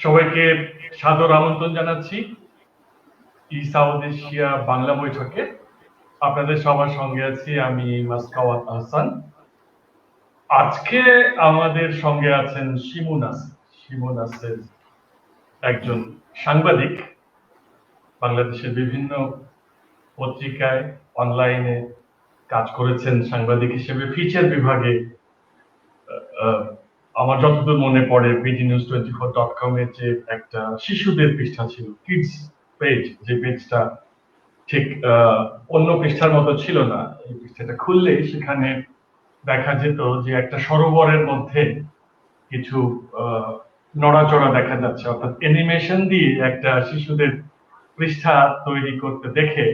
সবাইকে সাদর আমন্ত্রণ জানাচ্ছি সাউথ এশিয়া বাংলা বৈঠকে। আপনাদের সবার সঙ্গে আছি আমি মাসকাওয়াত আহসান। আজকে আমাদের সঙ্গে আছেন শিমু নাসের। শিমু নাসের একজন সাংবাদিক, বাংলাদেশের বিভিন্ন পত্রিকায় অনলাইনে কাজ করেছেন সাংবাদিক হিসেবে। ফিচার বিভাগে আমার যতদূর মনে পড়ে bdnews24.com এর যে একটা শিশুদের পৃষ্ঠা ছিল, কিডস পেজ, যে পেজটা ঠিক অন্য পৃষ্ঠার মতো ছিল না। এই পৃষ্ঠাটা খুললেই সেখানে দেখা যেত যে একটা সরোবরের মধ্যে কিছু নড়াচড়া দেখা যাচ্ছে, অর্থাৎ অ্যানিমেশন দিয়ে একটা শিশুদের পৃষ্ঠা তৈরি করতে দেখে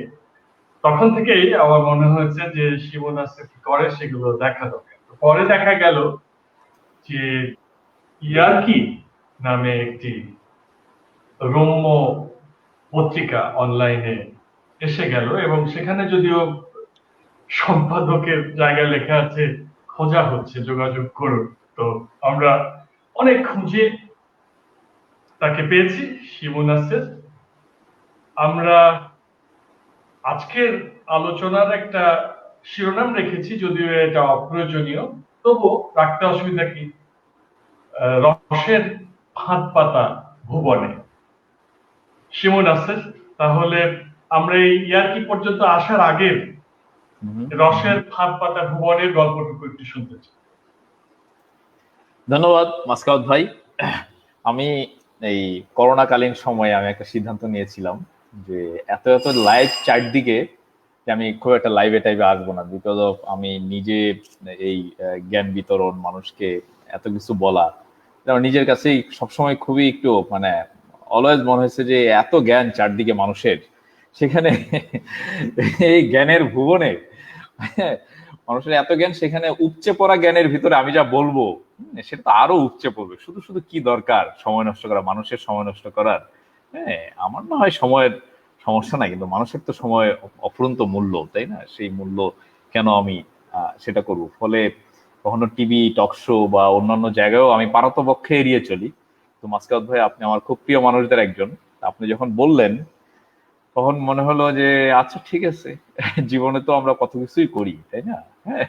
তখন থেকেই আমার মনে হয়েছে যে শিমু নাসের কি করে সেগুলো দেখা দরকার। পরে দেখা গেল যে ইয়ার্কি নামে একটি রম্য পত্রিকা অনলাইনে এসে গেল এবং সেখানে যদিও সম্পাদকের জায়গায় লেখা আছে খোঁজা হচ্ছে, যোগাযোগ করুন। তো আমরা অনেক খুঁজে তাকে পেয়েছি, শিমু নাসের। আমরা আজকের আলোচনার একটা শিরোনাম রেখেছি, যদিও এটা অপ্রয়োজনীয়, তবু রাখতে অসুবিধা কি? রসের ফাঁদ পাতা ভুবনে। শিমু নাসের, তাহলে আমরা এই ইয়ার্কি পর্যন্ত আসার আগের রসের ফাঁদ পাতা ভুবনের গল্পটুকু একটু শুনতে চাই। ধন্যবাদ মাসকাওয়াত ভাই। আমি এই করোনাকালীন সময়ে আমি একটা সিদ্ধান্ত নিয়েছিলাম যে এত লাইভ চারদিকে যে আমি খুব একটা লাইভে টাইভে আসবো না, বিকজ অফ আমি নিজে এই জ্ঞান বিতরণ, মানুষকে এত কিছু বলা, আমার নিজের কাছেই সবসময় খুবই একটু মানে অলওয়েজ মনে হয়েছে যে এত জ্ঞান চারদিকে মানুষের, সেখানে এই জ্ঞানের ভুবনে মানুষের এত জ্ঞান, সেখানে উপচে পড়া জ্ঞানের ভিতরে আমি যা বলবো সেটা তো আরো উপচে পড়বে। শুধু শুধু কি দরকার সময় নষ্ট করা, মানুষের সময় নষ্ট করার? হ্যাঁ, আমার না হয় সময়ের সমস্যা নাই, কিন্তু মানুষের তো সময় অফুরন্ত মূল্য, তাই না? সেই মূল্য কেন আমি সেটা করব? ফলে কখনো টিভি টক শো বা অন্যান্য জায়গায়ও আমি পারতপক্ষে এড়িয়ে চলি। তো মাসকাওয়াত ভাই, আপনি আমার খুব প্রিয় মানুষদের একজন। আপনি যখন বললেন তখন মনে হলো যে আচ্ছা ঠিক আছে, জীবনে তো আমরা কত কিছুই করি, তাই না? হ্যাঁ,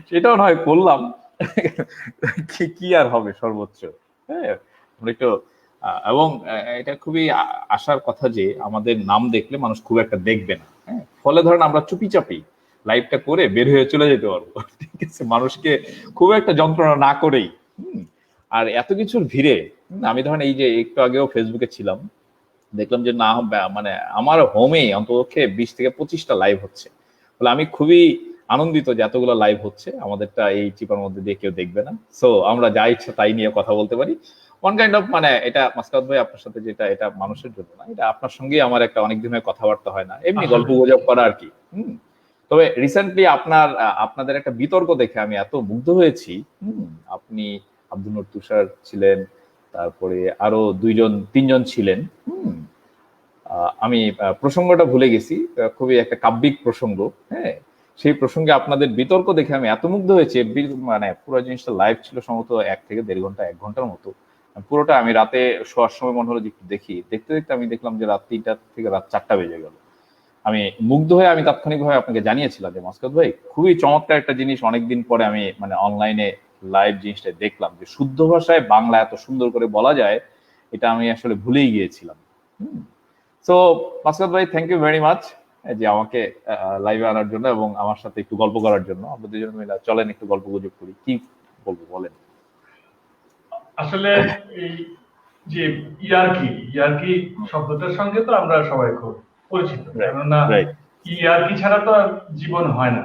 সেটাও নয় করলাম, কি আর হবে সর্বোচ্চ। হ্যাঁ, আমরা একটু এবং এটা খুবই আশার কথা যে আমাদের নাম দেখলে মানুষ খুব একটা দেখবে না। হ্যাঁ, ফলে ধরেন আমরা চুপিচাপি লাইভটা করে বের হয়ে চলে যেতে পারবো, ঠিক আছে, মানুষকে খুব একটা যন্ত্রণা না করেই। আর এত কিছুর ভিড়ে আমি ধরেন এই যে একটু আগেও ফেসবুকে ছিলাম, দেখলাম যে না মানে আমার হোমে অন্তপক্ষে 20 থেকে 25টা লাইভ হচ্ছে। বলে আমি খুবই আনন্দিত যে এতগুলো লাইভ হচ্ছে, আমাদেরটা এই চিপার মধ্যে দিয়ে কেউ দেখবে না, সো আমরা যা ইচ্ছা তাই নিয়ে কথা বলতে পারি। ওয়ান কাইন্ড অফ মানে এটা মাসকাওয়াত ভাই আপনার সাথে যেটা, এটা মানুষের জন্য না, এটা আপনার সঙ্গে আমার একটা অনেক দিনের কথাবার্তা হয় না, এমনি গল্প গুজব করা আর কি। তবে রিসেন্টলি আপনাদের একটা বিতর্ক দেখে আমি এত মুগ্ধ হয়েছি। আপনি, আব্দুল নূর তুষার ছিলেন, তারপরে আরো 2-3 জন ছিলেন। আমি প্রসঙ্গটা ভুলে গেছি, খুবই একটা কাব্যিক প্রসঙ্গ। হ্যাঁ, সেই প্রসঙ্গে আপনাদের বিতর্ক দেখে আমি এত মুগ্ধ হয়েছে, মানে পুরো জিনিসটা লাইভ ছিল সম্ভবত 1 থেকে 1.5 ঘন্টা, 1 ঘন্টার মতো। পুরোটা আমি রাতে শোয়ার সময় মনে হলো যে একটু দেখি, দেখতে দেখতে আমি দেখলাম যে রাত 3টা থেকে রাত 4টা বেজে গেল। আমি মুগ্ধ হয়ে আমি তাৎক্ষণিকভাবে আপনাকে জানিয়েছিলাম যে মাসকাওয়াত ভাই, খুবই চমৎকার একটা জিনিস অনেকদিন পরে আমি মানে অনলাইনে লাইভ জিনিসটা দেখলাম, যে শুদ্ধ ভাষায় বাংলা এত সুন্দর করে বলা যায়, এটা আমি আসলে ভুলেই গিয়েছিলাম। সো মাসকাওয়াত ভাই, থ্যাংক ইউ ভেরি মাচ যে আমাকে লাইভে আনার জন্য এবং আমার সাথে একটু গল্প করার জন্য। আমরা দুজন মিলে চলেন একটু গল্প গুজব করি, কি বলবো বলেন? আসলে এই যে ইয়ার্কি, ইয়ার্কি শব্দটার সঙ্গে তো আমরা সবাই খুব পরিচিত, কেননা ইয়ার্কি ছাড়া তো আর জীবন হয় না।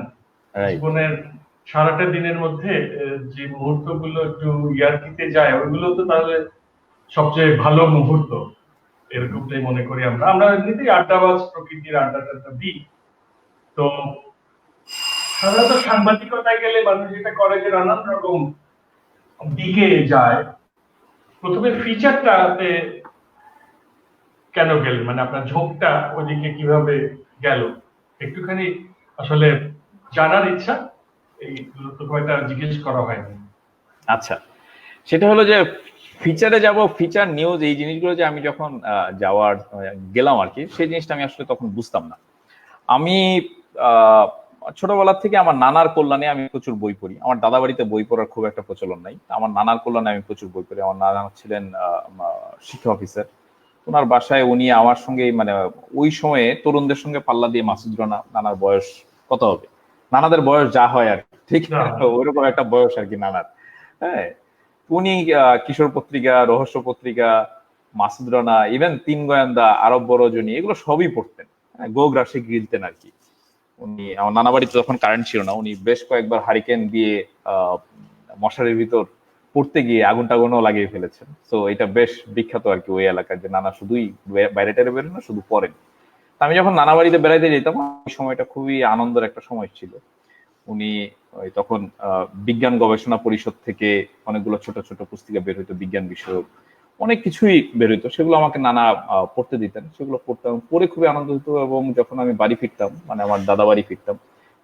জীবনের সারাটা দিনের মধ্যে যে মুহূর্তগুলো একটু ইয়ার্কিতে যায়, ওইগুলো তো তাহলে সবচেয়ে ভালো মুহূর্ত, এরকমটাই মনে করি আমরা। আমরা এমনিতেই আড্ডাবাজ প্রকৃতির, আড্ডাটা দিই। তো সাধারণত সাংবাদিকতায় গেলে মানুষ যেটা করে যে নানান রকম দিকে যায়। প্রথমে ফিচারটাতে কেন গেলেন, মানে আপনার ঝোঁকটা ওইদিকে কিভাবে গেল, একটুখানি আসলে জানার ইচ্ছা, এই তো কয়টা জিজ্ঞেস করা হয়নি। আচ্ছা, সেটা হলো যে ফিচারে যাব, ফিচার নিউজ এই জিনিসগুলো যে আমি যখন গেলাম আর কি, সেই জিনিসটা আমি আসলে তখন বুঝতাম না। আমি আহ, ছোটবেলা থেকে আমার নানার কল্যাণে আমি প্রচুর বই পড়ি। আমার দাদা বাড়িতে বই পড়ার খুব একটা প্রচলন নাই, আমার নানার কল্যাণে আমি প্রচুর বই পড়ি। আমার নানা ছিলেন শিক্ষা অফিসার। ওনার বাসায় উনি আমার সঙ্গে মানে ওই সময়ে তরুণদের সঙ্গে পাল্লা দিয়ে মাসুদ রানা, নানার বয়স কত হবে, নানাদের বয়স যা হয় আর কি, ঠিক না, ওইরকম একটা বয়স আর কি নানার। হ্যাঁ, উনি কিশোর পত্রিকা, রহস্য পত্রিকা, মাসুদ রানা, ইভেন তিন গোয়েন্দা, আরব বড়জনী, এগুলো সবই পড়তেন। গো গ্রাসে গিলতেন আর কি। উনি, আমার নানা বাড়িতে যখন কারেন্ট ছিল না, উনি বেশ কয়েকবার হারিকেন দিয়ে মশারির ভিতর পড়তে গিয়ে আগুন টাগুনও লাগিয়ে ফেলেছেন। তো এটা বেশ বিখ্যাত আর কি ওই এলাকার, যে নানা শুধুই বাইরে টাইরে বেরোন না, শুধু পড়েন। আমি যখন নানা বাড়িতে বেড়াইতে যেতাম, ওই সময়টা খুবই আনন্দের একটা সময় ছিল। উনি ওই তখন বিজ্ঞান গবেষণা পরিষদ থেকে অনেকগুলো ছোট ছোট পুস্তিকা বের হইতো, বিজ্ঞান বিষয়ক অনেক কিছুই বের হইতো, সেগুলো আমাকে নানা পড়তে দিতেন। সেগুলো পড়তাম, পড়ে খুবই আনন্দ হতো। এবং যখন আমি বাড়ি ফিরতাম, মানে আমার দাদা বাড়ি ফিরতাম,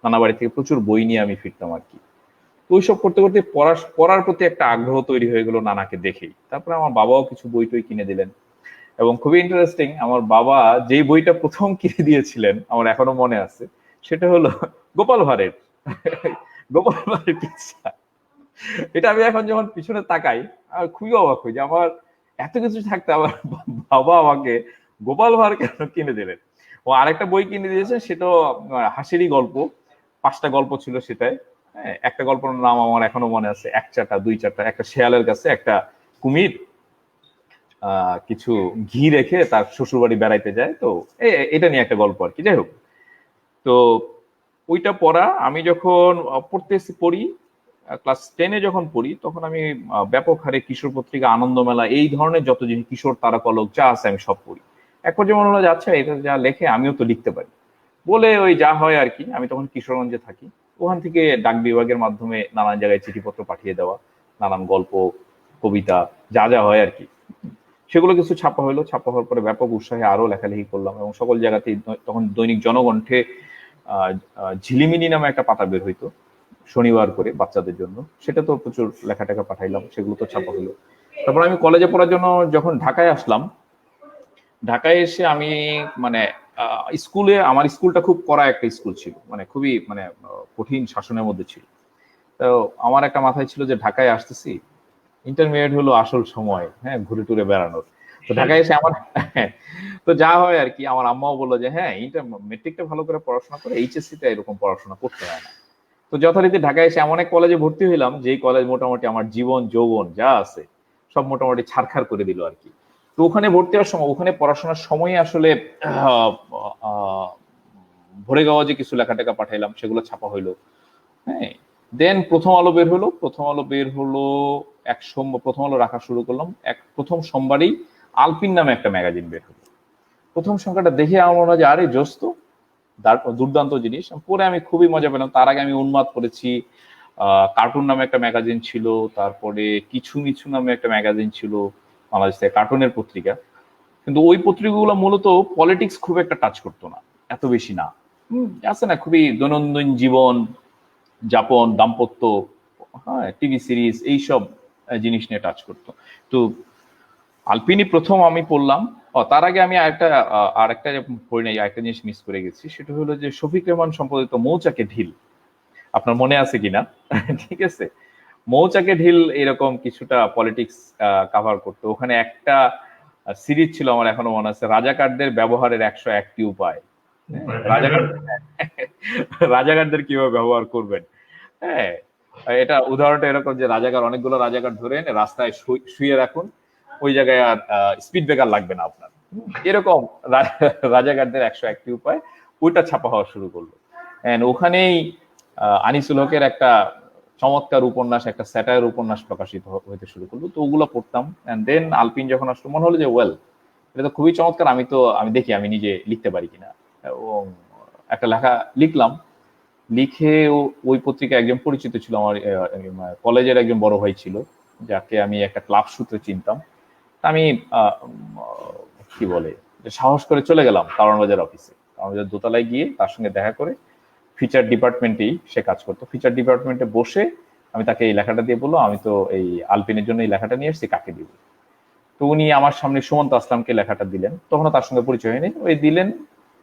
নানা বাড়ি থেকে প্রচুর বই নিয়ে আমি ফিরতাম আর কি। তো ওইসব করতে করতে পড়ার প্রতি একটা আগ্রহ তৈরি হয়ে গেল নানাকে দেখেই। তারপরে আমার বাবাও কিছু বই টই কিনে দিলেন। এবং খুবই ইন্টারেস্টিং, আমার বাবা যেই বইটা প্রথম কিনে দিয়েছিলেন আমার এখনো মনে আছে, সেটা হলো গোপাল ভাঁড়ের গোপাল ভাঁড়ের কিচ্ছা। এটা আমি এখন যখন পিছনে তাকাই, আমি খুবই অবাক হই যে আমার এত কিছু থাকতে আমার বাবা আমাকে গোপাল ভাঁড় কেন কিনে দিলেন। ও আরেকটা বই কিনে দিয়েছে, সেটাও হাসিরই গল্প, 5টা গল্প ছিল সেটাই। হ্যাঁ, একটা গল্পের নাম আমার এখনো মনে আছে, এক চাটা দুই চাটা। একটা শেয়ালের কাছে একটা কুমির কিছু ঘি রেখে তার শ্বশুর বাড়ি বেড়াইতে যায়। তো এটা নিয়ে একটা গল্প আর কি। যাই হোক, তো ওইটা পড়া আমি যখন পড়ি, ক্লাস 10-এ যখন পড়ি, তখন আমি ব্যাপক হারে কিশোর পত্রিকা, আনন্দমেলা, এই ধরনের যত জিনিস, কিশোর তারাকলক যা আছে আমি সব পড়ি। এক পর্যায়ে মনে হলো যে আচ্ছা, এটা যা লেখে আমিও তো লিখতে পারি বলে ওই যা হয় আর কি। আমি তখন কিশোরগঞ্জে থাকি, ওখান থেকে ডাক বিভাগের মাধ্যমে নানান জায়গায় চিঠিপত্র পাঠিয়ে দেওয়া, নানান গল্প, কবিতা, যা যা হয় আর কি, সেগুলো কিছু ছাপা হলো। ছাপা হওয়ার পরে ব্যাপক উৎসাহে আরো লেখালেখি করলাম, এবং সকল জায়গাতেই তখন দৈনিক জনকণ্ঠে ঝিলিমিলি নামে একটা পাতা বের হইতো শনিবার করে বাচ্চাদের জন্য, সেটা তো প্রচুর লেখা টেখা পাঠাইলাম, সেগুলো তো ছাপা হলো। তারপর আমি কলেজে পড়ার জন্য যখন ঢাকায় আসলাম, ঢাকায় এসে আমি মানে স্কুলে, আমার স্কুলটা খুব কড়া একটা স্কুল ছিল, মানে খুবই মানে কঠিন শাসনের মধ্যে ছিল। তো আমার একটা মাথায় ছিল যে ঢাকায় আসতেছি, ইন্টারমিডিয়েট হলো আসল সময়, হ্যাঁ, ঘুরে টুরে বেড়ানোর। তো ঢাকায় এসে আমার তো যা হয় আর কি, আমার আম্মাও বললো যে হ্যাঁ, মেট্রিকটা ভালো করে পড়াশোনা করে এইচএসসি তে এরকম পড়াশোনা করতে হয় না। তো যথারীতি ঢাকায় এসে এমন এক কলেজে ভর্তি হইলাম, যেই কলেজ মোটামুটি আমার জীবন যৌবন যা আছে সব মোটামুটি ছারখার করে দিল আর কি। তো ওখানে ভর্তি হওয়ার সময়, ওখানে পড়াশোনার সময় আসলে আহ, আহ, ভরে গাওয়া যে কিছু লেখাটেখা পাঠাইলাম, সেগুলো ছাপা হইলো। হ্যাঁ, দেন প্রথম আলো বের হলো। প্রথম আলো বের হলো প্রথম আলো রাখা শুরু করলাম। প্রথম সোমবারই আলপিন নামে একটা ম্যাগাজিন বের হলো। প্রথম সংখ্যাটা দেখে আমার মনে হয় যে আরে জোস্ত, দুর্দান্ত জিনিস। পরে আমি খুবই মজা পেলাম। তার আগে আমি উন্মাদ করেছি, কার্টুন নামে একটা ম্যাগাজিন ছিল, তারপরে কিছু মিছু নামে একটা ম্যাগাজিন ছিল, বাংলাদেশ থেকে কার্টুনের পত্রিকা। কিন্তু ওই পত্রিকাগুলো মূলত পলিটিক্স খুব একটা টাচ করতো না, এত বেশি না। আছে না, খুবই দৈনন্দিন জীবন যাপন, দাম্পত্য, হ্যাঁ, টিভি সিরিজ, এইসব জিনিস নিয়ে টাচ করতো। তো আলপিনি প্রথম আমি পড়লাম। তার আগে আমি আরেকটা পড়ি নাই, আরেকটা জিনিস মিস করে গেছি, সেটা হলো যে শফিক রেহমান সম্পাদিত মৌচাকে ঢিল, আপনার মনে আছে কিনা ঠিক আছে, মৌচাকে ঢিল এরকম কিছুটা পলিটিক্স কাভার করতো। ওখানে একটা সিরিজ ছিল আমার এখনো মনে আছে, রাজাকারদের ব্যবহারের 101টি উপায়। রাজাকার রাজাকারদের কিভাবে ব্যবহার করবেন। হ্যাঁ, এটা উদাহরণটা এরকম যে রাজাকার, অনেকগুলো রাজাকার ধরে এনে রাস্তায় শুয়ে রাখুন, ওই জায়গায় আর স্পিড ব্রেকার লাগবে না আপনার, এরকম রাজাকারদের 101টি উপায়, ওইটা ছাপা হওয়া শুরু করলো। ওখানেই আনিসুল হকের একটা চমৎকার উপন্যাস, একটা স্যাটায়ার উপন্যাস প্রকাশিত হইতে শুরু করলো। তো ওগুলো পড়তাম। এন্ড দেন আলপিন যখন আসলো, মনে হলো যে ওয়েল, এটা তো খুবই চমৎকার, আমি দেখি আমি নিজে লিখতে পারি কিনা। এবং একটা লেখা লিখলাম। লিখে ওই পত্রিকায় একজন পরিচিত ছিল আমার, কলেজের একজন বড় ভাই ছিল, যাকে আমি একটা ক্লাব সূত্রে চিনতাম। আমি কি বলে, সাহস করে চলে গেলাম কারণ বাজার অফিসে, কারণ বাজার দোতলায় গিয়ে তার সঙ্গে দেখা করে। ফিচার ডিপার্টমেন্টেই সে কাজ করতো। ফিচার ডিপার্টমেন্টে বসে আমি তাকে এই লেখাটা দিয়ে বললো, আমি তো এই আলপিনের জন্য এই লেখাটা নিয়ে এসেছি, কাকে দিব। তো উনি আমার সামনে সুমন্ত আসলামকে লেখাটা দিলেন, তখনও তার সঙ্গে পরিচয় হয়নি, ওই দিলেন,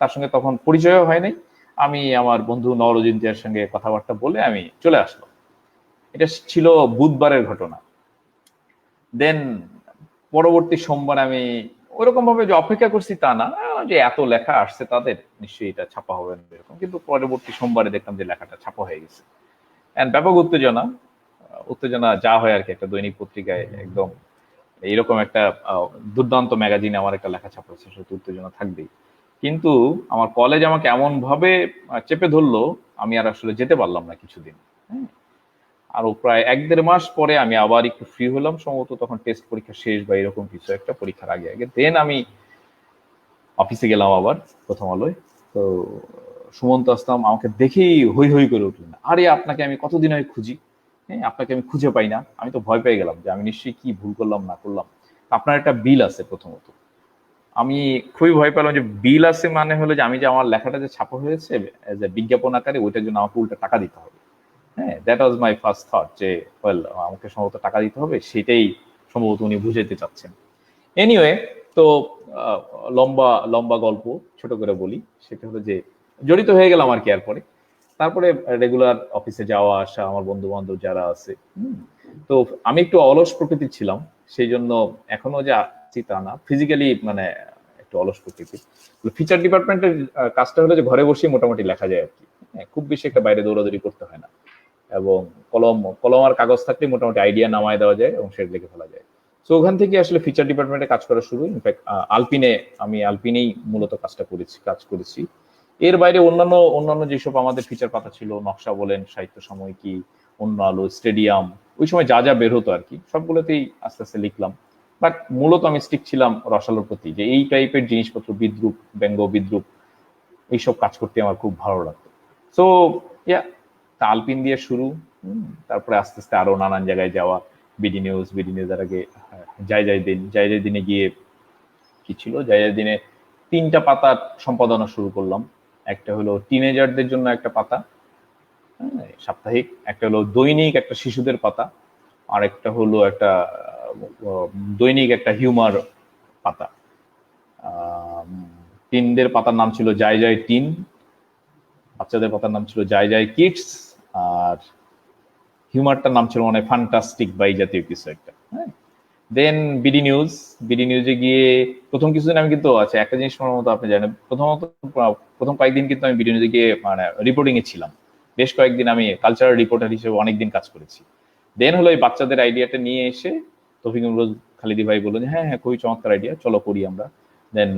তার সঙ্গে তখন পরিচয়ও হয় নাই। আমি আমার বন্ধু নওরোজিন জিয়ার সঙ্গে কথাবার্তা বলে আমি চলে আসলাম। এটা ছিল বুধবারের ঘটনা। দেন পরবর্তী সোমবার আমি ওরকম ভাবে যে অপেক্ষা করছি তা না, যে এত লেখা আসছে তাদের নিশ্চয়ই এটা ছাপা হবে না এরকম, কিন্তু পরবর্তী সোমবারে দেখলাম যে লেখাটা ছাপা হয়ে গেছে। এন্ড ব্যাপক উত্তেজনা, উত্তেজনা যা হয় আর কি, একটা দৈনিক পত্রিকায় একদম এইরকম একটা দুর্দান্ত ম্যাগাজিনে আমার একটা লেখা ছাপা হচ্ছে, সেটা উত্তেজনা থাকবেই। কিন্তু আমার কলেজ আমাকে এমন ভাবে চেপে ধরলো, আমি আর আসলে যেতে পারলাম না কিছুদিন। হ্যাঁ, আরো প্রায় 1-1.5 মাস পরে আমি আবার একটু ফ্রি হলাম, সম্ভবত তখন টেস্ট পরীক্ষা শেষ বা এরকম কিছু একটা, পরীক্ষার আগে আগে। দেন আমি অফিসে গেলাম আবার প্রথম আলোয়। তো সুমন্ত আসলাম আমাকে দেখেই হৈ হৈ করে উঠলেন, আরে আপনাকে আমি কতদিন আগে খুঁজি, হ্যাঁ আপনাকে আমি খুঁজে পাই না। আমি তো ভয় পেয়ে গেলাম যে আমি নিশ্চয়ই কি ভুল করলাম না করলাম। আপনার একটা বিল আছে প্রথমত। আমি খুবই ভয় পেলাম যে বিল আছে মানে হলো যে আমি যে আমার লেখাটা যে ছাপা হয়েছে এজ এ বিজ্ঞাপন আকারে, ওইটার জন্য আমাকে উল্টা টাকা দিতে হবে। হ্যাঁ, that was my first thought, যে ওয়েল আমাকে সম্ভবত টাকা দিতে হবে, সেটাই সম্ভবত উনি বুঝাইতে চাচ্ছেন। এনিওয়ে, তো আহ, লম্বা লম্বা গল্প ছোট করে বলি, সেটা হলো যে জড়িত হয়ে গেলাম আর কি। এরপরে তারপরে রেগুলার অফিসে যাওয়া আসা, আমার বন্ধু বান্ধব যারা আছে। তো আমি একটু অলস প্রকৃতির ছিলাম, সেই জন্য এখনো যে আছি তা না, ফিজিক্যালি মানে একটু অলস প্রকৃতির। ফিচার ডিপার্টমেন্টের কাজটা হলো যে ঘরে বসে মোটামুটি লেখা যায় আর কি। হ্যাঁ, খুব বেশি একটা বাইরে দৌড়াদৌড়ি করতে হয় না, এবং কলম কলম আর কাগজ থাকলে মোটামুটি আইডিয়া নামায় দেওয়া যায় এবং সেটা লিখে ফেলা যায়। তো ওখান থেকে আসলে ফিচার ডিপার্টমেন্টে কাজ করা শুরু। ইনফ্যাক্ট আমি আলপিনেই মূলত কাজ করেছি। এর বাইরে অন্যান্য অন্যান্য যেসব আমাদের ফিচার পাতা ছিল, নকশা বলেন, সাহিত্য সাময়িকী, অন্য আলো, স্টেডিয়াম, ওই সময় যা যা বের হতো আর কি, সবগুলোতেই আস্তে আস্তে লিখলাম। বাট মূলত আমি স্টিক ছিলাম রসালোর প্রতি, যে এই টাইপের জিনিসপত্র, বিদ্রুপ, ব্যঙ্গ বিদ্রুপ, এইসব কাজ করতে আমার খুব ভালো লাগতো। সো ইয়া, আলপিন দিয়ে শুরু। তারপরে আস্তে আস্তে আরো নানান জায়গায় যাওয়া। বিডি নিউজ এর আগে যাই যাই দিনে গিয়ে কি ছিল, যাই যাই দিনে 3টা পাতার সম্পাদনা শুরু করলাম। একটা হলো টিনেজারদের জন্য একটা পাতা, হ্যাঁ, সাপ্তাহিক। একটা হলো দৈনিক, একটা শিশুদের পাতা। আর একটা হলো একটা দৈনিক, একটা হিউমার পাতা। টিনদের পাতার নাম ছিল জয় জয় টিন, বাচ্চাদের পাতার নাম ছিল জয় জয় কিডস, আর হিউমারটার নাম ছিল মানে ফ্যান্টাস্টিক বা এই জাতীয় কিছু একটা। হ্যাঁ, দেন বিডি নিউজে গিয়ে প্রথম কিছুদিন আমি কিন্তু আছে একটা জিনিস আমার মতো আপনি জানেন, প্রথম কয়েকদিন কিন্তু আমি বিডি নিউজে গিয়ে মানে রিপোর্টিং এ ছিলাম। বেশ কয়েকদিন আমি কালচারাল রিপোর্টার হিসেবে অনেকদিন কাজ করেছি। দেন হলো এই বাচ্চাদের আইডিয়াটা নিয়ে এসে তৌফিক ইমরোজ খালিদি ভাই বললেন, হ্যাঁ হ্যাঁ খুবই চমৎকার আইডিয়া, চলো করি আমরা। দেন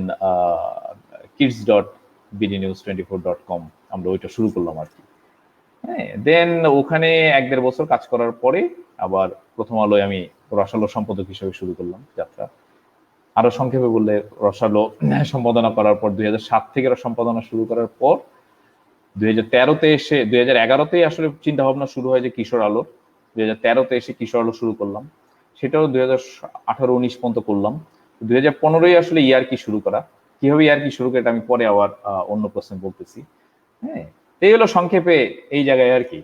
kids.bdnews24.com আমরা ওইটা শুরু করলাম আর কি। হ্যাঁ, দেন ওখানে 1-1.5 বছর কাজ করার পরে আবার প্রথম আলোয় আমি রসালো সম্পাদক হিসেবে শুরু করলাম যাত্রা। আরো সংক্ষেপে বললে, রসালো সম্পাদনা করার পর 2007 থেকে সম্পাদনা শুরু করার পর 2013-তে এসে 2011-তেই আসলে চিন্তা ভাবনা শুরু হয় যে কিশোর আলো। 2013-তে এসে কিশোর আলো শুরু করলাম, সেটাও 2018-19 পর্যন্ত করলাম। 2015-ই আসলে ইয়ারকি শুরু করা। কিভাবে ইয়ারকি শুরু করে এটা আমি পরে আবার অন্য প্রশ্নে বলতেছি। হ্যাঁ, এই হলো সংক্ষেপে এই জায়গায় আর কি।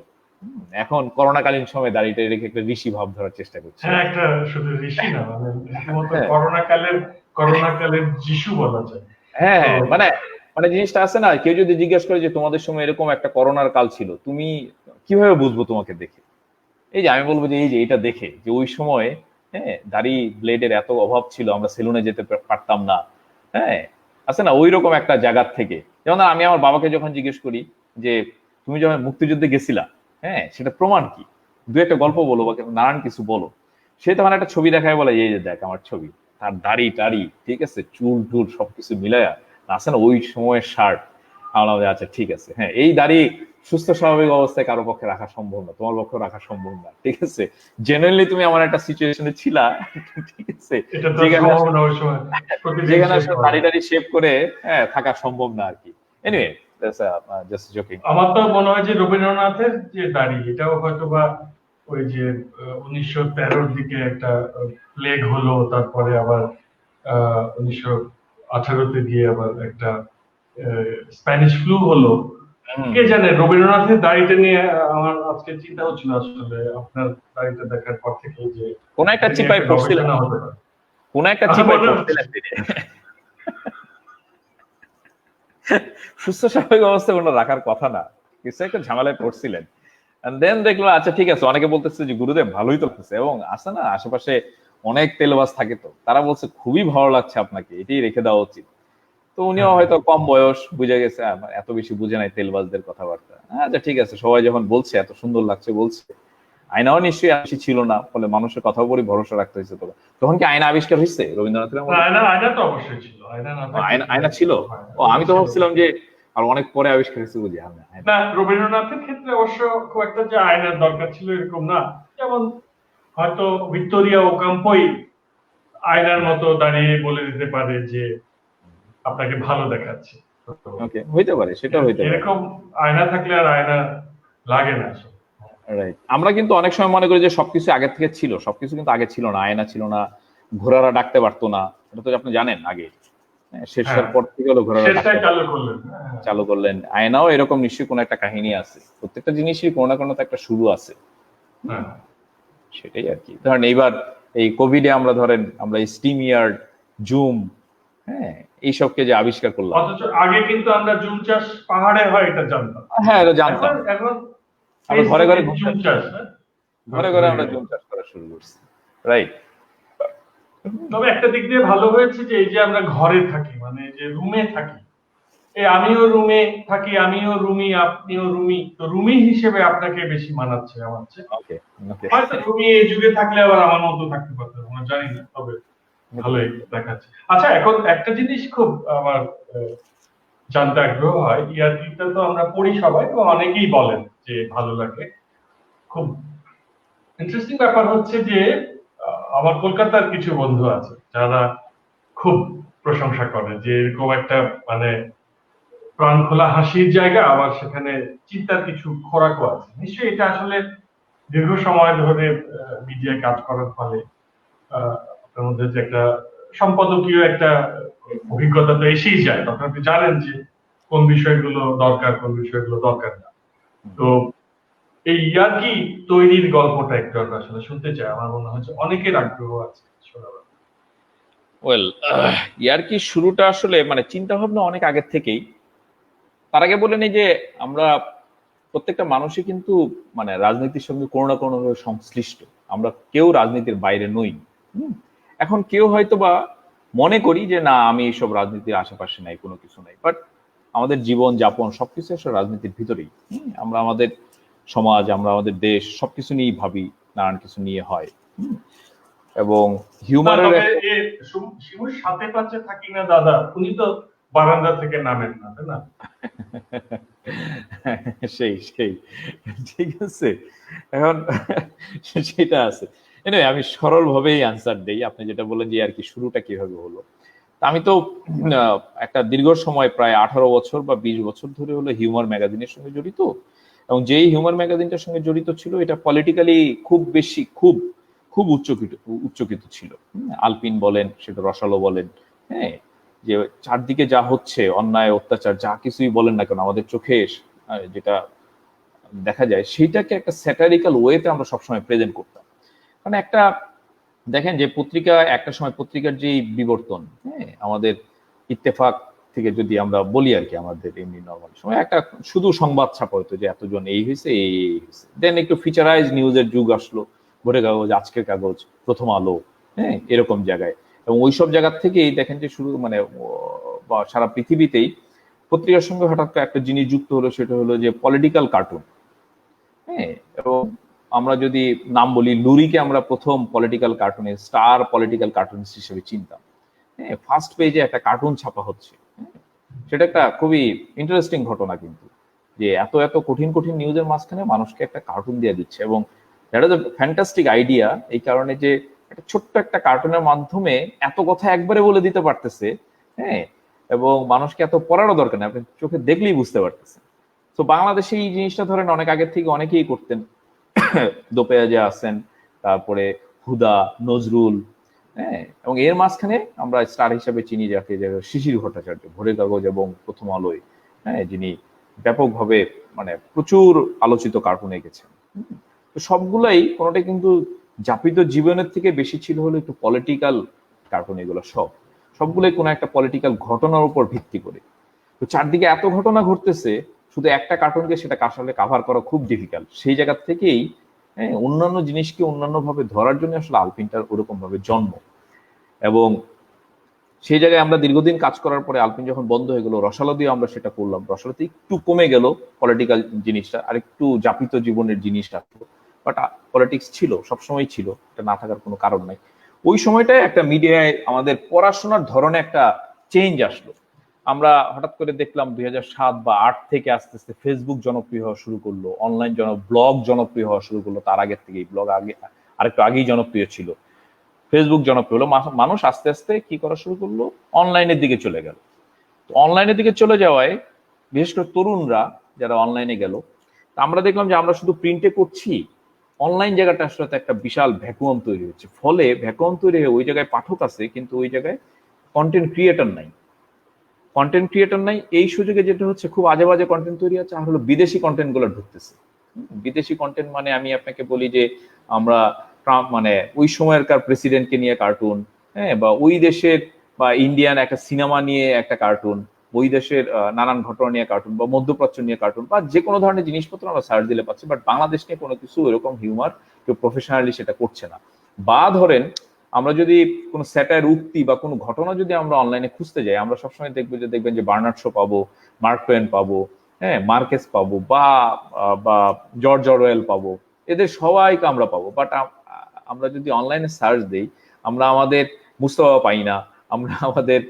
এখন করোনাকালীন সময় দাঁড়িয়ে রেখে একটা ঋষি ভাব ধরার চেষ্টা করছি। হ্যাঁ, একটা শুধু ঋষি না, মানে রীতিমতো হ্যাঁ করোনাকালের যিশু বলা যায়। হ্যাঁ তো হ্যাঁ, মানে মানে জিনিসটা আছে না, কেউ যদি জিজ্ঞেস করে যে তোমাদের সময় এরকম একটা করোনার কাল ছিল, তুমি কিভাবে বুঝবো তোমাকে দেখে? এই যে আমি বলবো যে এই যে এটা দেখে, যে ওই সময় হ্যাঁ দাড়ি ব্লেডের এত অভাব ছিল, আমরা সেলুনে যেতে পারতাম না। হ্যাঁ, আছে না ওই রকম একটা জায়গার থেকে। যেমন আমি আমার বাবাকে যখন জিজ্ঞেস করি যে তুমি যখন মুক্তিযুদ্ধে গেছিলা, হ্যাঁ সেটা প্রমাণ কি, দু একটা গল্প বলো বা নানান কিছু বলো। সে তখন একটা ছবি দেখায়, বলে এই যে দেখ আমার ছবি, তার দাড়ি টাড়ি ঠিক আছে, চুল টুল সবকিছু মিলায়া আছে না ওই সময়ের শার্ট। আমরা আচ্ছা ঠিক আছে, হ্যাঁ এই দাড়ি সুস্থ স্বাভাবিক অবস্থায় কারো পক্ষে রাখা সম্ভব না, তোমার পক্ষে রাখা সম্ভব না, ঠিক আছে। জেনারেলি তুমি আমার একটা সিচুয়েশনে ছিলা, ঠিক আছে, এটা তো যেখানে সম্ভব না ওই সময় প্রতিদিন যেখানে শেভ আসলে করা। দাড়ি টাড়ি শেভ করে হ্যাঁ থাকা সম্ভব না আর কি। Anyway, just joking. আমার তো মনে হয় যে রবীন্দ্রনাথের যে দাড়ি, এটাও হয়তো বা ওই যে 1913-র দিকে একটা প্লেগ হলো, তারপরে আবার 1918-তে গিয়ে আবার একটা স্প্যানিশ ফ্লু হলো। কে জানে, রবীন্দ্রনাথের দাড়িটা নিয়ে আমার আজকে চিন্তা হচ্ছিল আসলে আপনার দাড়িটা দেখার পর থেকে, যে কোন একটা এটা নিয়ে চিপায় একটা পড়ছিলাম, গবেষণা হতে পারে। কোন একটা আমার চিপায় মনে পড়ছিলেন তিনি। সুস্থ স্বাভাবিক অবস্থায় ওনার রাখার কথা না, কিছু একটা ঝামেলায় পড়ছিলেন। দেন দেখলো আচ্ছা ঠিক আছে, অনেকে বলতেছে যে গুরুদেব ভালোই তো লাগতেছে, এবং আসে না আশেপাশে অনেক তেলবাজ থাকে, তো তারা বলছে খুবই ভালো লাগছে আপনাকে, এটাই রেখে দেওয়া উচিত। তো উনিও হ্যাঁ, হয়তো কম বয়স, বুঝে গেছে এত বেশি বুঝে নাই তেলবাজদের কথাবার্তা। আচ্ছা ঠিক আছে, সবাই যখন বলছে এত সুন্দর লাগছে বলছে, আয়নাও নিশ্চয়ই বেশি ছিল না, ফলে মানুষের কথার উপরই ভরসা রাখতে হয়েছে। তখন কি আয়না আবিষ্কার হয়েছে রবীন্দ্রনাথের না, আমলে? আয়না আয়না তো অবশ্যই ছিল, আয়না না থাকলে আয়না কি আয়না আর ছিল? হয়? ও, ওটা আমি তো ছিল। ভাবছিলাম যে আর অনেক পরে আবিষ্কার হয়েছে বুঝি। আয়না আয়না। না, রবীন্দ্রনাথের ক্ষেত্রে অবশ্য খুব একটা যে আয়নার দরকার ছিল এরকম না। যেমন হয়তো ভিক্টোরিয়া ওকাম্পোই আয়নার মতো দাঁড়িয়ে বলে দিতে পারে যে আপনাকে ভালো দেখাচ্ছে। তো ওকে, হইতে পারে, সেটা হইতে পারে। এরকম আয়না থাকলে আর আয়না লাগে না আসলে। রাইট। আমরা কিন্তু অনেক সময় মনে করি যে সবকিছু আগে থেকে ছিল, সবকিছু কিন্তু আগে ছিল না। আয়না ছিল না, ঘোড়ারা ডাকতে পারতো না, এটা তো আপনি জানেন আগে। হ্যাঁ, হ্যাঁ, শেরশার পর থেকে হলো ঘোড়ারা ডাকতে শেষটাই পারতো, চালু করলেন। হ্যাঁ, চালু করলেন। আয়নাও এরকম নিশ্চয়ই কোনো একটা কাহিনী আছে, প্রত্যেকটা জিনিসই কোনো না কোনো তো একটা শুরু আছে। হ্যাঁ। সেটাই আর কি। ধরেন এইবার এই কোভিডে আমরা স্টিম ইয়ার্ড, জুম, হ্যাঁ, এইসবকে যে আবিষ্কার করলাম। অথচ আগে কিন্তু আমরা জুম চাষ পাহাড়ে হয় এটা জানতাম। হ্যাঁ, এটা এখন জানতাম। এখন আমরা ঘরে ঘরে ফেসবুকে জুম ঘুরতে, চাষ, হ্যাঁ, ঘরে ঘরে হয়ে আমরা গেল। জুম চাষ করা শুরু করছি। রাইট। তবে একটা দিক দিয়ে ভালো হয়েছে যে এই যে আমরা ঘরে থাকি, মানে যে রুমে থাকি, এই আমিও রুমে থাকি, আমিও রুমি, আপনিও রুমি, তো রুমি হিসেবে আপনাকে বেশি মানাচ্ছে আমার চেয়ে। ওকে ওকে। হয়তো রুমি এই যুগে থাকলে আবার আমার মতো থাকতে পারতো, আমরা জানি না, তবে ভালোই দেখাচ্ছে। আচ্ছা, এখন একটা জিনিস খুব আমার জানতে আগ্রহ হয়, ইয়ারকিটা তো আমরা পড়ি সবাই এবং অনেকেই বলেন যে ভালো লাগে। খুব ইন্টারেস্টিং ব্যাপার হচ্ছে যে আমার কলকাতার কিছু বন্ধু আছে যারা খুব প্রশংসা করে যে এরকম একটা মানে প্রাণ খোলা হাসির জায়গা, আবার সেখানে চিন্তার কিছু খোরাকও আছে। নিশ্চয়ই এটা আসলে দীর্ঘ সময় ধরে মিডিয়ায় কাজ করার ফলে আপনার মধ্যে যে একটা সম্পাদকীয় একটা অভিজ্ঞতা তো এসেই যায়, তখন আপনি জানেন যে কোন বিষয়গুলো দরকার, কোন বিষয়গুলো দরকার না। তো এই ইয়ার্কি তৈরির গল্পটা একটু আমরা আসলে শুনতে চাই, আমার মনে হচ্ছে অনেকের আগ্রহ আছে শোনার। ওয়েল, ইয়ার্কি শুরুটা আসলে মানে চিন্তা ভাবনা অনেক আগের থেকেই। তার আগে বলে নেই যে আমরা প্রত্যেকটা মানুষই কিন্তু মানে রাজনীতির সঙ্গে কোনো না কোনো ভাবে সংশ্লিষ্ট। আমরা কেউ রাজনীতির বাইরে নই। হুম? এখন কেউ হয়তো বা মনে করি যে না, আমি এইসব রাজনীতির আশেপাশে নাই, কোনো কিছু নাই, বাট আমাদের জীবন যাপন সবকিছু আসলে রাজনীতির ভিতরেই। আমরা আমাদের সমাজ, আমরা আমাদের দেশ সবকিছু নিয়েই ভাবি, নানান কিছু নিয়ে হয়। এবং না, হিউমারের তবে একটা এ শিমুর সাথে পাচ্ছে থাকি না দাদা, উনি তো বারান্দা থেকে নামেন না, তাই না? সেই সেই ঠিক আছে। এখন সেটা আছে। এনিওয়ে, আমি সরল ভাবেই আনসার দেই। আপনি যেটা বললেন যে আর কি শুরুটা কিভাবে হলো, তা আমি তো একটা দীর্ঘ সময় প্রায় 18 বছর বা 20 বছর ধরে হলো হিউমার ম্যাগাজিনের সঙ্গে জড়িত। এবং যেই হিউমার ম্যাগাজিনটার সঙ্গে জড়িত ছিল, এটা পলিটিক্যালি খুব বেশি খুব খুব উচ্চকিত ছিল। আলপিন বলেন, সেটা রসালো বলেন, হ্যাঁ, যে চারদিকে যা হচ্ছে অন্যায় অত্যাচার যা কিছুই বলেন না কেন, আমাদের চোখে যেটা দেখা যায় সেইটাকে একটা স্যাটারিক্যাল ওয়েতে আমরা সবসময় প্রেজেন্ট করতাম। মানে একটা দেখেন যে পত্রিকা, একটা সময় পত্রিকার যে বিবর্তন, হ্যাঁ, আমাদের ইত্তেফাক থেকে যদি আমরা বলি আর কি, আমাদের এমনি নর্মাল সময় একটা শুধু সংবাদ ছাপা হতো যে এতজন এই হয়েছে এই হয়েছে। দেন একটু ফিচারাইজ নিউজের যুগ আসলো, ভোরের কাগজ, আজকের কাগজ, প্রথম আলো, হ্যাঁ, এরকম জায়গায়। এবং ওইসব জায়গার থেকেই দেখেন যে শুরু মানে বা সারা পৃথিবীতেই পত্রিকার সঙ্গে হঠাৎ করে একটা জিনিস যুক্ত হলো, সেটা হলো যে পলিটিক্যাল কার্টুন। হ্যাঁ, এবং আমরা যদি নাম বলি, লুরিকে আমরা প্রথম পলিটিক্যাল কার্টুনে স্টার পলিটিক্যাল কার্টুনিস্ট হিসেবে চিনতাম। হ্যাঁ, ফার্স্ট পেজে একটা কার্টুন ছাপা হচ্ছে। সেটা একটা খুবই ইন্টারেস্টিং ঘটনা কিন্তু, যে এত এত কঠিন কঠিন নিউজের মাঝখানে মানুষকে একটা কার্টুন দিয়ে দিচ্ছে। এবং that is a fantastic idea, এই কারণে যে একটা ছোট্ট একটা কার্টুনের মাধ্যমে এত কথা একবারে বলে দিতে পারতেছে। হ্যাঁ, এবং মানুষকে এত পড়ারও দরকার নেই, আপনি চোখে দেখলেই বুঝতে পারতেছেন। তো বাংলাদেশে এই জিনিসটা ধরেন অনেক আগের থেকে অনেকেই করতেন। দোপেয়াজে আছেন, তারপরে হুদা, নজরুল, হ্যাঁ, এবং এর মাঝখানে আমরা স্টার হিসাবে চিনি যাকে, শিশির ভট্টাচার্য, ভোরের কাগজ এবং প্রথম আলোয়, হ্যাঁ, যিনি ব্যাপকভাবে মানে প্রচুর আলোচিত কার্টুন এঁকেছেন। তো সবগুলাই কোনোটা কিন্তু যাপিত জীবনের থেকে বেশি ছিল হলো একটু পলিটিক্যাল কার্টুন এগুলো সবগুলোই কোনো একটা পলিটিক্যাল ঘটনার উপর ভিত্তি করে। তো চারদিকে এত ঘটনা ঘটতেছে, শুধু একটা কার্টুনকে সেটা আসলে কাভার করা খুব ডিফিকাল্ট। সেই জায়গা থেকেই অন্যান্য জিনিসকে অন্যান্য ভাবে ধরার জন্য আসলে আলপিনটার ওরকম ভাবে জন্ম। এবং সেই জায়গায় আমরা দীর্ঘদিন কাজ করার পরে আলপিন যখন বন্ধ হয়ে গেল, রসালো দিয়ে আমরা সেটা করলাম। রসালোতে একটু কমে গেল পলিটিক্যাল জিনিসটা, আর একটু জাপিত জীবনের জিনিসটা, বাট পলিটিক্স ছিল, সবসময় ছিল, এটা না থাকার কোনো কারণ নাই। ওই সময়টায় একটা মিডিয়ায় আমাদের পড়াশোনার ধরনে একটা চেঞ্জ আসলো। আমরা হঠাৎ করে দেখলাম 2007 বা 2008 থেকে আস্তে আস্তে ফেসবুক জনপ্রিয় হওয়া শুরু করলো, অনলাইন ব্লগ জনপ্রিয় হওয়া শুরু করলো। তার আগের থেকেই ব্লগ আরেকটু আগেই জনপ্রিয় ছিল, ফেসবুক জনপ্রিয় হলো। মানুষ আস্তে আস্তে কি করা শুরু করলো, অনলাইনের দিকে চলে গেল। তো অনলাইনের দিকে চলে যাওয়ায় বিশেষ করে তরুণরা যারা অনলাইনে গেল, আমরা দেখলাম যে আমরা শুধু প্রিন্টে করছি, অনলাইন জায়গাটা আসলে একটা বিশাল ভ্যাকুয়াম তৈরি হচ্ছে। ফলে ভ্যাকুয়াম তৈরি হয়ে ওই জায়গায় পাঠক আছে, কিন্তু ওই জায়গায় কন্টেন্ট ক্রিয়েটর নাই। এই সুযোগে যেটা হচ্ছে, খুব আজে বাজে কন্টেন্ট তৈরি হচ্ছে, আর হলো বিদেশি কন্টেন্ট গুলো ঢুকতেছে। বিদেশি কন্টেন্ট মানে আমি আপনাকে বলি যে আমরা ট্রাম্প মানে ওই সময়কার প্রেসিডেন্টকে নিয়ে কার্টুন, বা ওই দেশের বা ইন্ডিয়ান একটা সিনেমা নিয়ে একটা কার্টুন, ওই দেশের নানান ঘটনা নিয়ে কার্টুন, বা মধ্যপ্রাচ্য নিয়ে কার্টুন, বা যে কোনো ধরনের জিনিসপত্র আমরা সার্চ দিলে পাচ্ছি। বাট বাংলাদেশ নিয়ে কোনো কিছু এরকম হিউমার কেউ প্রফেশনালি সেটা করছে না। বা ধরেন আমরা যদি কোনো স্যাটার উক্তি বা কোনো ঘটনা যদি আমরা অনলাইনে খুঁজতে যাই, আমরা সবসময় দেখবেন যে বার্নার্ড শো পাবো, মার্ক টোয়েন পাবো, মার্কেস পাবো, বা জর্জ অরওয়েল পাবো, এদের সবাইকে আমরা পাবো। বাট আমরা যদি অনলাইনে সার্চ দিই, আমরা আমাদের মুস্তফা পাই না, আমরা আমাদের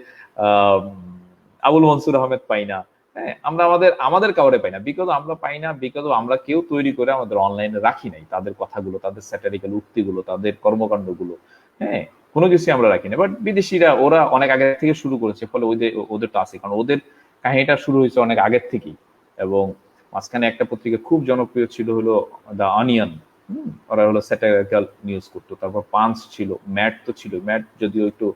আবুল মনসুর আহমেদ পাই না, আমরা আমাদের কাউরে পাই না। বিকজ আমরা কেউ তৈরি করে আমাদের অনলাইনে রাখি নাই তাদের কথাগুলো, তাদের স্যাটারিক্যাল উক্তিগুলো, তাদের কর্মকাণ্ডগুলো, কোনো কিছু আমরা রাখি না। বাট বিদেশিরা ওরা অনেক আগে থেকে শুরু করেছে, ফলে ওদের তো আছে, কারণ ওদের কাহিনীটা শুরু হয়েছে অনেক আগের থেকেই। এবং মাঝখানে একটা পত্রিকা খুব জনপ্রিয় ছিল হলো দ্য অনিয়ন, ওরা হলো স্যাটারিক্যাল নিউজ করতো। তারপর পাঞ্চ ছিল, ম্যাট তো ছিল, ম্যাট যদিও একটু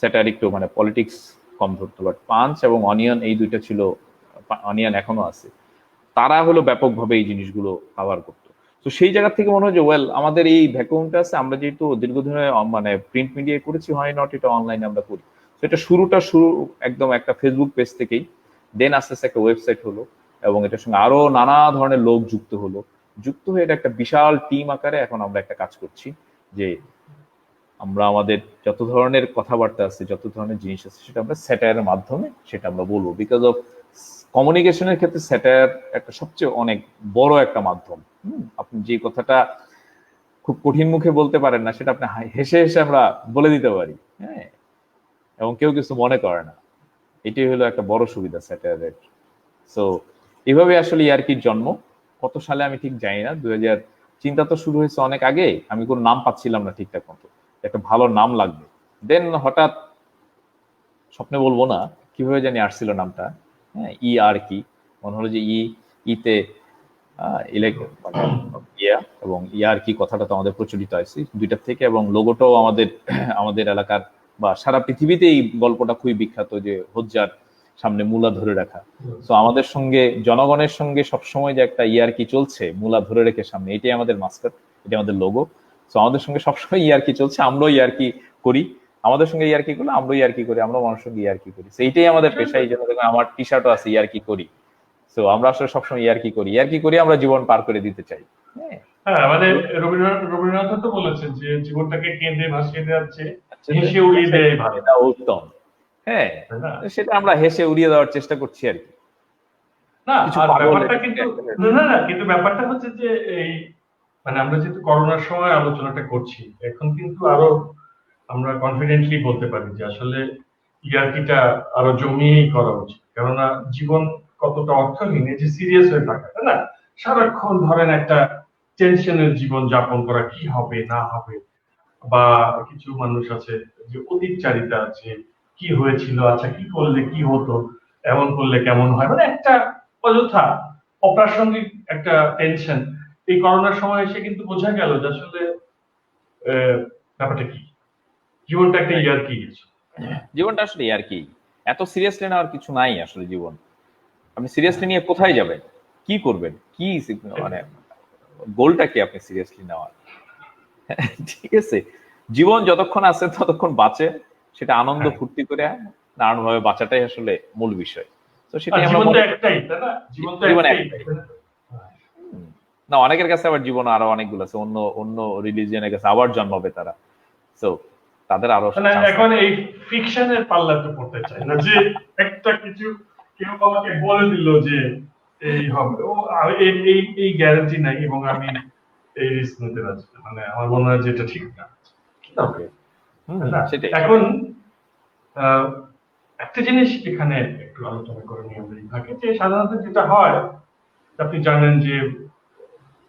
স্যাটারিক, মানে পলিটিক্স কম ধরতো, বাট পাঞ্চ এবং অনিয়ন এই দুইটা ছিল। অনিয়ন এখনো আছে, তারা হলো ব্যাপকভাবে এই জিনিসগুলো কভার করতো। তো সেই জায়গা থেকে মনে হয় যে আমাদের এই ভ্যাকুয়ামটা আছে, আমরা যেহেতু দীর্ঘদিনে মানে প্রিন্ট মিডিয়ায় করেছি, হয় নট এটা অনলাইনে আমরা করি। তো এটা শুরু একদম একটা ফেসবুক পেজ থেকেই, দেন আস্তে আস্তে একটা ওয়েবসাইট হলো, এবং এটার সঙ্গে আরো নানা ধরনের লোক যুক্ত হয়ে এটা একটা বিশাল টিম আকারে এখন আমরা একটা কাজ করছি, যে আমরা আমাদের যত ধরনের কথাবার্তা আছে, যত ধরনের জিনিস আছে, সেটা আমরা স্যাটায়ারের মাধ্যমে সেটা আমরা বলবো। বিকজ অফ কমিউনিকেশনের ক্ষেত্রে স্যাটায়ার একটা সবচেয়ে অনেক বড় একটা মাধ্যম। আপনি যে কথাটা খুব কঠিন মুখে বলতে পারেন না, সেটা আপনি হেসে হেসে আমরা বলে দিতে পারি, এবং কেউ কিছু মনে করে না। এটাই হলো একটা বড় সুবিধা স্যাটায়ারের। সো এইভাবে আসলে ইয়ার্কির জন্ম। কত সালে আমি ঠিক জানি না, 2000 চিন্তা তো শুরু হয়েছে অনেক আগে, আমি কোনো নাম পাচ্ছিলাম না ঠিকঠাক মতো, একটা ভালো নাম লাগবে। দেন হঠাৎ, স্বপ্নে বলবো না কিভাবে জানি আসছিল নামটা, আর কি মনে হলো যে ইতে এবং আর কি কথাটা তো আমাদের প্রচলিত আছে দুইটার থেকে, এবং লোগোটাও আমাদের এলাকার বা সারা পৃথিবীতে এই গল্পটা খুবই বিখ্যাত, যে হজ্জার সামনে মূলা ধরে রাখা। তো আমাদের সঙ্গে, জনগণের সঙ্গে সবসময় যে একটা ইয়ারকি চলছে, মূলা ধরে রেখে সামনে, এটাই আমাদের মাস্কট, এটাই আমাদের লোগো। তো আমাদের সঙ্গে সবসময় ইয়ারকি চলছে, আমরাও ইয়ারকি করি, আমাদের সঙ্গে ইয়ারকি করলে আমরাও ইয়ারকি করি, আমরা মানুষের সঙ্গে ইয়ারকি করি। সেইটাই আমাদের পেশা। এই জন্য দেখবেন আমার টি শার্টও আছে ইয়ারকি করি। তো আমরা আসলে সবসময় ইয়ারকি করি, আমরা জীবন পার করে দিতে চাই। হ্যাঁ, আমাদের রবীন্দ্রনাথ তো বলেছেন যে জীবনটাকে কেঁদে ভাসিয়ে দেওয়াচ্ছে, হেসে উড়িয়ে দেয় ভালো। এটা উত্তম। সেটা আমরা হেসে উড়িয়ে দেওয়ার চেষ্টা করছি আর কি। না, আর ব্যাপারটা কিন্তু কিন্তু ব্যাপারটা হচ্ছে যে এই মানে আমরা যেহেতু করোনার সময় আলোচনাটা করছি, এখন কিন্তু আরো আমরা কনফিডেন্টলি বলতে পারি যে আসলে ইয়ার্কিটা আরো জমিয়েই করা উচিত। কেননা জীবন কতটা অর্থহীন, এই যে সিরিয়াস হয়ে থাকা, তাই না? সারাক্ষণ ধরেন একটা টেনশনের জীবন যাপন করা, কি হবে না হবে, বা কিছু মানুষ আছে যে অতীতচারিতা আছে, কি হয়েছিল, আচ্ছা কি করলে কি হতো, এমন করলে কেমন হয়, মানে একটা অযথা অপ্রাসঙ্গিক একটা টেনশন। এই করোনার সময় এসে কিন্তু বোঝা গেল যে আসলে ব্যাপারটা কি, জীবনটা একটা ইয়ার্কি গেছে। জীবনটা আসলে ইয়ার্কি, এত সিরিয়াসলি নেওয়ার কিছু নাই আসলে। জীবন আপনি সিরিয়াসলি নিয়ে কোথায় যাবেন, কি করবেন, কি মানে গোলটা কি আপনি সিরিয়াসলি নেওয়ার? ঠিক আছে, জীবন যতক্ষণ আছে ততক্ষণ বাঁচে, সেটা আনন্দ ফুর্তি করে নানানভাবে বাঁচাটাই আসলে মূল বিষয়। তো সেটাই আমরা জীবন তো মনে একটাই, তাই না? জীবন তো জীবন একটাই। একটাই। না, অনেকের কাছে আবার জীবন আরো অনেকগুলো আছে, অন্য অন্য রিলিজিয়নের কাছে আবার জন্মাবে তারা। তো তাদের আরো মানে চান্স এখন এই ফিকশনের পাল্লাতে পড়তে চাই না, যে একটা কিছু কেউ আমাকে বলে দিল যে এই হবে, ও এই এই এই গ্যারান্টি নাই, এবং আমি এই রিস্ক নিতে রাজি না। মানে আমার মনে হয় যে এটা ঠিক না। কি হবে, তাই না? সেটাই। এখন আহ, একটা জিনিস এখানে একটু আলোচনা করে নিয়ে আমরা থাকে, যে সাধারণত যেটা হয়, আপনি জানেন যে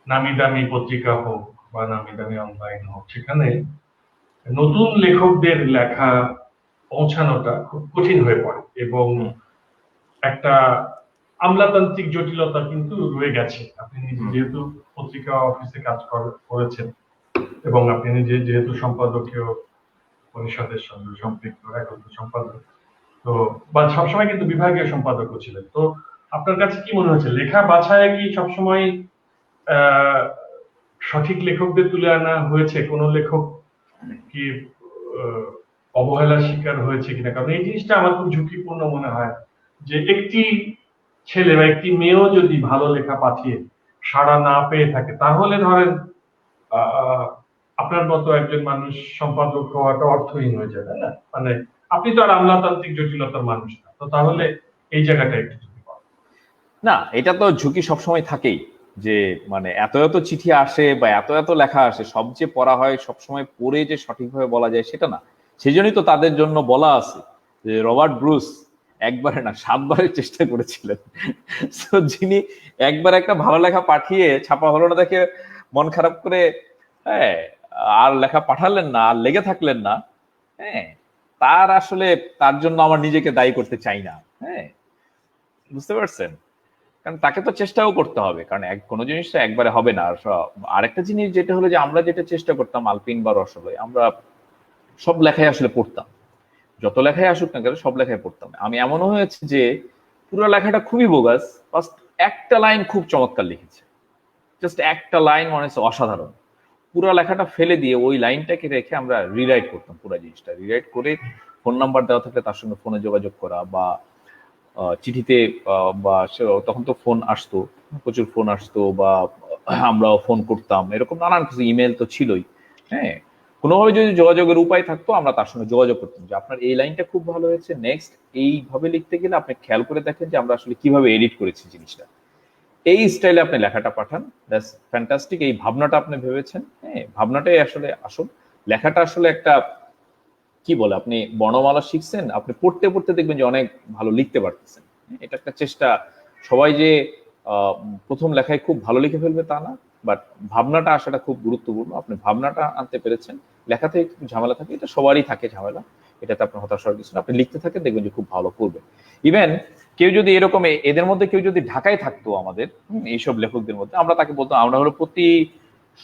নামি দামি পত্রিকা হোক বা নামি দামি অনলাইন হোক, সেখানে নতুন লেখকদের লেখা পৌঁছানোটা খুব কঠিন হয়ে পড়ে, এবং একটা আমলাতান্ত্রিক জটিলতা কিন্তু রয়ে গেছে। আপনি নিজে যেহেতু পত্রিকা অফিসে কাজ করেছেন, এবং আপনি নিজে যেহেতু সম্পাদকীয় পরিষদের সঙ্গে সম্পৃক্ত একত্র সম্পাদক, তো বা সবসময় কিন্তু বিভাগীয় সম্পাদকও ছিলেন, তো আপনার কাছে কি মনে হচ্ছে, লেখা বাছায় কি সবসময় আহ সঠিক লেখকদের তুলে আনা হয়েছে? কোন লেখক কি আহ, অবহেলার শিকার হয়েছে কিনা? কারণ এই জিনিসটা আমার খুব ঝুঁকিপূর্ণ মনে হয়, যে একটি ছেলে বা একটি মেয়েও যদি ভালো লেখা পাঠিয়ে সাড়া না পেয়ে থাকে, তাহলে ধরেন আহ, আপনার মতো একজন মানুষ সম্পাদক হওয়াটা অর্থহীন হয়ে যায়, তাই না? মানে আপনি তো আর আমলাতান্ত্রিক জটিলতার মানুষ না, তো তাহলে এই জায়গাটা একটু যদি বলেন। না, এটা তো ঝুঁকি সবসময় থাকেই, যে মানে এত এত চিঠি আসে বা এত এত লেখা আসে, সব যে পড়া হয় সবসময় পড়ে যে সঠিকভাবে বলা যায় সেটা না। সেই জন্যই তো তাদের জন্য বলা আছে যে রবার্ট ব্রুস একবারে না 7 বারের চেষ্টা করেছিলেন। তো যিনি একবার একটা ভালো লেখা পাঠিয়ে ছাপা হলো না দেখে মন খারাপ করে, হ্যাঁ, আর লেখা পাঠালেন না, আর লেগে থাকলেন না, হ্যাঁ, তার আসলে তার জন্য আমার নিজেকে দায়ী করতে চাই না। হ্যাঁ, বুঝতে পারছেন? কারণ তাকে তো চেষ্টাও করতে হবে, কারণ কোনো জিনিস তো একবারে হবে না। আর আরেকটা জিনিস যেটা হলো যে আমরা যেটা চেষ্টা করতাম আলপিন বা রসলয়, আমরা সব লেখাই আসলে পড়তাম। যত লেখাই আসুক না কেন সব লেখাই পড়তাম। আমি এমনও হয়েছে যে পুরো লেখাটা খুবই বোগাস, ফার্স্ট একটা লাইন খুব চমৎকার লিখেছে, জাস্ট একটা লাইন মনে হচ্ছে অসাধারণ, পুরো লেখাটা ফেলে দিয়ে ওই লাইনটাকে রেখে আমরা রিরাইট করতাম। পুরো জিনিসটা রিরাইট করে ফোন নাম্বার দেওয়া থাকলে তার সঙ্গে ফোনে যোগাযোগ করা, বা চিঠিতে বা তখন তো ফোন আসতো, প্রচুর ফোন আসতো, বা আমরাও ফোন করতাম, এরকম নানান কিছু, ইমেল তো ছিলই। হ্যাঁ, কোনোভাবে যদি যোগাযোগের উপায় থাকতো আমরা তার সঙ্গে যোগাযোগ করতাম যে আপনার এই লাইনটা খুব ভালো হয়েছে, নেক্সট এইভাবে লিখতে গেলে আপনি খেয়াল করে দেখেন যে আমরা আসলে কিভাবে এডিট করেছি জিনিসটা, এই স্টাইলে আপনি লেখাটা পাঠান, দ্যাটস ফ্যান্টাস্টিক। এই ভাবনাটা আপনি ভেবেছেন, হ্যাঁ, ভাবনাটাই আসলে আসল। লেখাটা আসলে একটা কি বলে, আপনি বর্ণমালা শিখছেন, আপনি পড়তে পড়তে দেখবেন যে অনেক ভালো লিখতে পারতেছেন। এটা একটা চেষ্টা। সবাই যে প্রথম লেখায় খুব ভালো লিখে ফেলবে তা না, বাট ভাবনাটা আসাটা খুব গুরুত্বপূর্ণ। আপনি ভাবনাটা আনতে পেরেছেন, লেখাতে একটু ঝামেলা থাকে, এটা সবারই থাকে ঝামেলা, এটাতে আপনার হতাশ হওয়ার কিছু না। আপনি লিখতে থাকেন, দেখবেন যে খুব ভালো করবেন। ইভেন কেউ যদি এরকম এদের মধ্যে কেউ যদি ঢাকায় থাকতো আমাদের এইসব লেখকদের মধ্যে, আমরা তাকে বলতাম, আমরা হলো প্রতি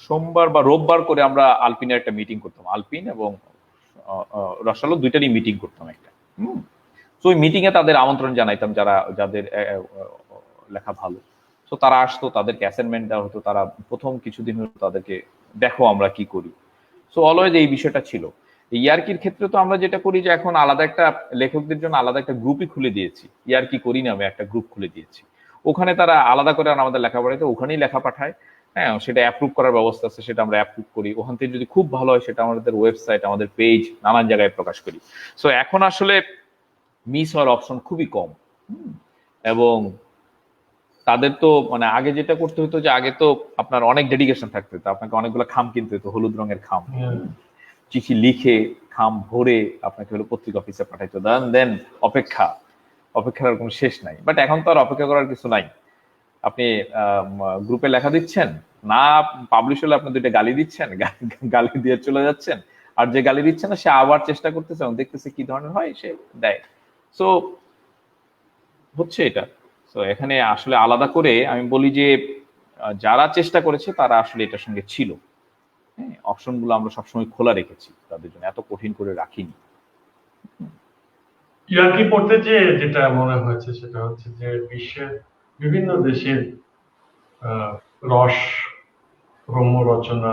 সোমবার বা রোববার করে আমরা আলপিনের একটা মিটিং করতাম, আলপিন এবং রসালো দুইটারই মিটিং করতাম একটা। তো ওই মিটিং এ তাদের আমন্ত্রণ জানাইতাম যারা যাদের লেখা ভালো। তো তারা আসতো, তাদেরকে অ্যাসাইনমেন্ট দেওয়া হতো, তারা প্রথম কিছুদিন হতো তাদেরকে দেখো আমরা কি করি। সো অলওয়েজ এই বিষয়টা ছিল। ইয়ার্কির ক্ষেত্রে তো আমরা যেটা করি যে এখন আলাদা একটা লেখকদের জন্য আলাদা একটা গ্রুপই খুলে দিয়েছি, ইয়ার্কি করি না আমি, একটা গ্রুপ খুলে দিয়েছি। ওখানে তারা আলাদা করে আমাদের লেখা পড়াইতে ওখানেই লেখা পাঠায়। হ্যাঁ, সেটা অ্যাপ্রুভ করার ব্যবস্থা আছে, সেটা আমরা অ্যাপ্রুভ করি। ওখান থেকে যদি খুব ভালো হয় সেটা আমাদের ওয়েবসাইট, আমাদের পেজ, নানান জায়গায় প্রকাশ করি। সো এখন আসলে মিস হওয়ার অপশন খুবই কম। এবং তাদের তো মানে আগে যেটা করতে হতো যে আগে তো আপনার অনেক ডেডিকেশন থাকতে হতো, আপনাকে অনেকগুলো খাম কিনতে হতো, হলুদ রঙের খাম, চিঠি লিখে খাম ভরে আপনাকে হলো পত্রিকা অফিসে পাঠাইতো, দেন অপেক্ষা, অপেক্ষার কোনো শেষ নাই। বাট এখন তো আর অপেক্ষা করার কিছু নাই। আপনি গ্রুপে লেখা দিচ্ছেন, না পাবলিশ হলে আপনি দুইটা গালি দিচ্ছেন, গালি দিয়ে চলে যাচ্ছেন, আর যে গালি দিচ্ছে না সে আবার চেষ্টা করতেছে এবং দেখতেছে কি ধরনের হয়, সে দেয়। সো হচ্ছে এটা। তো এখানে আসলে আলাদা করে আমি বলি যে যারা চেষ্টা করেছে তারা আসলে এটার সঙ্গে ছিল। হ্যাঁ, অপশন গুলো আমরা সবসময় খোলা রেখেছি তাদের জন্য, এত কঠিন করে রাখিনি। ইয়ার্কি পড়তে যে যেটা মনে হয়েছে সেটা হচ্ছে যে বিশ্বের বিভিন্ন দেশের রস, রম্য রচনা,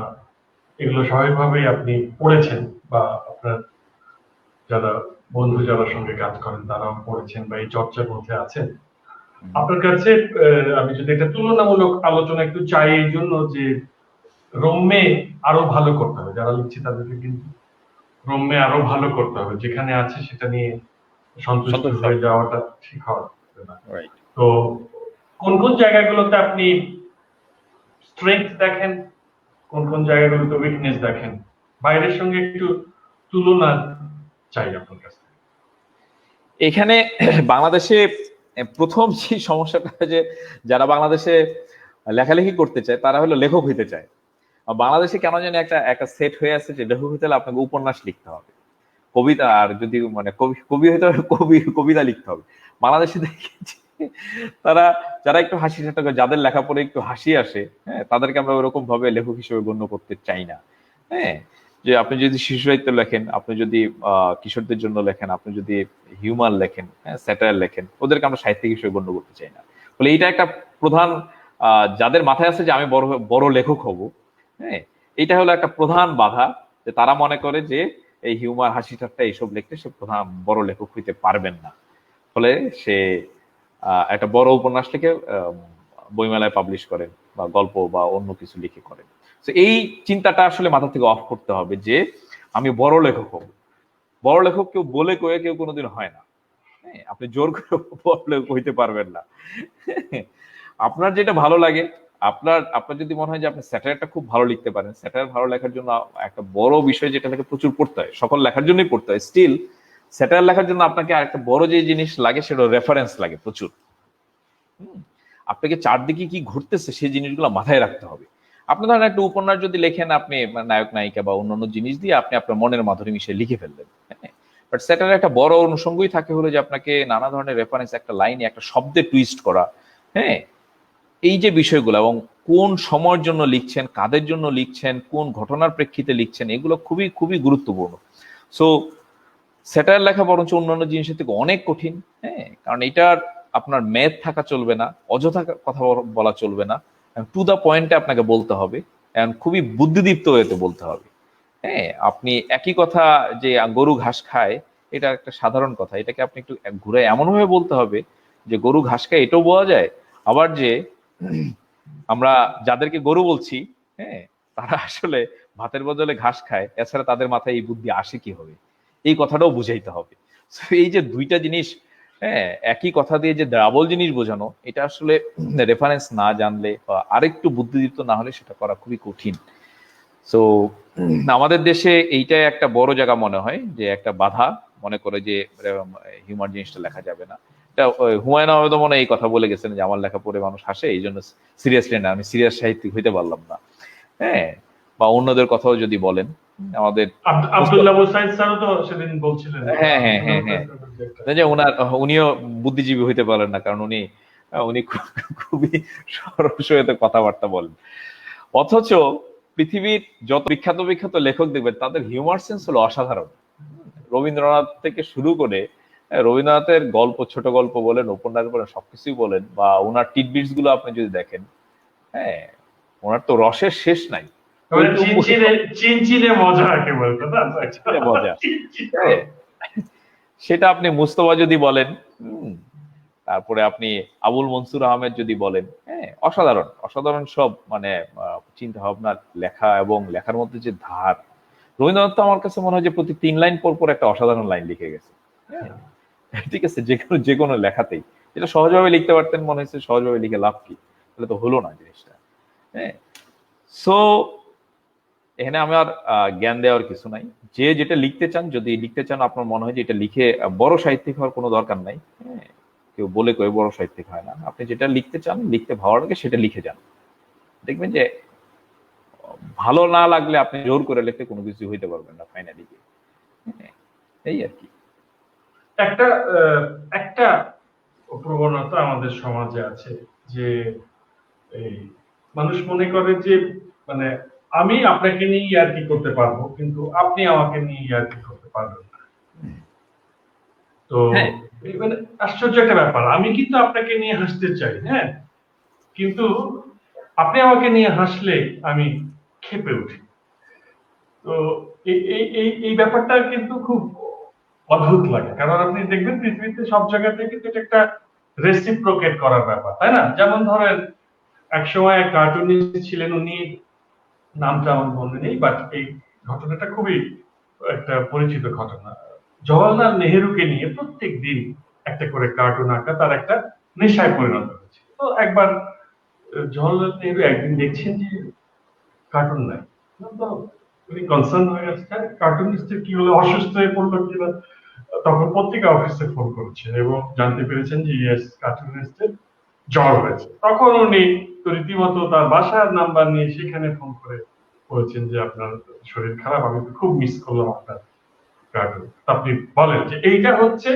এগুলো স্বাভাবিকভাবেই আপনি পড়েছেন বা আপনার যারা বন্ধু যারা সঙ্গে কাজ করেন তারাও পড়েছেন বা এই চর্চার মধ্যে আছেন। আপনার কাছে আমি যদি একটা তুলনামূলক আলোচনা একটু চাই এই জন্য যে রম্যে আরো ভালো করতে হবে, যারা লিখছে তাদেরকে কিন্তু রম্যে আরো ভালো করতে হবে, যেখানে আছে সেটা নিয়ে সন্তুষ্ট হয়ে যাওয়াটা ঠিক হবে না। তো কোন কোন জায়গাগুলোতে আপনি স্ট্রেংথ দেখেন, কোন কোন জায়গাগুলোতে উইকনেস দেখেন, বাইরের সঙ্গে একটু তুলনা চাই আপনার কাছে। এখানে বাংলাদেশে প্রথম যে সমস্যাটা, যে যারা বাংলাদেশে লেখালেখি করতে চায় তারা হলো লেখক হইতে চায়। বাংলাদেশে কেন জানি একটা সেট হয়ে আছে যে লেখক হইতে হলে আপনাকে উপন্যাস লিখতে হবে, কবিতা, আর যদি মানে কবি হইতে হবে কবিতা লিখতে হবে। বাংলাদেশে দেখেছি তারা যারা একটু হাসি ঠাট্টা করে, যাদের লেখাপড়ে একটু হাসি আসে, হ্যাঁ, তাদেরকে আমরা ওরকম ভাবে লেখক হিসেবে গণ্য করতে চাই না। হ্যাঁ, যে আপনি যদি শিশু সাহিত্য লেখেন, আপনি যদি কিশোরদের জন্য লেখেন, আপনি যদি হিউমার লেখেন, হ্যাঁ, স্যাটায়ার লেখেন, ওদেরকে আমরা সাহিত্যিক হিসেবে গণ্য করতে চাই না। ফলে এইটা একটা প্রধান, যাদের মাথায় আছে যে আমি বড় বড় লেখক হব, হ্যাঁ, এটা হলো একটা প্রধান বাধা, যে তারা মনে করে যে এই হিউমার, হাসি ঠাট্টা এইসব লিখতে সে প্রধান বড় লেখক হইতে পারবেন না। ফলে সে একটা বড় উপন্যাস লিখে বইমেলায় পাবলিশ করেন, বা গল্প বা অন্য কিছু লিখে করেন। তো এই চিন্তাটা আসলে মাথা থেকে অফ করতে হবে যে আমি বড় লেখক হব। বড় লেখক কেউ বলে কয়ে কেউ কোনোদিন হয় না। হ্যাঁ, আপনি জোর করে বড় লেখক হইতে পারবেন না। আপনার যেটা ভালো লাগে, আপনার যদি মনে হয় যে আপনি স্যাটায়ারটা খুব ভালো লিখতে পারেন, স্যাটায়ার ভালো লেখার জন্য একটা বড় বিষয় যেটা থেকে প্রচুর পড়তে হয়, সকল লেখার জন্যই পড়তে হয়, স্টিল স্যাটায়ার লেখার জন্য আপনাকে আরেকটা বড় যে জিনিস লাগে সেটা রেফারেন্স লাগে প্রচুর। আপনাকে চারদিকে কি ঘটতেছে সেই জিনিসগুলো মাথায় রাখতে হবে। আপনি ধরেন একটা উপন্যাস যদি লেখেন, আপনি নায়ক নায়িকা বা অন্যান্য জিনিস দিয়ে আপনি আপনার মনের মাধুরী মিশিয়ে লিখে ফেললেন, বাট স্যাটায়ার একটা বড় অনুষঙ্গই থাকে হলো যে আপনাকে নানা ধরনের রেফারেন্স, একটা লাইনে একটা শব্দে টুইস্ট করা, হ্যাঁ, এই যে বিষয়গুলো, এবং কোন সময়ের জন্য লিখছেন, কাদের জন্য লিখছেন, কোন ঘটনার প্রেক্ষিতে লিখছেন, এগুলো খুবই খুবই গুরুত্বপূর্ণ। সো স্যাটায়ার লেখা বরঞ্চ অন্যান্য জিনিসের থেকে অনেক কঠিন, হ্যাঁ, কারণ এটার আপনার মেদ থাকা চলবে না, অযথা কথা বলা চলবে না, টু দা পয়েন্টে আপনাকে বলতে হবে, এবং খুবই বুদ্ধিদীপ্ত হয়েতে বলতে হবে। হ্যাঁ, আপনি একই কথা যে গরু ঘাস খায়, এটা একটা সাধারণ কথা, এটাকে আপনি একটু ঘুরে এমন ভাবে বলতে হবে যে গরু ঘাস খায় এটাও বোঝা যায়, আবার যে আমরা যাদেরকে গরু বলছি, হ্যাঁ, তারা আসলে ভাতের বদলে ঘাস খায়, এছাড়া তাদের মাথায় এই বুদ্ধি আসে কি হবে, এই কথাটাও বুঝাইতে হবে। এই যে দুইটা জিনিস, হ্যাঁ, একই কথা দিয়ে যে ডাবল জিনিস বোঝানো, এটা আসলে রেফারেন্স না জানলে বা আরেকটু বুদ্ধিদীপ্ত না হলে সেটা করা খুবই কঠিন। সো আমাদের দেশে এইটাই একটা বড় জায়গা মনে হয়, যে একটা বাধা মনে করে যে হিউমার জিনিসটা লেখা যাবে না। এটা হুমায়ুন আহমেদ মনে এই কথা বলে গেছেন যে আমার লেখা পড়ে মানুষ হাসে, এই জন্য সিরিয়াসলি না, আমি সিরিয়াস সাহিত্যিক হইতে পারলাম না। হ্যাঁ, বা অন্যদের কথাও যদি বলেন, আমাদের আব্দুল্লাহ মুসাইদ স্যারও তো সেদিন বলছিলেন। হ্যাঁ হ্যাঁ হ্যাঁ হ্যাঁ, যে উনিও বুদ্ধিজীবী হইতে পারেন না, কারণ উনি উনি খুবই সরস হয়ে কথাবার্তা বলেন। অথচ পৃথিবীর যত বিখ্যাত বিখ্যাত লেখক দেখবেন তাদের হিউমার সেন্স হলো অসাধারণ। রবীন্দ্রনাথ থেকে শুরু করে, রবীন্দ্রনাথের গল্প, ছোট গল্প বলেন, উপন্যাস বলেন, সবকিছুই বলেন, বা ওনার টিডবিটস গুলো আপনি যদি দেখেন, হ্যাঁ, ওনার তো রসের শেষ নাই। চিনচিনে মজা একেবারে, মজা, সেটা আপনি মুস্তফা যদি বলেন, তারপরে আপনি আবুল মনসুর আহমেদ যদি বলেন, হ্যাঁ, অসাধারণ অসাধারণ সব মানে চিন্তা ভাবনা, লেখা এবং লেখার মধ্যে যে ধার। রবীন্দ্রনাথ তো আমার কাছে মনে হয় যে প্রতি 3 লাইন পর পর একটা অসাধারণ লাইন লিখে গেছে। ঠিক আছে, যে কোনো লেখাতেই যেটা সহজভাবে লিখতে পারতেন, মনে হচ্ছে সহজভাবে লিখে লাভ কি, তাহলে তো হলো না জিনিসটা। হ্যাঁ, সো এখানে আমার জ্ঞান দেওয়ার কিছু নাই, যে যেটা লিখতে চান, যদি লিখতে চান, আপনার মনে হয় যে এটা লিখে বড় সাহিত্যিক হওয়ার কোনো দরকার নাই, হ্যাঁ, কেউ বলে কয়ে বড় সাহিত্যিক হয় না, আপনি যেটা লিখতে চান, লিখতে ভালো লাগে সেটা লিখে যান, দেখবেন যে ভালো না লাগলে আপনি জোর করে লিখতে কোনো কিছু হইতে পারবেন না ফাইনালি। এই আর কি। একটা একটা প্রবণতা আমাদের সমাজে আছে যে এই মানুষ মনে করে যে মানে আমি আপনাকে নিয়ে ইয়ার্কি করতে পারবো, কিন্তু আপনি আমাকে নিয়ে ইয়ার্কি করতে পারবেন না। তো মানে আশ্চর্য একটা ব্যাপার, আমি কিন্তু আপনাকে নিয়ে হাসতে চাই, হ্যাঁ, কিন্তু আপনি আমাকে নিয়ে হাসলে আমি ক্ষেপে উঠি। তো এই ব্যাপারটা কিন্তু খুব অদ্ভুত লাগে, কারণ আপনি দেখবেন পৃথিবীতে সব জায়গাতে কিন্তু এটা একটা রেসিপ্রোকেট করার ব্যাপার, তাই না? যেমন ধরেন একসময় এক কার্টুনিস্ট ছিলেন, উনি নামটা আমার মনে নেই, বাট এই ঘটনাটা খুবই একটা পরিচিত ঘটনা। জওয়াহরলাল নেহেরুকে নিয়ে প্রত্যেক দিন একটা করে কার্টুন আঁকা তার একটা নেশায় পরিণত হয়েছে। তো একবার জওয়াহরলাল নেহেরু একদিন দেখছেন যে কার্টুন নাই, তো উনি কনসার্ন হয়ে গেছে, কার্টুনিস্টের কি হলো, অসুস্থ হয়ে পড়লো কিনা। তখন পত্রিকা অফিসে ফোন করেছেন এবং জানতে পেরেছেন যে ইয়েস, কার্টুনিস্টের জ্বর হয়েছে। তখন উনি তো রীতিমতো তার বাসার নাম্বার নিয়ে সেখানে ফোন করে বলেছেন যে আপনার শরীর খারাপ, আমি তো খুব মিস করলাম আপনার কার্টুন। আপনি বলেন যে এইটা হচ্ছে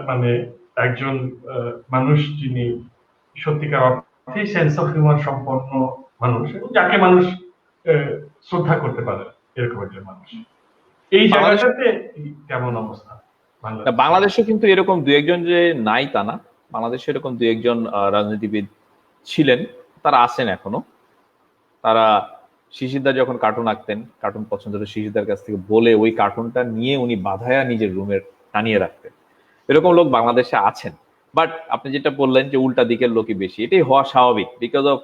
মানে একজন মানুষ যিনি সত্যিকার অর্থে সেন্স অফ হিউমার সম্পন্ন মানুষ, এবং যাকে মানুষ শ্রদ্ধা করতে পারে, এরকম একজন মানুষ। এই বাংলাদেশ জায়গাটাতে কেমন অবস্থা বাংলাদেশ? বাংলাদেশে কিন্তু এরকম দু একজন যে নাই তা না, বাংলাদেশে এরকম দু একজন রাজনীতিবিদ ছিলেন, তারা আছেন এখনো। তারা শিশিরদা যখন কার্টুন আঁকতেন, কার্টুন পছন্দ হতো, শিশিরদার কাছ থেকে বলে ওই কার্টুনটা নিয়ে উনি বাঁধায়া নিজের রুমে টানিয়ে রাখতেন। এরকম লোক বাংলাদেশে আছেন। বাট আপনি যেটা বললেন যে উল্টা দিকের লোকই বেশি, এটাই হওয়া স্বাভাবিক, বিকজ অফ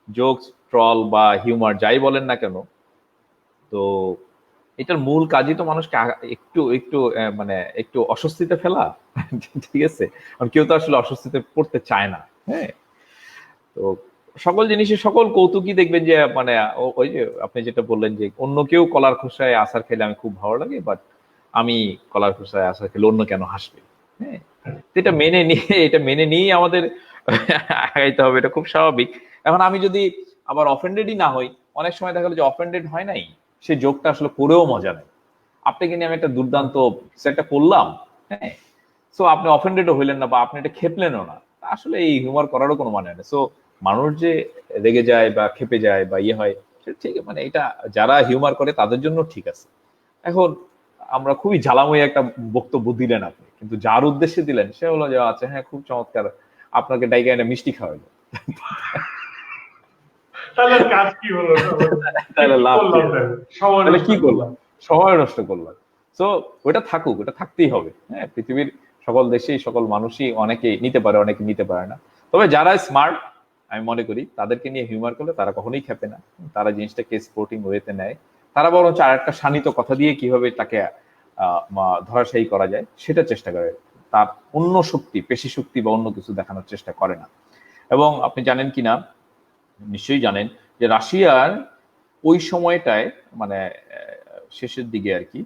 জোকস, ট্রল বা হিউমার যাই বলেন না কেন। তো এটার মূল কাজই তো মানুষকে একটু একটু মানে একটু অস্বস্তিতে ফেলা। ঠিক আছে, কারণ কেউ তো আসলে অস্বস্তিতে পড়তে চায় না। হ্যাঁ, তো সকল জিনিসের সকল কৌতুকই দেখবেন যে মানে ওই যে আপনি যেটা বললেন যে অন্য কেউ কলার খোসায় আচার খেলে আমি খুব ভালো লাগে, বাট আমি কলার খোসায় আচার খেলে অন্য কেন হাসবে। হ্যাঁ, তো এটা মেনে নিয়েই আমাদের আগাইতে হবে, এটা খুব স্বাভাবিক। এখন আমি যদি আবার অফেন্ডেডই না হই, অনেক সময় দেখা গেলো যে অফেন্ডেড হয় নাই, সে জোকটা আসলে করেও মজা নেই। আপনাকে নিয়ে আমি একটা দুর্দান্ত একটা করলাম, হ্যাঁ, সো আপনি অফেন্ডেডও হইলেন না বা আপনি এটা খেপলেনও না, আসলে এই হিউমার করারও কোনো মানে নেই। সো মানুষ যে রেগে যায় বা খেপে যায় বা ইয়ে হয়, সেটা ঠিক, মানে এটা যারা হিউমার করে তাদের জন্য ঠিক আছে। এখন আমরা খুবই জ্বালাময় একটা বক্তব্য দিলেন আপনি, কিন্তু যার উদ্দেশ্যে দিলেন সে হলো যে আচ্ছা হ্যাঁ খুব চমৎকার, আপনাকে ডাইকা এনে মিষ্টি খাওয়াইলো। তাহলে কাজ কি হলো? তাহলে কি লাভ কি করলাম? হলো? সময় তাহলে নষ্ট কি করলাম? করলাম। সময় নষ্ট করলাম। সো ওটা থাকুক, ওটা থাকতেই হবে। হ্যাঁ, পৃথিবীর সকল দেশেই সকল মানুষই অনেকে নিতে পারে, অনেকে নিতে পারে না। তবে যারা স্মার্ট, আমি মনে করি তাদেরকে নিয়ে হিউমার করলে তারা কখনোই খেপে না, তারা জিনিসটাকে স্পোর্টিং ওয়েতে নেয়। তারা বরঞ্চ আর একটা শানিত কথা দিয়ে কিভাবে তাকে ধরাশায়ী করা যায় সেটা চেষ্টা করে। তার অন্য শক্তি, পেশি শক্তি বা অন্য কিছু দেখানোর চেষ্টা করে না। এবং আপনি জানেন কিনা, নিশ্চয়ই জানেন যে রাশিয়ার ওই সময়টায় মানে শেষের দিকে আর কি,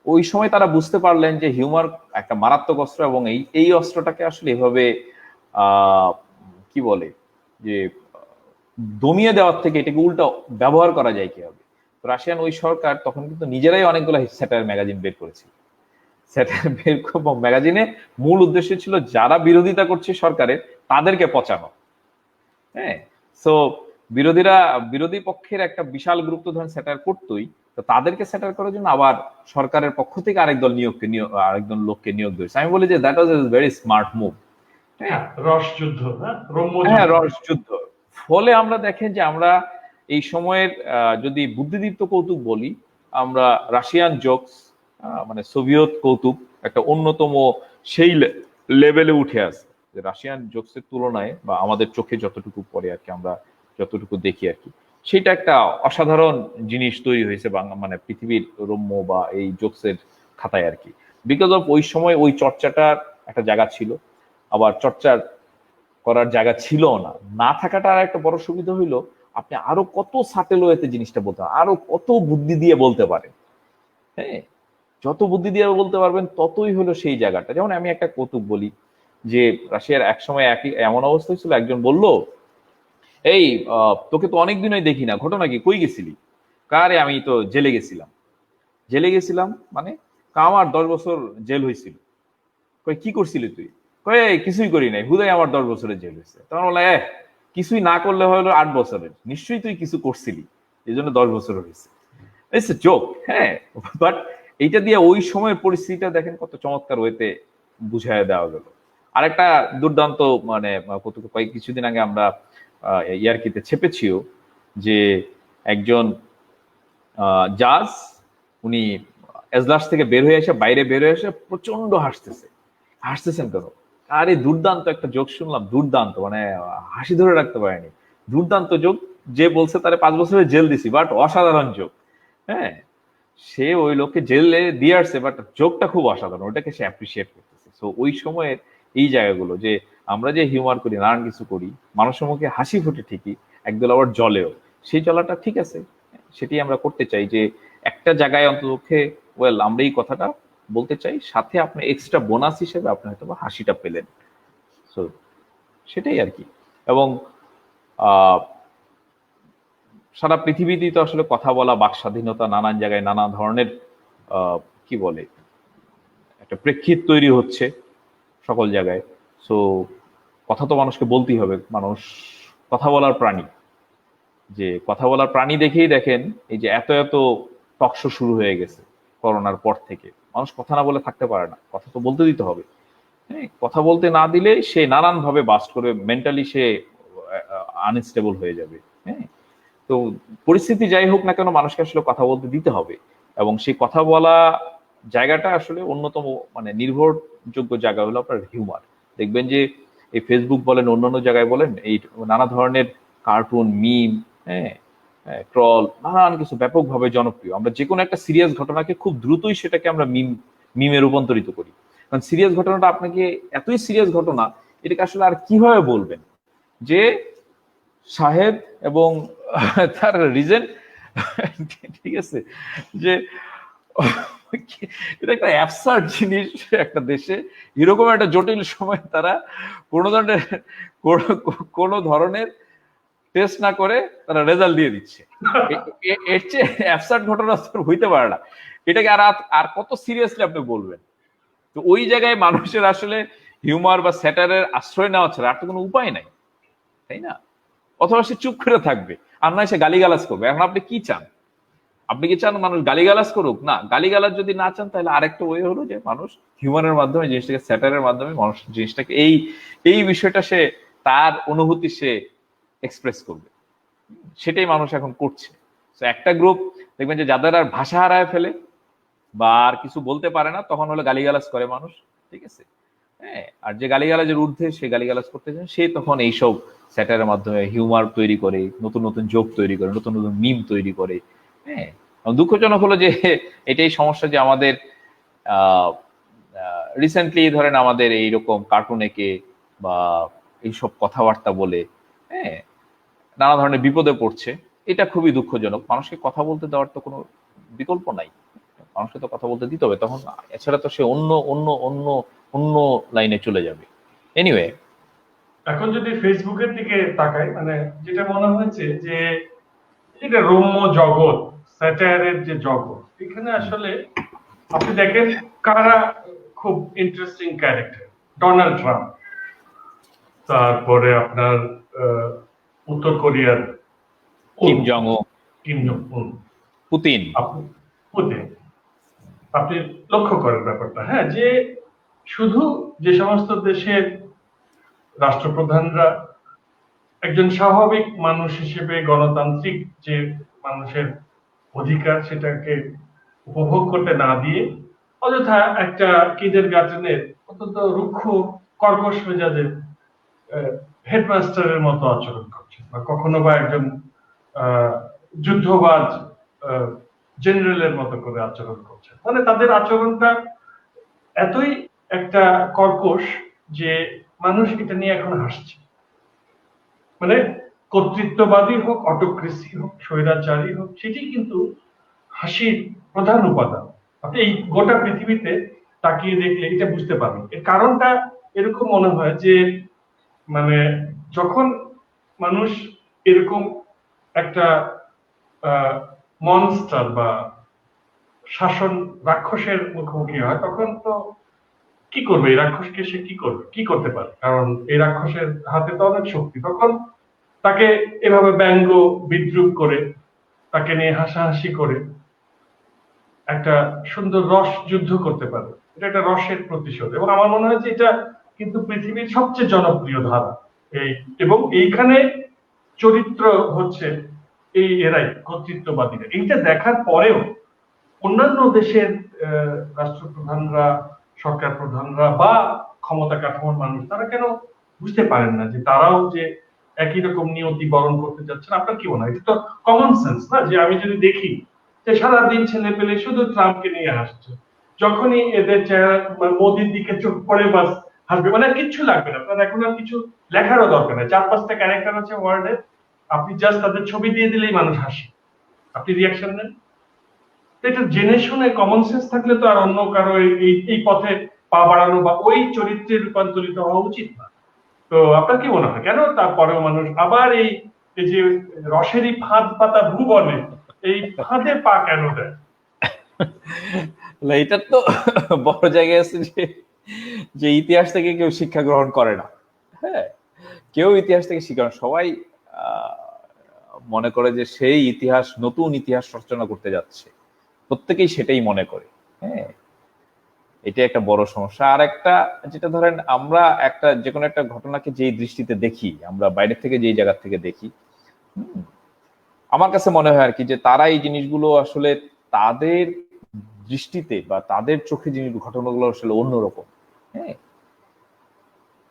ওই সময় তারা বুঝতে পারলেন যে হিউমার একটা মারাত্মক অস্ত্র, এবং এই এই অস্ত্রটাকে আসলে এভাবে আহ কি বলে যে দমিয়ে দেওয়ার থেকে এটাকে উল্টা ব্যবহার করা যায় কিভাবে। তো রাশিয়ান ওই সরকার তখন কিন্তু নিজেরাই অনেকগুলো স্যাটায়ার ম্যাগাজিন বের করেছিল। স্যাটায়ার বের ম্যাগাজিনে মূল উদ্দেশ্য ছিল যারা বিরোধিতা করছে সরকারের তাদেরকে পচানো। হ্যাঁ, সো বিরোধী পক্ষের একটা বিশাল গ্রুপ তো ধরেন স্যাটার করতোই, তো তাদেরকে স্যাটার করার জন্য আবার সরকারের পক্ষ থেকে আরেকজন লোককে নিয়োগ দিয়েছে। আমি বলি যে that was a very smart move. হ্যাঁ, হ্যাঁ, রস যুদ্ধ, হ্যাঁ, রম্য হ্যাঁ, যুদ্ধ। রস যুদ্ধ। ফলে আমরা দেখেন যে আমরা এই সময়ের যদি বুদ্ধিদীপ্ত কৌতুক বলি, আমরা রাশিয়ান জোকস, মানে সোভিয়েত কৌতুক একটা অন্যতম সেই লেভেলে উঠে আসে, যে রাশিয়ান জোকসের তুলনায় বা আমাদের চোখে যতটুকু পড়ে আর কি, আমরা যতটুকু দেখি আর কি, সেটা একটা অসাধারণ জিনিস তৈরি হয়েছে বাংলা মানে পৃথিবীর রম্য বা এই জোকসের খাতায় আর কি। বিকজ অফ ওই সময় ওই চর্চাটার একটা জায়গা ছিল, আবার চর্চার করার জায়গা ছিল না, না থাকাটা আর একটা বড় সুবিধা হইলো আপনি আরো কত সাটেল ওয়েতে জিনিসটা বলতে পারেন, আরো কত বুদ্ধি দিয়ে বলতে পারেন। হ্যাঁ, যত বুদ্ধি দিয়ে বলতে পারবেন ততই হলো সেই জায়গাটা। যেমন আমি একটা কৌতুক বলি যে রাশিয়ার এক সময় একই এমন অবস্থা হয়েছিল, একজন বলল এই তোকে তো অনেকদিনই দেখি না, ঘটনা কি, কই গেছিলি? কারে আমি তো জেলে গেছিলাম। জেলে গেছিলাম মানে? আমার 10 বছর জেল হয়েছিল। কই কি করছিলি তুই? কই কিছুই করি নাই, হুদাই আমার 10 বছরের জেল হয়েছে। তখন বলে কিছুই না করলে হলো 8 বছরের, নিশ্চয়ই তুই কিছু করছিলি, এই জন্য 10 বছর হয়েছে। It's a joke. হ্যাঁ, বাট এইটা দিয়ে ওই সময়ের পরিস্থিতিটা দেখেন কত চমৎকার ওয়েতে বুঝায় দেওয়া গেল। আরেকটা দুর্দান্ত মানে কয়েক কিছুদিন আগে আমরা ইয়ার্কিতে ছেপেছিও যে একজন জাজ, উনি এজলাস থেকে বের হয়ে এসে বাইরে বের হয়ে এসে প্রচন্ড হাসতেছেন কেন? আরে দুর্দান্ত একটা জোক শুনলাম, দুর্দান্ত, মানে হাসি ধরে রাখতে পারেনি, দুর্দান্ত জোক, যে বলছে তারে 5 বছরের জেল দিছি, বাট অসাধারণ জোক। হ্যাঁ, সে ওই লোককে জেলে দিয়ে আসছে, বাট জোকটা খুব অসাধারণ, ওটাকে সে অ্যাপ্রিসিয়েট করতেছে। সো ওই সময়ের এই জায়গাগুলো, যে আমরা যে হিউমার করি, নানান কিছু করি, মানুষের মুখে হাসি ফোটে ঠিকই, একদল আবার জলেও, সেই চলাটা ঠিক আছে, সেটি আমরা করতে চাই, যে একটা জায়গায় অন্ততপক্ষে ওয়েল আমরা এই কথাটা বলতে চাই, সাথে আপনি এক্সট্রা বোনাস হিসেবে আপনি হয়তো বা হাসিটা পেলেন। সো সেটাই আর কি। এবং সারা পৃথিবীতেই তো আসলে কথা বলা, বাক স্বাধীনতা, নানান জায়গায় নানা ধরনের কি বলে একটা প্রেক্ষিত তৈরি হচ্ছে সকল জায়গায়। সো কথা তো মানুষকে বলতেই হবে, মানুষ কথা বলার প্রাণী। যে কথা বলার প্রাণী দেখেই দেখেন এই যে এত এত টকশো শুরু হয়ে গেছে করোনার পর থেকে। মানুষ কথা না বলে থাকতে পারে না, কথা তো বলতে দিতে হবে। হ্যাঁ, কথা বলতে না দিলে সে নানান ভাবে বাস্ট করবে, মেন্টালি সে আনস্টেবল হয়ে যাবে। হ্যাঁ, তো পরিস্থিতি যাই হোক না কেন, মানুষকে আসলে কথা বলতে দিতে হবে। এবং সেই কথা বলা জায়গাটা আসলে অন্যতম, মানে নির্ভরযোগ্য জায়গা হলো আপনার হিউমার। দেখবেন যে এই ফেসবুক বলেন, অন্যান্য জায়গায় বলেন, এই নানা ধরনের কার্টুন, মিম, হ্যাঁ, ট্রল, নানান কিছু ব্যাপকভাবে জনপ্রিয়। আমরা যে কোনো একটা সিরিয়াস ঘটনাকে খুব দ্রুতই সেটাকে আমরা মিমে রূপান্তরিত করি। কারণ সিরিয়াস ঘটনাটা আপনাকে, এতই সিরিয়াস ঘটনা, এটাকে আসলে আর কিভাবে বলবেন যে সাহেব এবং তার রিজন, ঠিক আছে, যে এটা একটা অ্যাবসার্ড জিনিস। একটা দেশে এরকম একটা জটিল সময় তারা কোনো ধরনের টেস্ট না করে তারা রেজাল্ট দিয়ে দিচ্ছে। এর চেয়ে অ্যাবসার্ড ঘটনা হইতে পারে না। এটাকে আর কত সিরিয়াসলি আপনি বলবেন? তো ওই জায়গায় মানুষের আসলে হিউমার বা স্যাটারের আশ্রয় নেওয়া ছাড়া আর তো কোনো উপায় নাই, তাই না? অথবা সে চুপ করে থাকবে, আর নয় সে গালিগালাজ করবে। এখন আপনি কি চান? আপনি কি চান মানুষ গালিগালাজ করুক? না, গালিগালাজ যদি না চান, তাহলে আরেকটা ওয়ে হলো যে মানুষ হিউমারের মাধ্যমে জিনিসটাকে, স্যাটারের মাধ্যমে মানুষ জিনিসটাকে, এই বিষয়টা সে তার অনুভূতি সে এক্সপ্রেস করবে। সেটাই মানুষ এখন করছে। তো একটা গ্রুপ দেখবেন যে যাদের আর ভাষা হারায় ফেলে বা আর কিছু বলতে পারে না, তখন হলো গালিগালাজ করে মানুষ, ঠিক আছে? হ্যাঁ, আর যে গালিগালাজের ঊর্ধ্বে সে গালিগালাজ করতে চায়, সে তখন এইসব স্যাটারের মাধ্যমে হিউমার তৈরি করে, নতুন নতুন জোক তৈরি করে, নতুন নতুন মিম তৈরি করে। হ্যাঁ, দুঃখজনক হলো যে এটাই সমস্যা, যে আমাদের রিসেন্টলি ধরেন আমাদের এইরকম কার্টুন এঁকে বা এইসব কথাবার্তা বলে, হ্যাঁ, নানা ধরনের বিপদে পড়ছে। এটা খুবই দুঃখজনক। মানুষকে কথা বলতে দেওয়ার তো কোনো বিকল্প নাই, মানুষকে তো কথা বলতে দিতে হবে, তখন এছাড়া তো সে অন্য অন্য অন্য অন্য লাইনে চলে যাবে। এনিওয়ে, এখন যদি ফেসবুকের দিকে তাকাই, মানে যেটা মনে হয়েছে যে এটা রম্য জগৎ, স্যাটায়ারের যে জগৎ, এখানে আসলে আপনি দেখেন কারা খুব ইন্টারেস্টিং ক্যারেক্টার। ডোনাল্ড ট্রাম্প, তারপরে আপনার উত্তর কোরিয়ার কিম জং উন, পুতিন। পুতিন। আপনি লক্ষ্য করেন ব্যাপারটা, হ্যাঁ, যে শুধু যে সমস্ত দেশের রাষ্ট্রপ্রধানরা একজন স্বাভাবিক মানুষ হিসেবে গণতান্ত্রিক যে মানুষের অধিকার সেটাকে উপভোগ করতে না দিয়ে অযথা একটা কিডের গার্ডেনের অত্যন্ত রুক্ষ কর্কশ মেজাজের হেডমাস্টারের মতো আচরণ করছে, বা কখনো বা একজন যুদ্ধবাজ জেনারেলের মতো করে আচরণ করছে। মানে তাদের আচরণটা এতই একটা কর্কশ যে মানুষ এটা নিয়ে এখন হাসছে। মানে কর্তৃত্ববাদী হোক, অটোক্রেসি হোক, স্বৈরাচারী হোক, সেটি কিন্তু হাসির প্রধান উপাদান। আপনি এই গোটা পৃথিবীতে তাকিয়ে দেখলে এটা বুঝতে পারবেন। এর কারণটা এরকম মনে হয় যে, মানে যখন মানুষ এরকম একটা মনস্টার বা শাসন রাক্ষসের মুখোমুখি হয়, তখন তো কি করবে এই রাক্ষসকে? সে কি করতে পারে? কারণ এই রাক্ষসের হাতে তো অনেক শক্তি। তখন তাকে এভাবে ব্যঙ্গ বিদ্রুপ করে, তাকে নিয়ে হাসাহাসি করে একটা সুন্দর রস যুদ্ধ করতে পারে। এটা একটা রসের প্রতিশোধ। এবং আমার মনে হয় যে এটা কিন্তু পৃথিবীর সবচেয়ে জনপ্রিয় ধারা। এবং এইখানে চরিত্র হচ্ছে এরাই, কর্তৃত্ববাদীরা। এইটা দেখার পরেও অন্যান্য দেশের রাষ্ট্রপ্রধানরা, সরকার প্রধানরা বা ক্ষমতা কাঠামোর মানুষ তারা কেন বুঝতে পারেন না যে তারাও যে একই রকম নিয়তি বরণ করতে যাচ্ছেন? আপনার কি মনে হয়? এটা তো কমন সেন্স না? যে আমি যদি দেখি যে সারাদিন ছেলে পেলে শুধু ট্রাম্পকে নিয়ে হাসছে, যখনই এদের চেহারা মোদির দিকে চোখ পড়ে বাস হাসবে, মানে আর কিচ্ছু লাগবে না, আপনার এখন আর কিছু লেখারও দরকার নেই, 4-5টা ক্যারেক্টার আছে ওয়ার্ডে, আপনি জাস্ট তাদের ছবি দিয়ে দিলেই মানুষ হাসে, আপনি রিয়াকশন নেন। এটা জেনে শুনে কমন সেন্স থাকলে তো আর অন্য কারো এই পথে পা বাড়ানো বা ওই চরিত্রে রূপান্তরিত হওয়া উচিত না। তো আপনার কি মনে হয় কেন তারপরেও মানুষ আবার এই যে রসেরই ফাঁদ পাতা ভুবনে এই ফাঁদে পা কেন দেয়? এটা তো বড় জায়গায় আছে যে যে ইতিহাস থেকে কেউ শিক্ষা গ্রহণ করে না। হ্যাঁ, কেউ ইতিহাস থেকে শিক্ষা, সবাই মনে করে যে সেই ইতিহাস, নতুন ইতিহাস রচনা করতে যাচ্ছে, প্রত্যেকেই সেটাই মনে করে। হ্যাঁ, এটা একটা বড় সমস্যা। আর একটা যেটা ধরেন, আমরা একটা যে কোনো একটা ঘটনাকে যেই দৃষ্টিতে দেখি, আমরা বাইরে থেকে যেই জায়গা থেকে দেখি, আমার কাছে মনে হয় আর কি যে তারা এই জিনিসগুলো আসলে তাদের দৃষ্টিতে বা তাদের চোখে জিনিস ঘটনাগুলো আসলে অন্যরকম। হ্যাঁ,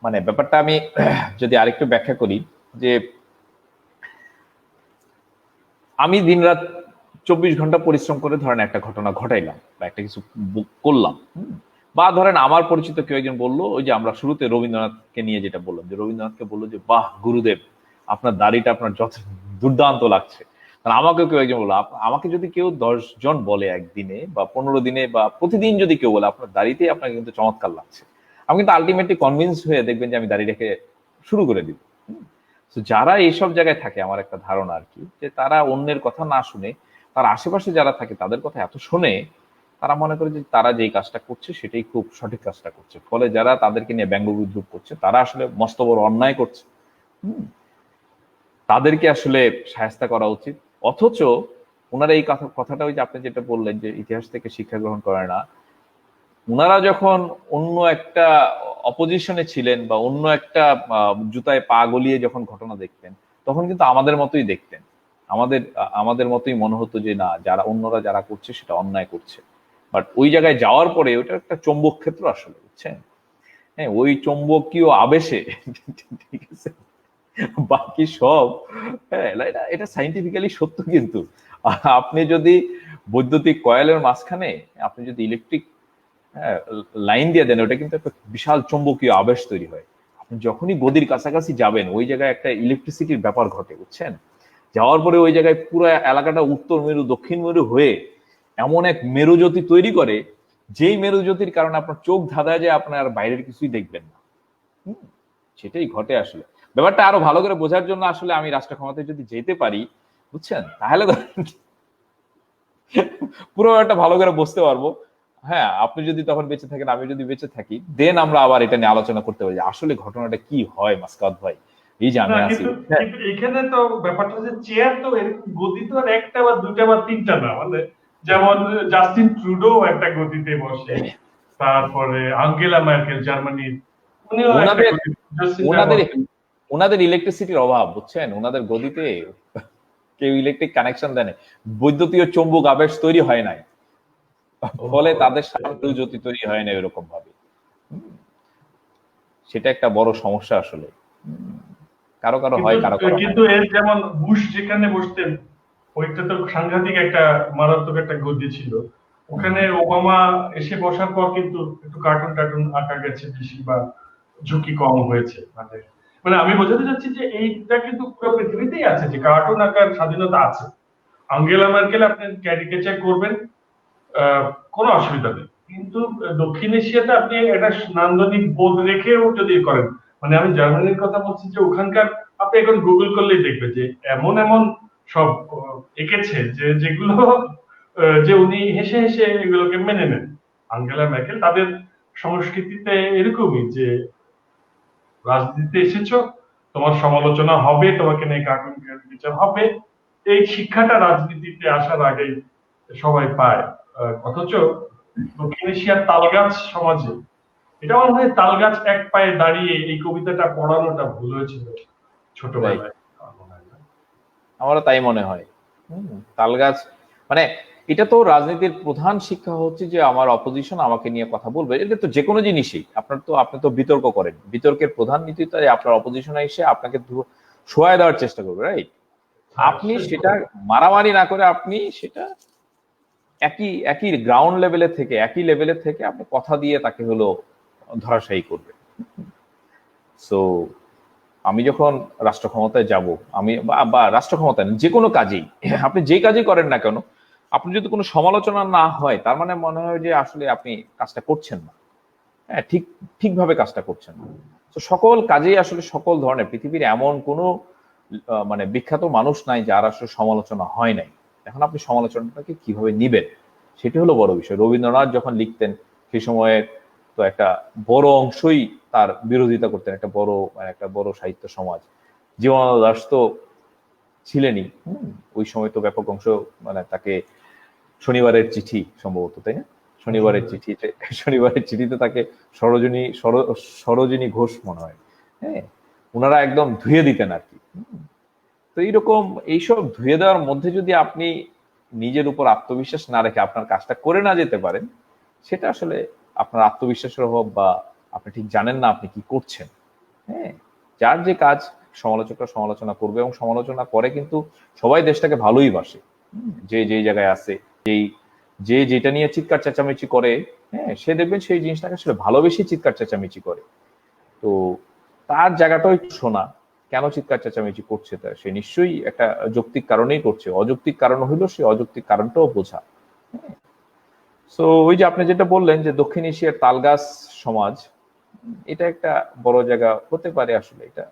মানে ব্যাপারটা আমি যদি আরেকটু ব্যাখ্যা করি, যে আমি দিনরাত 24 ঘন্টা পরিশ্রম করে ধরেন একটা ঘটনা ঘটাইলাম বা একটা কিছু করলাম, বা ধরেন আমার পরিচিত কেউ একজন বললো, ওই যে আমরা শুরুতে রবীন্দ্রনাথকে নিয়ে যেটা বললাম, যে রবীন্দ্রনাথকে বললো যে বাহ গুরুদেব, আপনার দাড়িটা আপনার যত দুর্দান্ত লাগছে। আমাকে কেউ একজন বললো, আমাকে যদি কেউ 10 জন বলে একদিনে বা 15 দিনে বা প্রতিদিন যদি কেউ বলে আপনার দাড়িতে আপনাকে কিন্তু চমৎকার লাগছে, আমি কিন্তু আলটিমেটলি কনভিন্স হয়ে দেখবেন যে আমি দাড়ি রেখে শুরু করে দিব। যারা এইসব জায়গায় থাকে, আমার একটা ধারণা আর কি, যে তারা অন্যের কথা না শুনে তার আশেপাশে যারা থাকে তাদের কথা এত শুনে, তারা মনে করে যে তারা যেই কাজটা করছে সেটাই খুব সঠিক কাজটা করছে। ফলে যারা তাদেরকে নিয়ে ব্যঙ্গ বিদ্রুপ করছে তারা আসলে মস্ত বড় অন্যায় করছে। তাদেরকে আসলে শায়েস্তা করা উচিত। অথচ ওনারা এই কথাটা, ওই যে আপনি যেটা বললেন যে ইতিহাস থেকে শিক্ষা গ্রহণ করে না, ওনারা যখন অন্য একটা অপোজিশনে ছিলেন বা অন্য একটা জুতায় পা গলিয়ে যখন ঘটনা দেখতেন, তখন কিন্তু আমাদের মতোই দেখতেন, আমাদের মতোই মনে হতো যে না, যারা অন্যরা যারা করছে সেটা অন্যায় করছে। বাট ওই জায়গায় যাওয়ার পরে ওটা একটা চৌম্বক ক্ষেত্র আসলে, বুঝছেন? হ্যাঁ, ওই চৌম্বকীয় আবেশে ঠিক আছে, বাকি সব, হ্যাঁ, এটা সাইন্টিফিক্যালি সত্য। কিন্তু আপনি যদি বৈদ্যুতিক কয়েলের মাঝখানে আপনি যদি ইলেকট্রিক লাইন দিয়ে দেন, ওটা কিন্তু একটা বিশাল চৌম্বকীয় আবেশ তৈরি হয়। আপনি যখনই গদির কাছাকাছি যাবেন, ওই জায়গায় একটা ইলেকট্রিসিটির ব্যাপার ঘটে, বুঝছেন? যাওয়ার পরে ওই জায়গায় পুরো এলাকাটা উত্তর মেরু দক্ষিণ মেরু হয়ে এমন এক মেরুজ্যোতি তৈরি করে, যেই মেরুজ্যোতির কারণে আপনার চোখ ধাঁধায় যায়, আপনার বাইরের কিছুই দেখবেন না। সেটাই ঘটে আসলে। ব্যাপারটা আরো ভালো করে বোঝার জন্য আসলে আমি রাষ্ট্র ক্ষমতায় যদি যেতে পারি, বুঝছেন, তাহলে পুরো একটা ভালো করে বুঝতে পারবো। হ্যাঁ, আপনি যদি তখন বেঁচে থাকেন, আমি যদি বেঁচে থাকি, দেন আমরা আবার এটা নিয়ে আলোচনা করতে পারি আসলে ঘটনাটা কি হয় মাসকাত ভাই, এই যে আমি না, আছি। কিন্তু এখানে তো ব্যাপারটা যে চেয়ার তো গদি তো আর একটা বা দুইটা বা তিনটা না, মানে যেমন জাস্টিন ট্রুডো একটা গদিতে বসে, তারপরে আঙ্গেলা ম্যার্কেল জার্মানির, উনিও একটা ওনাদের গদিতে ওনাদের বসেন। ওনাদের ইলেকট্রিসিটির অভাব, বুঝছেন, ওনাদের গদিতে কেউ ইলেকট্রিক কানেকশন দেয় না, বৈদ্যুতীয় চৌম্বক আবেশ তৈরি হয় নাই, ফলে তাদের সামনে জ্যোতি তৈরি হয় না এরকম ভাবে। সেটা একটা বড় সমস্যা আসলে। কারো কারো কিন্তু হয়, কারো কারো হয় কিন্তু না। এর যেমন বুশ যেখানে বসতেন, ওইটা তো সাংঘাতিক একটা মারাত্মক একটা গদি ছিল। ওখানে ওবামা এসে বসার পর কিন্তু একটু কার্টুন টার্টুন আঁকা গেছে বেশি, বা ঝুঁকি কম হয়েছে। মানে মানে আমি বোঝাতে চাচ্ছি যে এইটা কিন্তু পুরো পৃথিবীতেই আছে, যে কার্টুন আঁকার স্বাধীনতা আছে। আঙ্গেলা ম্যার্কেল আপনি ক্যারিকেচার করবেন, কোনো অসুবিধা নেই, কিন্তু দক্ষিণ এশিয়াতে আপনি একটা নান্দনিক বোধ রেখেও যদি করেন, মানে আমি জার্মানির কথা বলছি, যে ওখানকার আপনি এখন গুগল করলেই দেখবেন যে এমন এমন সব এঁকেছে যে যেগুলো যে উনি হেসে হেসে এগুলোকে মেনে নেন। আঙ্গেলা ম্যার্কেল তাদের সংস্কৃতিতে এরকমই, যে রাজনীতিতে এসেছো, তোমার সমালোচনা হবে, তোমাকে নিয়ে কার্টুন বিচার হবে, এই শিক্ষাটা রাজনীতিতে আসার আগেই সবাই পায়। অথচ দক্ষিণ এশিয়ার তালগাছ সমাজে এটা আমার মনে হয় তালগাছ এক পায়ে দাঁড়িয়ে এই কবিতাটা পড়ানোটা ভুল হয়েছিল রাইট, ছোটবেলায়। আমার মনে হয় না। আমারও তাই মনে হয়। তাল গাছ, মানে এটা তো রাজনীতির প্রধান শিক্ষা হচ্ছে যে আমার অপোজিশন আমাকে নিয়ে কথা বলবে, এটা তো যে কোনো জিনিসই আপনি তো বিতর্ক করেন, বিতর্কের প্রধান নীতি তো আপনার অপোজিশনে এসে আপনাকে শোয়ায় দেওয়ার চেষ্টা করবে, রাইট? আপনি সেটা মারামারি না করে আপনি সেটা একই একই গ্রাউন্ড লেভেলে থেকে একই লেভেলে থেকে আপনি কথা দিয়ে তাকে হলো ধরাশায়ী করবে। সো আমি যখন রাষ্ট্র ক্ষমতায় যাব, আমি বা রাষ্ট্র ক্ষমতায় যে কোনো কাজেই, আপনি যে কাজই করেন না কেন, আপনি যদি কোনো সমালোচনা না হয়, তার মানে মনে হয় যে আসলে আপনি কাজটা করছেন না, হ্যাঁ, ঠিকভাবে কাজটা করছেন না। তো সকল কাজেই আসলে সকল ধরনের, পৃথিবীর এমন কোনো মানে বিখ্যাত মানুষ নাই যার আসলে সমালোচনা হয় নাই। এখন আপনি সমালোচনাটাকে কিভাবে নিবেন, সেটি হলো বড় বিষয়। রবীন্দ্রনাথ যখন লিখতেন সেই সময়ে তো একটা বড় অংশই তার বিরোধিতা করতেন, একটা বড় সাহিত্য সমাজ। জীবনানন্দ দাশ তো ছিলেনই, ওই সময় তো ব্যাপক অংশ মানে তাকে শনিবারের চিঠি সম্ভবত, তাই না? শনিবারের চিঠিতে তাকে সরোজিনী ঘোষ মনে হয়, হ্যাঁ, ওনারা একদম ধুয়ে দিতেন আর কি। তো এইরকম এইসব ধুয়ে দেওয়ার মধ্যে যদি আপনি নিজের উপর আত্মবিশ্বাস না রেখে আপনার কাজটা করে না যেতে পারেন, সেটা আসলে আপনার আত্মবিশ্বাসের অভাব, বা আপনি ঠিক জানেন না আপনি কি করছেন। হ্যাঁ, যার যে কাজ, সমালোচকরা সমালোচনা করবে এবং সমালোচনা করে, কিন্তু সবাই দেশটাকে ভালোই বাসে। যে যেই জায়গায় আছে, যে যেটা নিয়ে চিৎকার চেঁচামেচি করে, হ্যাঁ, সে দেখবেন সেই জিনিসটাকে আসলে ভালোবেসে চিৎকার চেঁচামেচি করে। তো তার জায়গাটাও একটু শোনা, কেন চিৎকার চেঁচামেচি করছে, তা সে নিশ্চয়ই একটা যৌক্তিক কারণেই করছে। অযৌক্তিক কারণ হইলো সে অযৌক্তিক কারণটাও বোঝা। সো ওই যে আপনি যেটা বললেন যে দক্ষিণ এশিয়ার তালগাছ সমাজ, এটা একটা বড় জায়গা হতে পারে আসলে। এটা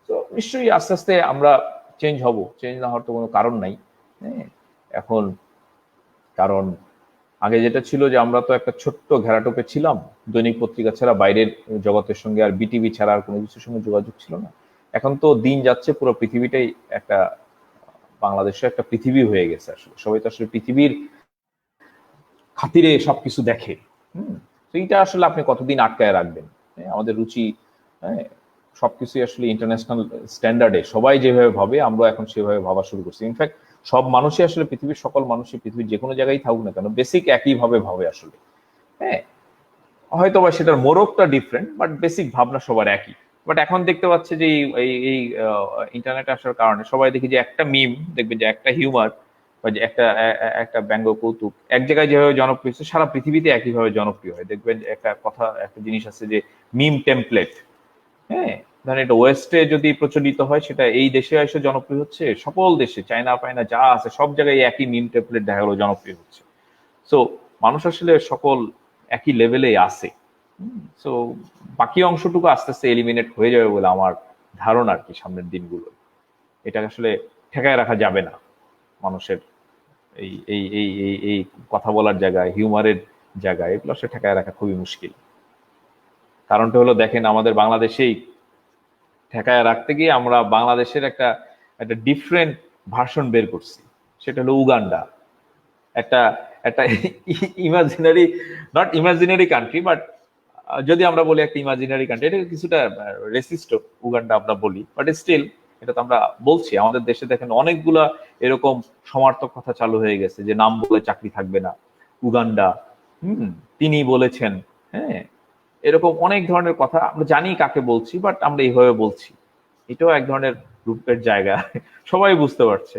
তো নিশ্চয়ই আস্তে আস্তে আমরা চেঞ্জ হব, চেঞ্জ না হওয়ার তো কোনো কারণ নাই। হ্যাঁ, এখন কারণ আগে যেটা ছিল যে আমরা তো একটা ছোট্ট ঘেরাটোপে ছিলাম, দৈনিক পত্রিকা ছাড়া বাইরের জগতের সঙ্গে আর বিটিভি ছাড়া আর কোনো কিছুর সঙ্গে যোগাযোগ ছিল না। এখন তো দিন যাচ্ছে পুরো পৃথিবীটাই একটা, বাংলাদেশে একটা পৃথিবী হয়ে গেছে। আসলে সবাই তো আসলে পৃথিবীর খাতিরে সবকিছু দেখে। তো এইটা আসলে আপনি কতদিন আটকায় রাখবেন? আমাদের রুচি, হ্যাঁ, সবকিছুই আসলে ইন্টারন্যাশনাল স্ট্যান্ডার্ডে সবাই যেভাবে ভাবে, আমরা এখন সেভাবে ভাবা শুরু করছি। ইনফ্যাক্ট সব মানুষই আসলে, পৃথিবীর সকল মানুষই, পৃথিবীর যে কোনো জায়গায় থাকুক না কেন, বেসিক একইভাবে ভাবে আসলে। হ্যাঁ, হয়তো বা সেটার মোড়কটা ডিফারেন্ট, বাট বেসিক ভাবনা সবার একই। বাট এখন দেখতে পাচ্ছে যে এই ইন্টারনেট আসার কারণে সবাই দেখি যে একটা মিম দেখবেন, যে একটা হিউমার বা যে একটা ব্যঙ্গ কৌতুক এক জায়গায় যেভাবে জনপ্রিয় হচ্ছে, সারা পৃথিবীতে একইভাবে জনপ্রিয় হয়। দেখবেন যে একটা জিনিস আছে যে মিম টেমপ্লেট। হ্যাঁ, ধরেন এটা ওয়েস্টে যদি প্রচলিত হয়, সেটা এই দেশে এসে জনপ্রিয় হচ্ছে, সকল দেশে চায়না পায়না যা আছে সব জায়গায় একই মিম টেমপ্লেট দেখা গেলো জনপ্রিয় হচ্ছে। সো মানুষ আসলে সকল একই লেভেলেই আছে। সো বাকি অংশটুকু আস্তে আস্তে এলিমিনেট হয়ে যাবে বলে আমার ধারণা আর কি সামনের দিনগুলো। এটা আসলে ঠেকায় রাখা যাবে না। মানুষের এই এই এই এই এই কথা বলার জায়গায়, হিউমারের জায়গায়, এগুলো আসলে ঠেকায় রাখা খুবই মুশকিল। কারণটা হলো, দেখেন আমাদের বাংলাদেশেই ঠেকায় রাখতে গিয়ে আমরা বাংলাদেশের একটা একটা ডিফারেন্ট ভার্সন বের করছি। সেটা হলো উগান্ডা। একটা একটা imaginary, not imaginary country, but যদি আমরা বলি একটা ইমাজিনারি কান্ট্রি, এটা কিছুটা রেসিস্ট উগান্ডা আমরা বলি, বাট স্টিল এটা তো আমরা বলছি। আমাদের দেশে দেখেন অনেকগুলা এরকম সমার্থক কথা চালু হয়ে গেছে, যে নাম বলে চাকরি থাকবে না, উগান্ডা, তিনি বলেছেন, হ্যাঁ, এরকম অনেক ধরনের কথা আমরা জানি কাকে বলছি, বাট আমরা এইভাবে বলছি। এটাও এক ধরনের রূপের জায়গা, সবাই বুঝতে পারছে।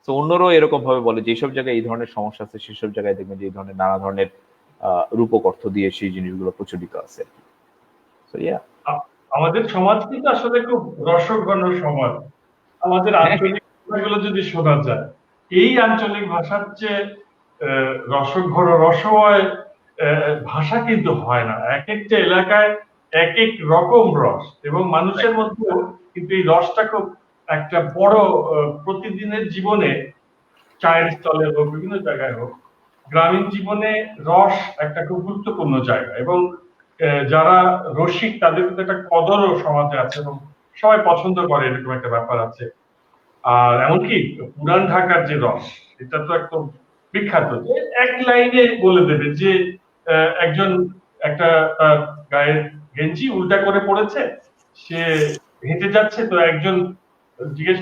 তো অন্যরাও এরকম ভাবে বলে, যেসব জায়গায় এই ধরনের সমস্যা আছে সেসব জায়গায় দেখবেন যে এই ধরনের নানা ধরনের রূপক অর্থ দিয়ে সেই জিনিসগুলো প্রচলিত আছে। আমাদের সমাজ কিন্তু আসলে খুব রসঘন সমাজ। আমাদের আঞ্চলিক ভাষাগুলো যদি শোনা যায়, এই আঞ্চলিক ভাষার চেয়ে রসঘন রসময় ভাষা কিন্তু হয় না। এক একটা এলাকায় এক এক রকম রস, এবং মানুষের মধ্যেও কিন্তু এই রসটা খুব একটা বড়, প্রতিদিনের জীবনে, চায়ের স্থলে হোক, বিভিন্ন জায়গায় হোক, গ্রামীণ জীবনে রস একটা খুব গুরুত্বপূর্ণ জায়গা। এবং যারা রসিক তাদের কিন্তু একটা কদরও সমাজে আছে, এবং সবাই পছন্দ করে, এরকম একটা ব্যাপার আছে। আর এমনকি পুরান ঢাকার যে রস, এটা তো একদম বিখ্যাত, যে এক লাইনে বলে দেবে যে একজন একটা তার গায়ের গেঞ্জি উল্টা করে পড়েছে, সে হেঁটে যাচ্ছে, তো একজন জিজ্ঞেস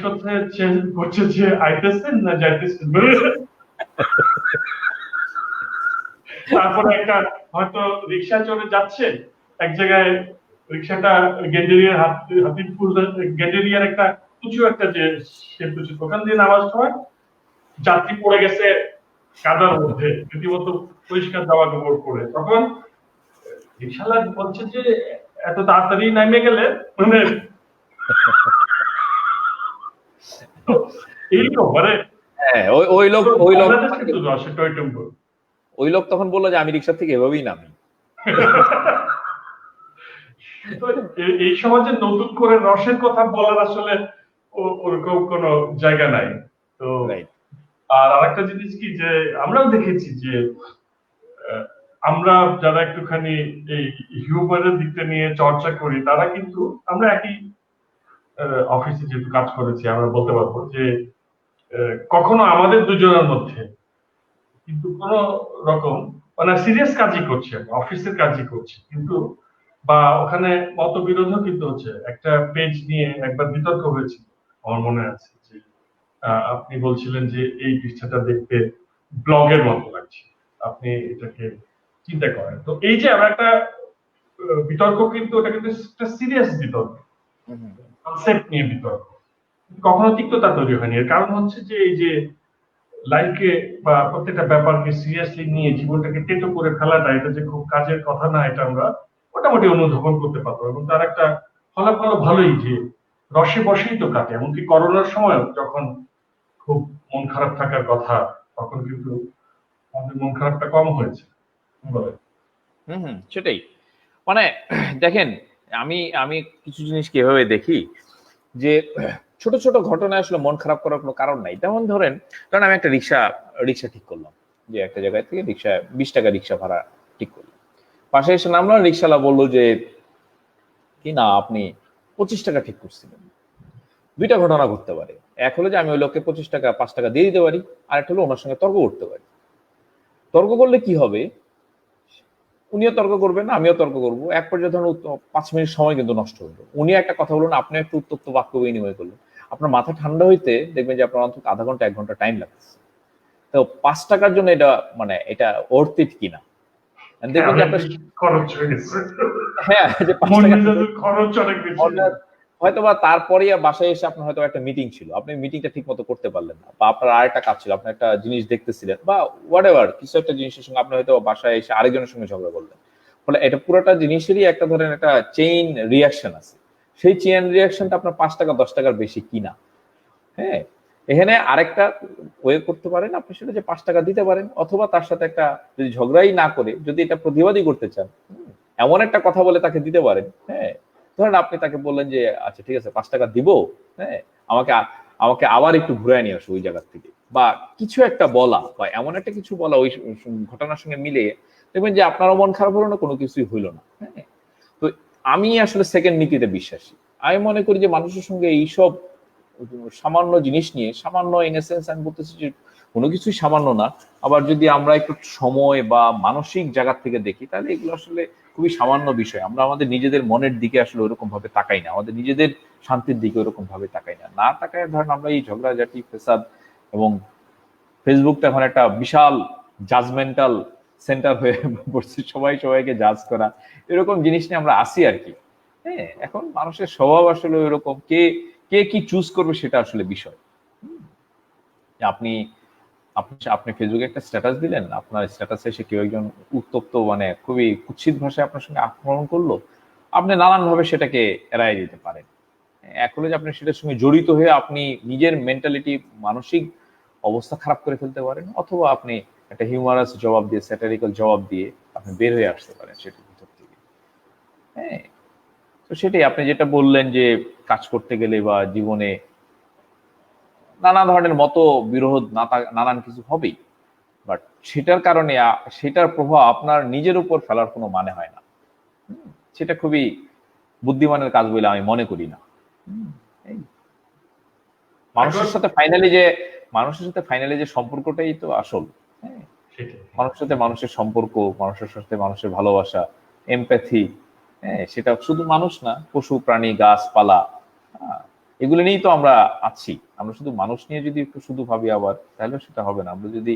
করছে যে আইতেছেন না যাইতেছেন, তারপরে একটা হয়তো রিক্সা চড়ে যাচ্ছে এক জায়গায়, রিক্সাটা গেন্ডেরিয়ার হাতিপুর গেন্ডেরিয়ার একটা উঁচু একটা যে সেতু ছিল, ওখান দিয়ে নামার সময় যাত্রী পড়ে গেছে কাদার মধ্যে, রীতিমতো পরিষ্কার জামা কাপড় পরে। তখন রিক্সাওয়ালা বলছে যে এত তাড়াতাড়ি নামে গেলে মানে এইরকম মানে হ্যাঁ, ওই লোক বাংলাদেশ কিন্তু রসে টয়টম্বুর। ওই লোক তখন বললো যে আমি রিক্সা থেকে এভাবেই নামি। তো এই সমাজে নতুন করে রসের কথা বলার আসলে ওরকম কোনো জায়গা নাই। তো আর আরেকটা জিনিস কি যে আমরাও দেখেছি যে আমরা যারা একটুখানি এই হিউমারের দিকটা নিয়ে চর্চা করি, তারা কিন্তু আমরা একই অফিসে যেহেতু কাজ করেছি, আমরা বলতে পারবো যে কখনো আমাদের দুজনের মধ্যে কিন্তু কোন রকম মানে সিরিয়াস কাজই করছে, অফিসের কাজই করছে, কিন্তু বা ওখানে মতবিরোধও কিন্তু হচ্ছে। একটা পেজ নিয়ে একবার বিতর্ক হয়েছিল, আমার মনে আছে যে আপনি বলছিলেন যে এই পৃষ্ঠাটা দেখতে ব্লগের মতো লাগছে, আপনি এটাকে চিন্তা করেন। তো এই যে আমরা একটা বিতর্ক, কিন্তু ওটা কিন্তু একটা সিরিয়াস বিতর্ক, কনসেপ্ট নিয়ে বিতর্ক, কখনো তিক্ততা তৈরি হয়নি। এর কারণ হচ্ছে যে এই যে লাইফকে বা প্রত্যেকটা ব্যাপারকে সিরিয়াসলি নিয়ে জীবনটাকে টেটো করে ফেলাটা, এটা যে খুব কাজের কথা না, এটা আমরা মোটামুটি অনুধাবন করতে পারবো। এবং তার একটা ফলাফল ভালোই, যে রসে বসেই তো কাটে। এমনকি করোনার সময় যখন খুব মন খারাপ থাকার কথা, তখন কিন্তু আমাদের মন খারাপটা কম হয়েছে। সেটাই। মানে দেখেন, আমি আমি কিছু জিনিস কিভাবে দেখি যে ছোট ছোট ঘটনায় আসলে মন খারাপ করার কোনো কারণ নাই। যেমন ধরেন আমি একটা রিক্সা ঠিক করলাম, যে একটা জায়গায় থেকে 20 টাকা রিক্সা ভাড়া ঠিক করলাম। পাশে এসে নামলাম, রিক্সাওয়ালা বললো যে কি না আপনি 25 টাকা ঠিক করছিলেন। দুইটা ঘটনা ঘটতে পারে, এক হলো যে আমি ওই লোককে 25 টাকা 5 টাকা দিয়ে দিতে পারি, আর একটা হলো ওনার সঙ্গে তর্ক করতে পারি। তর্ক করলে কি হবে, উনিও তর্ক করবেন, আমিও তর্ক করবো, এক পর্যায়ে ধরুন 5 মিনিট সময় কিন্তু নষ্ট হলো। উনি একটা কথা বলুন, আপনি একটু উত্তপ্ত বাক্য বিনিময় করলেন, আপনার মাথা ঠান্ডা হইতে দেখবেন যে আপনার অন্তত আধা ঘন্টা 1 ঘন্টা টাইম লাগছে। তো 5 টাকার জন্য এটা মানে এটা worth it কিনা দেখবেন যে আপনার খরচ হয়ে গেছে। হ্যাঁ, যে 5 টাকা খরচ অনেক বেশি। হয়তোবা তারপরে বাসায় এসে আপনার হয়তো একটা মিটিং ছিল, আপনি মিটিংটা ঠিক মতো করতে পারলেন না, বা আপনার আরেকটা কাজ ছিল, আপনি একটা জিনিস দেখতেছিলেন, বা হোয়াটএভার কিছু একটা জিনিসের সঙ্গে আপনি হয়তো বাসায় এসে আরেকজনের সঙ্গে ঝগড়া করলেন। ফলে এটা পুরোটা জিনিসেরই একটা ধরেন একটা চেইন রিয়াকশন আছে। সেই চেইন রিয়াকশনটা আপনার 5 টাকা 10 টাকার বেশি কিনা। হ্যাঁ, এখানে আরেকটা ওয়ে করতে পারেন আপনি, সেটা যে 5 টাকা দিতে পারেন, অথবা তার সাথে একটা যদি ঝগড়াই না করে যদি এটা প্রতিবাদই করতে চান, এমন একটা কথা বলে তাকে দিতে পারেন। হ্যাঁ, ধরেন আপনি তাকে বললেন যে আচ্ছা ঠিক আছে 5 টাকা দিব, হ্যাঁ আমাকে আমাকে আবার একটু ঘুরায় নিয়ে আসো ওই জায়গা থেকে, বা কিছু একটা বলা, বা এমন একটা কিছু বলা ওই ঘটনার সঙ্গে মিলিয়ে, দেখবেন যে আপনারও মন খারাপ হলো না, কোনো কিছুই হইলো না। হ্যাঁ, তো আমি আসলে সেকেন্ড নীতিতে বিশ্বাসী। আমি মনে করি যে মানুষের সঙ্গে এইসব সামান্য জিনিস নিয়ে, সামান্য ইন এ সেন্স আমি বলতেছি যে কোনো কিছুই সামান্য না, আবার যদি আমরা একটু সময় বা মানসিক জায়গা থেকে দেখি, তাহলে এগুলো আসলে খুবই সামান্য বিষয়। আমরা আমাদের নিজেদের মনের দিকে আসলে ওরকম ভাবে তাকাই না, আমাদের নিজেদের শান্তির দিকে ওরকম ভাবে তাকাই না। না তাকায় ধরেন আমরা এই ঝগড়াঝাটি, ফেসাদ, এবং ফেসবুকটা এখন একটা বিশাল জাজমেন্টাল সেন্টার হয়ে পড়ছে, সবাই সবাইকে জাজ করা, এরকম জিনিস নিয়ে আমরা আসি আর কি। হ্যাঁ, এখন মানুষের স্বভাব আসলে ওইরকম, কে কে কি চুজ করবে সেটা আসলে বিষয়। আপনি আপনি ফেসবুকে একটা স্ট্যাটাস দিলেন, আপনার স্ট্যাটাসে এসে কেউ একজন উত্তপ্ত মানে খুবই কুৎসিত ভাষায় আপনার সঙ্গে আক্রমণ করলো, আপনি নানান ভাবে সেটাকে এড়াই দিতে পারেন। এক হলো যে আপনি সেটার সঙ্গে জড়িত হয়ে আপনি নিজের মেন্টালিটি, মানসিক অবস্থা খারাপ করে ফেলতে পারেন, অথবা আপনি একটা হিউমারাস জবাব দিয়ে, স্যাটারিক্যাল জবাব দিয়ে আপনি বের হয়ে আসতে পারেন সেটার ভিতর থেকে। হ্যাঁ, তো সেটাই আপনি যেটা বললেন যে কাজ করতে গেলে বা জীবনে নানা ধরনের মত বিরোধ, নানান কিছু হবেই, বাট সেটার কারণে সেটার প্রভাব আপনার নিজের উপর ফেলার কোনো মানে হয় না। সেটা খুবই বুদ্ধিমানের কাজ বলে আমি মনে করি না। মানুষের সাথে ফাইনালি যে সম্পর্কটাই তো আসল। হ্যাঁ, মানুষের সাথে মানুষের সম্পর্ক, মানুষের সাথে মানুষের ভালোবাসা, এমপ্যাথি, হ্যাঁ সেটা শুধু মানুষ না, পশু প্রাণী, গাছপালা, এগুলো নিয়েই তো আমরা আছি। আমরা শুধু মানুষ নিয়ে যদি একটু শুধু ভাবি আবার, তাহলে সেটা হবে না। আমরা যদি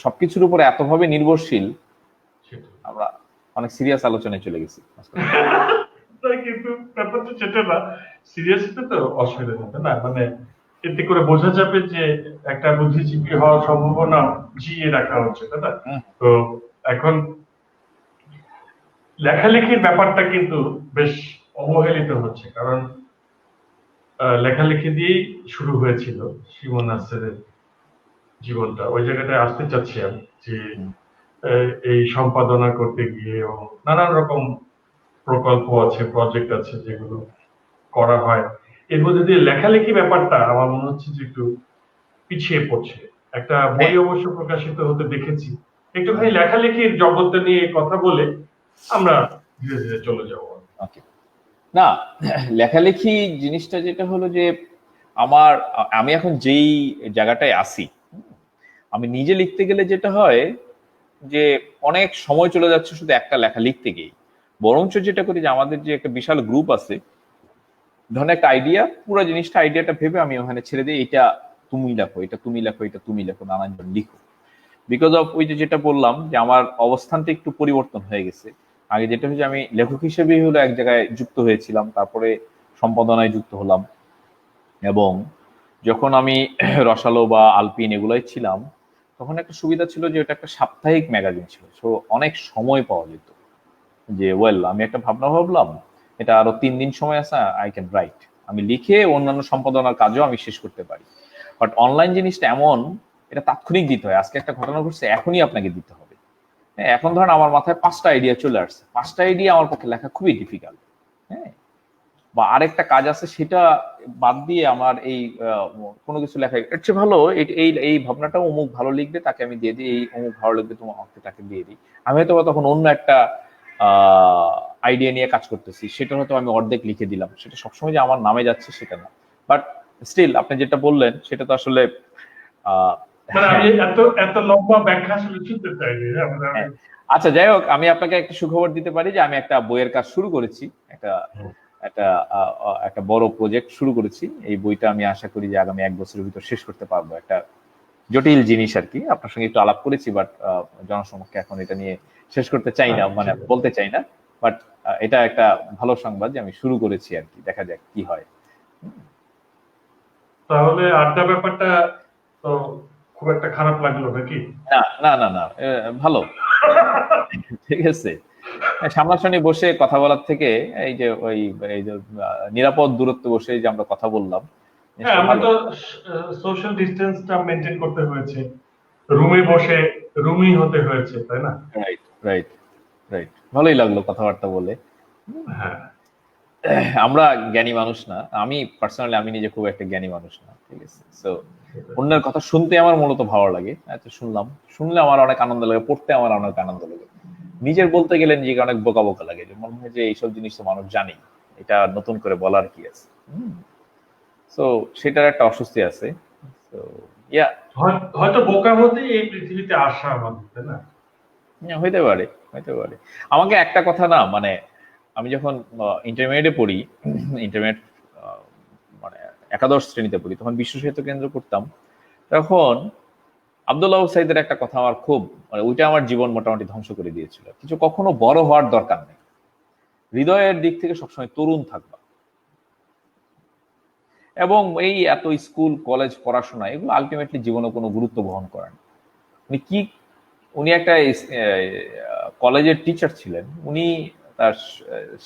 সবকিছুর উপরে এতভাবে নির্ভরশীল, সেটাই। আমরা অনেক সিরিয়াস আলোচনায় চলে গেছি। তাই, কিন্তু ব্যাপারটা সেটা না, সিরিয়াসলি তো অসুবিধা হবে না, মানে এতে করে বোঝা যাবে যে একটা বুদ্ধিজীবী হওয়ার সম্ভাবনা জিইয়ে রাখা হচ্ছে, তাই না? হুম, তো এখন লেখালেখির ব্যাপারটা কিন্তু বেশ অবহেলিত হচ্ছে, কারণ লেখালেখি দিয়েই শুরু হয়েছিল শিমন নাসেরের জীবনটা। ওই জায়গাটায় আসতে চাচ্ছি আমি, যে হুম। এই সম্পাদনা করতে গিয়ে এবং নানান রকম প্রকল্প আছে, প্রজেক্ট আছে যেগুলো করা হয়, এর মধ্যে দিয়ে লেখালেখি ব্যাপারটা আমার মনে হচ্ছে যে একটু পিছিয়ে পড়ছে। একটা বই হ্যাঁ, অবশ্য প্রকাশিত হতে দেখেছি। একটুখানি হুম, লেখালেখির জগৎটা নিয়ে কথা বলে আমরা ধীরে ধীরে চলে যাবো। ওকে। না, লেখালেখি জিনিসটা যেটা হলো যে আমার আমি এখন যেই জায়গাটায় আছি, আমি নিজে লিখতে গেলে যেটা হয় যে অনেক সময় চলে যাচ্ছে শুধু একটা লেখা লিখতে গিয়ে। বরঞ্চ যেটা করি যে আমাদের যে একটা বিশাল গ্রুপ আছে, ধরেন একটা আইডিয়া, পুরো জিনিসটা আইডিয়াটা ভেবে আমি ওখানে ছেড়ে দিই, এটা তুমি লেখো, এটা তুমি লেখো, এটা তুমি লেখো, নানানজন লিখো। বিকজ অফ ওই যে যেটা বললাম যে আমার অবস্থানটা একটু পরিবর্তন হয়ে গেছে। আগে যেটা হচ্ছে আমি লেখক হিসেবেই হলো এক জায়গায় যুক্ত হয়েছিলাম, তারপরে সম্পাদনায় যুক্ত হলাম, এবং যখন আমি রসালো বা আলপিন এগুলাই ছিলাম, তখন একটা সুবিধা ছিল যে এটা একটা সাপ্তাহিক ম্যাগাজিন ছিল, সো অনেক সময় পাওয়া যেত। যে ওয়েল, আমি একটা ভাবনা ভাবলাম, এটা আরো 3 দিন সময় আছে, আই ক্যান রাইট, আমি লিখে অন্যান্য সম্পাদনার কাজও আমি শেষ করতে পারি। বাট অনলাইন জিনিসটা এমন, এটা তাৎক্ষণিক দিতে হয়, আজকে একটা ঘটনা ঘটছে এখনই আপনাকে দিতে হবে। হ্যাঁ, এখন ধরেন আমার মাথায় 5টা আইডিয়া চলে আসছে, 5টা আইডিয়া আমার পক্ষে লেখা খুবই ডিফিকাল্ট। হ্যাঁ, বা আরেকটা কাজ আছে সেটা বাদ দিয়ে আমার এই কোনো কিছু লেখা এর চেয়ে ভালো এই এই ভাবনাটা অমুক ভালো লিখবে, তাকে আমি দিয়ে দিই, এই অমুক ভালো লিখবে, তোমার আমাকে তাকে দিয়ে দিই। আমি হয়তো বা তখন অন্য একটা আইডিয়া নিয়ে কাজ করতেছি, সেটা হয়তো আমি অর্ধেক লিখে দিলাম, সেটা সবসময় যে আমার নামে যাচ্ছে সেটা না। বাট স্টিল আপনি যেটা বললেন সেটা তো আসলে আহ, মানে আমি হ্যাঁ, এত এত লম্বা ব্যাখ্যা আসলে শুনতে চাইনি, হ্যাঁ, মানে আমি হ্যাঁ। আচ্ছা, যাই হোক, আমি আপনাকে একটা সুখবর দিতে পারি যে আমি একটা বইয়ের কাজ শুরু করেছি। একটা একটা একটা বড় প্রজেক্ট শুরু করেছি। এই বইটা আমি আশা করি যে আগামী 1 বছরের ভিতর শেষ করতে পারবো। একটা জটিল জিনিস আর কি, আপনার সঙ্গে একটু আলাপ করেছি, বাট জনসমক্ষে এখন এটা নিয়ে শেষ করতে চাই না, মানে আচ্ছা। বলতে চাই না। বাট এটা একটা ভালো সংবাদ যে আমি শুরু করেছি আর কি, দেখা যাক কি হয়। তাহলে আড্ডা ব্যাপারটা তো খুব একটা খারাপ লাগলো নাকি? না, না, না, না, ভালো। ঠিক আছে। সামনাসামনি বসে কথা বলার থেকে এই যে ওই এই যে নিরাপদ দূরত্ব বসে যে আমরা কথা বললাম, হ্যাঁ, জিনিসটা আমরা ভালো। তো সোশ্যাল ডিস্টেন্সটা মেনটেন করতে হয়েছে, রুমে বসে রুমই হতে হয়েছে, তাই না? Right, right, right. ভালোই লাগলো কথাবার্তা বলে। হ্যাঁ। আমরা জ্ঞানী মানুষ না, আমি পার্সোনালি আমি নিজে খুব একটা জ্ঞানী মানুষ না, ঠিক আছে। সো অন্যের কথা শুনতে আমার মূলত ভালো লাগে, আচ্ছা শুনলাম, শুনলে আমার অনেক আনন্দ লাগে, পড়তে আমার অনেক আনন্দ লাগে। নিজের বলতে গেলে নিজেকে অনেক বোকা বোকা লাগে, যে মনে হয় যে এইসব জিনিস তো মানুষ জানি, এটা নতুন করে বলার কি আছে। সো সেটার একটা অস্বস্তি আছে। তো ইয়া, হয়তো বোকা হতেই এই পৃথিবীতে আসা আমাদের, তাই না? হইতে পারে, হইতে পারে। আমাকে একটা কথা না, মানে আমি যখন ইন্টারমিডিয়েটে পড়ি, ইন্টারমিডিয়েট মানে একাদশ শ্রেণীতে পড়ি, তখন বিশ্ব সাহিত্য কেন্দ্র পড়তাম। তখন আব্দুল্লাহ সাইদের একটা কথা আমার খুব, মানে ওইটা আমার জীবন মোটামুটি ধ্বংস করে দিয়েছিল, কিছু কখনো বড় হওয়ার দরকার নেই, হৃদয়ের দিক থেকে সবসময় তরুণ থাকবা। এবং এই এত স্কুল কলেজ পড়াশোনা এগুলো আলটিমেটলি জীবনে কোনো গুরুত্ব বহন করে না। উনি কি, উনি একটা কলেজের টিচার ছিলেন, উনি তার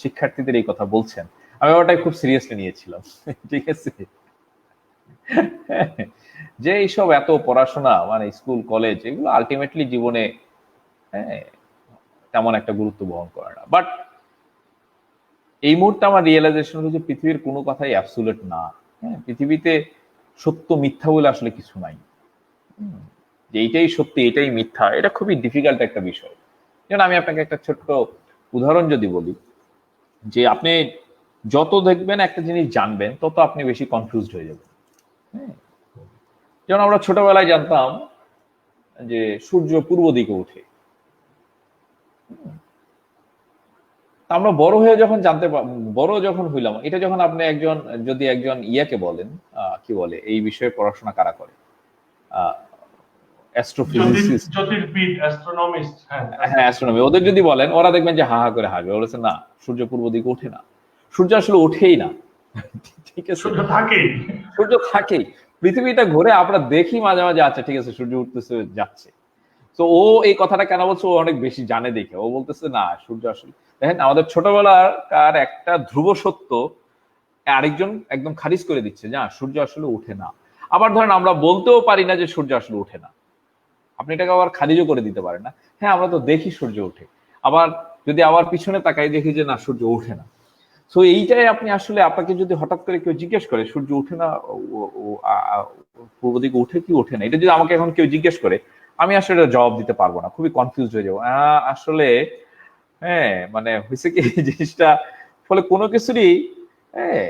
শিক্ষার্থীদের এই কথা বলছেন, আমি ওটাই খুব সিরিয়াসলি নিয়েছিলাম। ঠিক আছে, যে এইসব এত পড়াশোনা মানে স্কুল কলেজ এগুলো আলটিমেটলি জীবনে, হ্যাঁ, তেমন একটা গুরুত্ব বহন করে না। বাট এই মুহূর্তে আমার রিয়েলাইজেশন হলো যে পৃথিবীর কোনো কথাই অ্যাবসুলেট না। হ্যাঁ, পৃথিবীতে সত্য মিথ্যা বলে আসলে কিছু নাই। যে এইটাই সত্যি এটাই মিথ্যা, এটা খুবই ডিফিকাল্ট একটা বিষয়। যেমন আমি আপনাকে একটা ছোট্ট উদাহরণ যদি বলি, যে আপনি যত দেখবেন একটা জিনিস জানবেন, তত আপনি বেশি কনফিউজড হয়ে যাবেন। হ্যাঁ, যেমন আমরা ছোটবেলায় জানতাম যে সূর্য পূর্ব দিকে ওঠে, তা আমরা বড় হয়ে যখন বড় যখন হইলাম, এটা যখন আপনি একজন, যদি একজন ইয়াকে বলেন, কি বলে এই বিষয়ে পড়াশোনা কারা করে, অ্যাস্ট্রোফিজিসিস্ট, জ্যোতির্বিদ, অ্যাস্ট্রোনমিস্ট, হ্যাঁ হ্যাঁ অ্যাস্ট্রোনমি, ওদের যদি বলেন ওরা দেখবেন যে হা হা করে হাসবে, বলেছে না সূর্য পূর্ব দিকে ওঠে না, সূর্য আসলে ওঠেই না। ঠিক আছে, সূর্য থাকেই। সূর্য থাকেই, পৃথিবীটা ঘুরে আমরা দেখি মাঝে মাঝে, আচ্ছা ঠিক আছে সূর্য উঠতেছে যাচ্ছে। তো ও এই কথাটা কেন বলছে, ও অনেক বেশি জানে দেখে ও বলতেছে না সূর্য আসলে, দেখেন আমাদের ছোটবেলার একটা ধ্রুব সত্য আরেকজন একদম খারিজ করে দিচ্ছে, না সূর্য আসলে ওঠে না। আবার ধরেন আমরা বলতেও পারি না যে সূর্য আসলে ওঠে না, আপনি এটাকে আবার খারিজও করে দিতে পারেন না, হ্যাঁ আমরা তো দেখি সূর্য ওঠে, আবার যদি আবার পিছনে তাকাই দেখি যে না সূর্য ওঠে না। তো এইটাই আপনি আসলে, আপনাকে যদি হঠাৎ করে কেউ জিজ্ঞেস করে সূর্য ওঠে না, পূর্ব দিকে ওঠে কি ওঠে না, এটা যদি আমাকে এখন কেউ জিজ্ঞেস করে, আমি আসলে এটা জবাব দিতে পারবো না, খুবই কনফিউজ হয়ে যাবো। আসলে হ্যাঁ মানে হয়েছে কি জিনিসটা, ফলে কোনো কিছুরই হ্যাঁ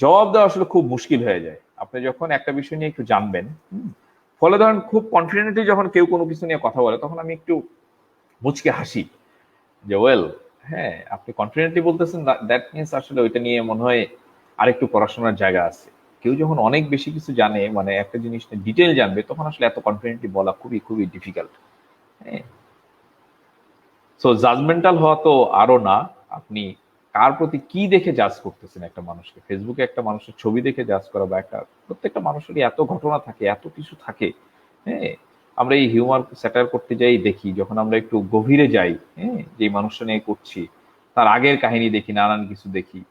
জবাব দেওয়া আসলে খুব মুশকিল হয়ে যায়। আপনি যখন একটা বিষয় নিয়ে একটু জানবেন, ফলে ধরেন খুব কনফিডেন্টলি যখন কেউ কোনো কিছু নিয়ে কথা বলে, তখন আমি একটু মুচকে হাসি যে ওয়েল, হ্যাঁ আপনি কনফিডেন্টলি বলতেছেন, দ্যাট মিনস আসলে ওইটা নিয়ে মনে হয় আরেকটু পড়াশোনার জায়গা আছে। কেউ যখন অনেক বেশি কিছু জানে, মানে একটা জিনিস ডিটেল জানবে, তখন আসলে এত কনফিডেন্টলি বলা খুবই খুবই ডিফিকাল্ট। হ্যাঁ, সো জাজমেন্টাল হওয়া তো আরো না, আপনি কার প্রতি কি দেখে জাজ করতেছেন একটা মানুষকে, ফেসবুকে একটা মানুষের ছবি দেখে জাজ করা, বা একটা প্রত্যেকটা মানুষেরই এত ঘটনা থাকে, এত কিছু থাকে। হ্যাঁ, আমরা এই হিউমার স্যাটার করতে যাই দেখি, যখন আমরা একটু গভীরে যাই, হ্যাঁ যে মানুষটা নিয়ে করছি তার আগের কাহিনী দেখি, নানান কিছু দেখি,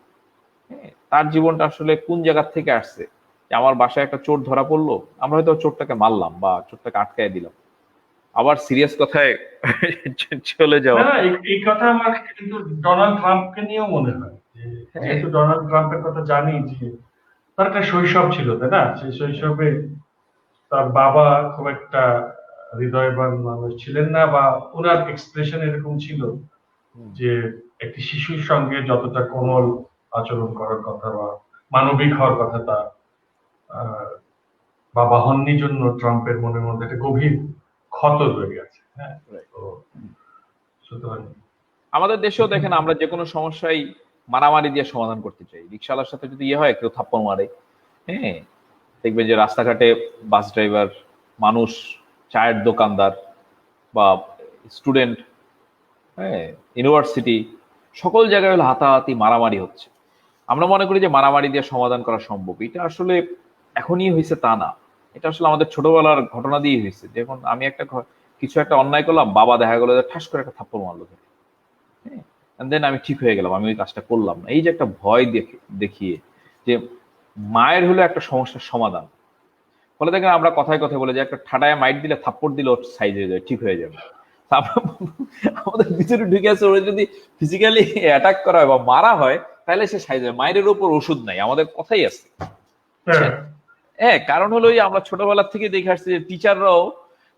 হ্যাঁ তার জীবনটা আসলে কোন জায়গা থেকে আসছে। যে আমার বাসায় একটা চোর ধরা পড়লো, আমরা হয়তো চোরটাকে মারলাম বা চোরটাকে আটকায় দিলাম, আবার সিরিয়াস কথায় চলে না যাওয়া। না, এই কথা আমার কিন্তু ডোনাল্ড ট্রাম্পকে নিয়েও মনে হয় যে, হ্যাঁ, যেহেতু ডোনাল্ড ট্রাম্পের কথা জানি যে তার একটা শৈশব ছিল, তাই না? সেই শৈশবে তার বাবা খুব একটা হৃদয়বান মানুষ ছিলেন না, বা ওনার এক্সপ্রেশন এরকম ছিল যে একটি শিশুর সঙ্গে যতটা কোমল আচরণ করার কথা বা মানবিক হওয়ার কথা, তা আহ, বাবা হননি জন্য ট্রাম্পের মনের মধ্যে একটা গভীর ক্ষত রয়ে গেছে। হ্যাঁ, তো সুতরাং আমাদের দেশেও দেখেন আমরা যে কোনো সমস্যাই মারামারি দিয়ে সমাধান করতে চাই। রিক্সাওয়ালার সাথে যদি ইয়ে হয়, কেউ থাপ্পড় মারে, হ্যাঁ দেখবেন যে রাস্তাঘাটে বাস ড্রাইভার, মানুষ, চায়ের দোকানদার বা স্টুডেন্ট, হ্যাঁ ইউনিভার্সিটি, সকল জায়গায় হলো হাতাহাতি মারামারি হচ্ছে। আমরা মনে করি যে মারামারি দিয়ে সমাধান করা সম্ভব, এটা আসলে এখনই হয়েছে তা না, এটা আসলে আমাদের ছোটবেলার ঘটনা দিয়ে হয়েছে। দেখুন আমি একটা কিছু একটা অন্যায় করলাম, বাবা দেখা গেলো যে ঠাস করে একটা থাপ্পড় মারলো, হ্যাঁ দেন আমি ঠিক হয়ে গেলাম, আমি ওই কাজটা করলাম না। এই যে একটা ভয় দেখিয়ে যে মায়ের হলো একটা সমস্যার সমাধান, ফলে দেখেন আমরা কথায় কথায় বলে যে একটা ঠাডায় মাইট দিলে থাপ্পড় দিলে ওর সাইজ হয়ে যায়, ঠিক হয়ে যাবে। আমাদের ভিতরে ঢুকে আছে, ওরা যদি ফিজিক্যালি অ্যাটাক করা হয় বা মারা হয়, তাহলে সে সাইজ হয়। মায়ের উপর ওষুধ নাই, আমাদের কথাই আছে। হ্যাঁ, কারণ হলো আমরা ছোটবেলা থেকে দেখে আসছি যে টিচাররাও,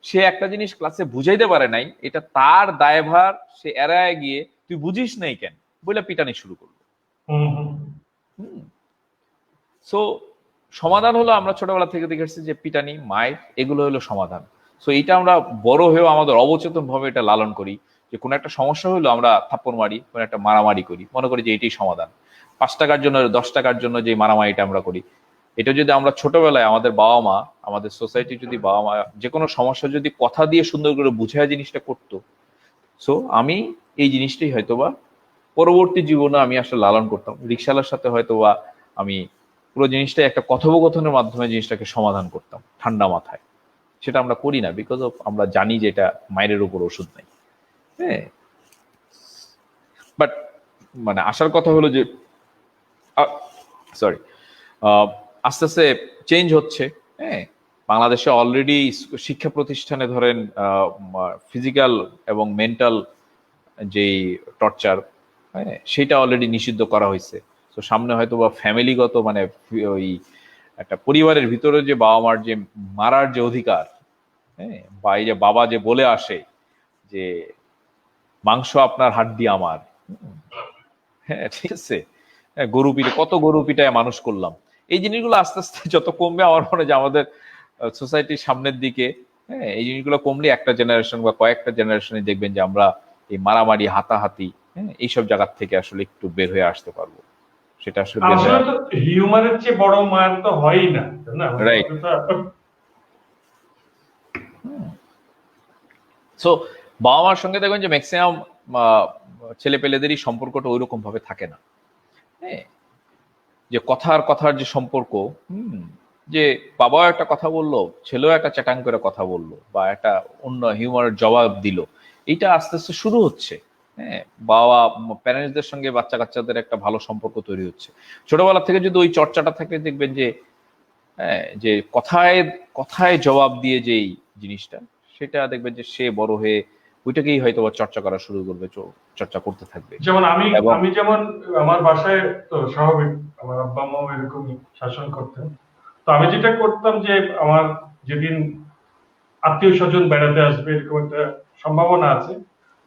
সে একটা জিনিস ক্লাসে বুঝাইতে পারে নাই, এটা তার দায়ভার, সে এড়ায় গিয়ে তুই বুঝিস নাই কেন বলে পিটানি শুরু করলো। সো সমাধান হলো আমরা ছোটবেলা থেকে দেখে আসছি যে পিটানি, মাইর, এগুলো হলো সমাধান। সো এটা আমরা বড় হয়েও আমাদের অবচেতন ভাবে এটা লালন করি, যে কোনো একটা সমস্যা হলো আমরা থাপ্পড় মারি, কোনো একটা মারামারি করি, মনে করি যে এটাই সমাধান। 5 টাকার জন্য 10 টাকার জন্য যে মারামারিটা আমরা করি, এটা যদি আমরা ছোটবেলায় আমাদের বাবা মা, আমাদের সোসাইটি যদি বাবা মা যে কোনো সমস্যা যদি কথা দিয়ে সুন্দর করে বুঝায় জিনিসটা করতো, সো আমি এই জিনিসটাই হয়তোবা পরবর্তী জীবনে আমি আসলে লালন করতাম। রিক্সাওয়ালার সাথে হয়তোবা আমি পুরো জিনিসটাই একটা কথোপকথনের মাধ্যমে জিনিসটাকে সমাধান করতাম ঠান্ডা মাথায়। সেটা আমরা করি না, বিকজ অফ আমরা জানি যে এটা মায়ের উপর ওষুধ নাই। হ্যাঁ, বাট মানে আসার কথা হলো যে সরি, আস্তে আস্তে চেঞ্জ হচ্ছে। হ্যাঁ, বাংলাদেশে অলরেডি শিক্ষা প্রতিষ্ঠানে ধরেন ফিজিক্যাল এবং মেন্টাল যেই টর্চার, হ্যাঁ সেটা অলরেডি নিষিদ্ধ করা হয়েছে। তো সামনে হয়তো বা ফ্যামিলিগত মানে ওই একটা পরিবারের ভিতরে যে বাবা মার যে মারার যে অধিকার, হ্যাঁ বা এই যে বাবা যে বলে আসে যে মাংস আপনার হাড্ডি আমার, হ্যাঁ ঠিক আছে, গরু পিঠে কত গরু পিঠায় মানুষ করলাম, এই জিনিসগুলো আস্তে আস্তে যত কমবে, আমার মনে হয় যে আমাদের সোসাইটির সামনের দিকে, হ্যাঁ এই জিনিসগুলো কমলে একটা জেনারেশন বা কয়েকটা জেনারেশনে দেখবেন যে আমরা এই মারামারি, হাতাহাতি, হ্যাঁ এইসব জায়গার থেকে আসলে একটু বের হয়ে আসতে পারবো। সেটা আসলে বের হয়ে তো হিউমারের চেয়ে বড় মার তো হয়ই না, তাই না? রাইট। সো বাবা মার সঙ্গে দেখবেন যে ম্যাক্সিমাম ছেলে পেলেদেরই সম্পর্কটা ওই রকম ভাবে থাকে না। হ্যাঁ, যে কথার যে সম্পর্ক, যে বাবাও একটা কথা বললো, ছেলেও একটা চ্যাটাং করে কথা বললো, বা একটা অন্য হিউমারের জবাব দিল, এইটা আস্তে আস্তে শুরু হচ্ছে। হ্যাঁ, বাবা প্যারেন্টসদের সঙ্গে বাচ্চা কাচ্চাদের একটা ভালো সম্পর্ক তৈরি হচ্ছে ছোটবেলা থেকে। যদি ওই চর্চাটা থাকে, দেখবেন যে হ্যাঁ, যে কথায় কথায় জবাব দিয়ে যেই জিনিসটা, সেটা দেখবেন যে সে বড় হয়ে ওইটাকেই হয়তো চর্চা করা শুরু করবে, চর্চা করতে থাকবে। যেমন আমি এবং আমি যেমন আমার বাসায় তো স্বাভাবিক আমার আব্বা আম্মাও এরকমই শাসন করতেন। তো আমি যেটা করতাম যে আমার যেদিন আত্মীয় স্বজন বেড়াতে আসবে এরকম একটা সম্ভাবনা আছে,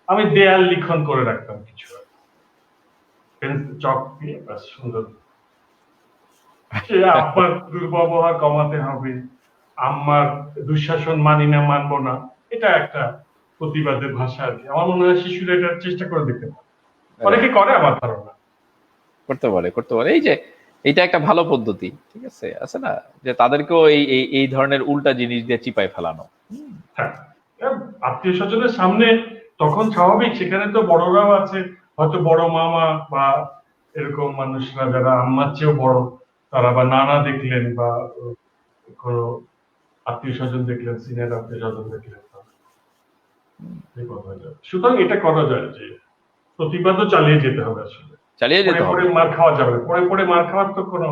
আমি দেয়াল লিখন করে রাখতাম কিছু, চক দিয়ে ব্যাস সুন্দর। সে আব্বার দুর্ব্যবহার কমাতে হবে, আম্মার দুঃশাসন মানি না মানবো না, এটা একটা প্রতিবাদের ভাষা আর কি। আমার মনে হয় শিশুরা এটা চেষ্টা করে দেখতে পারে, অনেকে করে আমার ধারণা। করতে পারে এই যে এটা একটা ভালো পদ্ধতি, ঠিক আছে, আছে না, যে তাদেরকেও এই ধরনের উল্টা জিনিস দিয়ে চিপায় ফেলানো। হ্যাঁ, আত্মীয় স্বজনের সামনে তখন স্বাভাবিক, সেখানে তো বড়রাও আছে, হয়তো বড় মামা বা এরকম মানুষরা যারা আম্মার চেয়েও বড়, তারা বা নানা দেখলেন বা কোনো আত্মীয় স্বজন দেখলেন, সিনিয়র আত্মীয় স্বজন দেখলেন, সুতরাং এটা করা যায় যে প্রতিবাদও চালিয়ে যেতে হবে। আসলে চালিয়ে যেতে হবে, মার খাওয়া যাবে, পরে মার খাওয়ার তো কোনো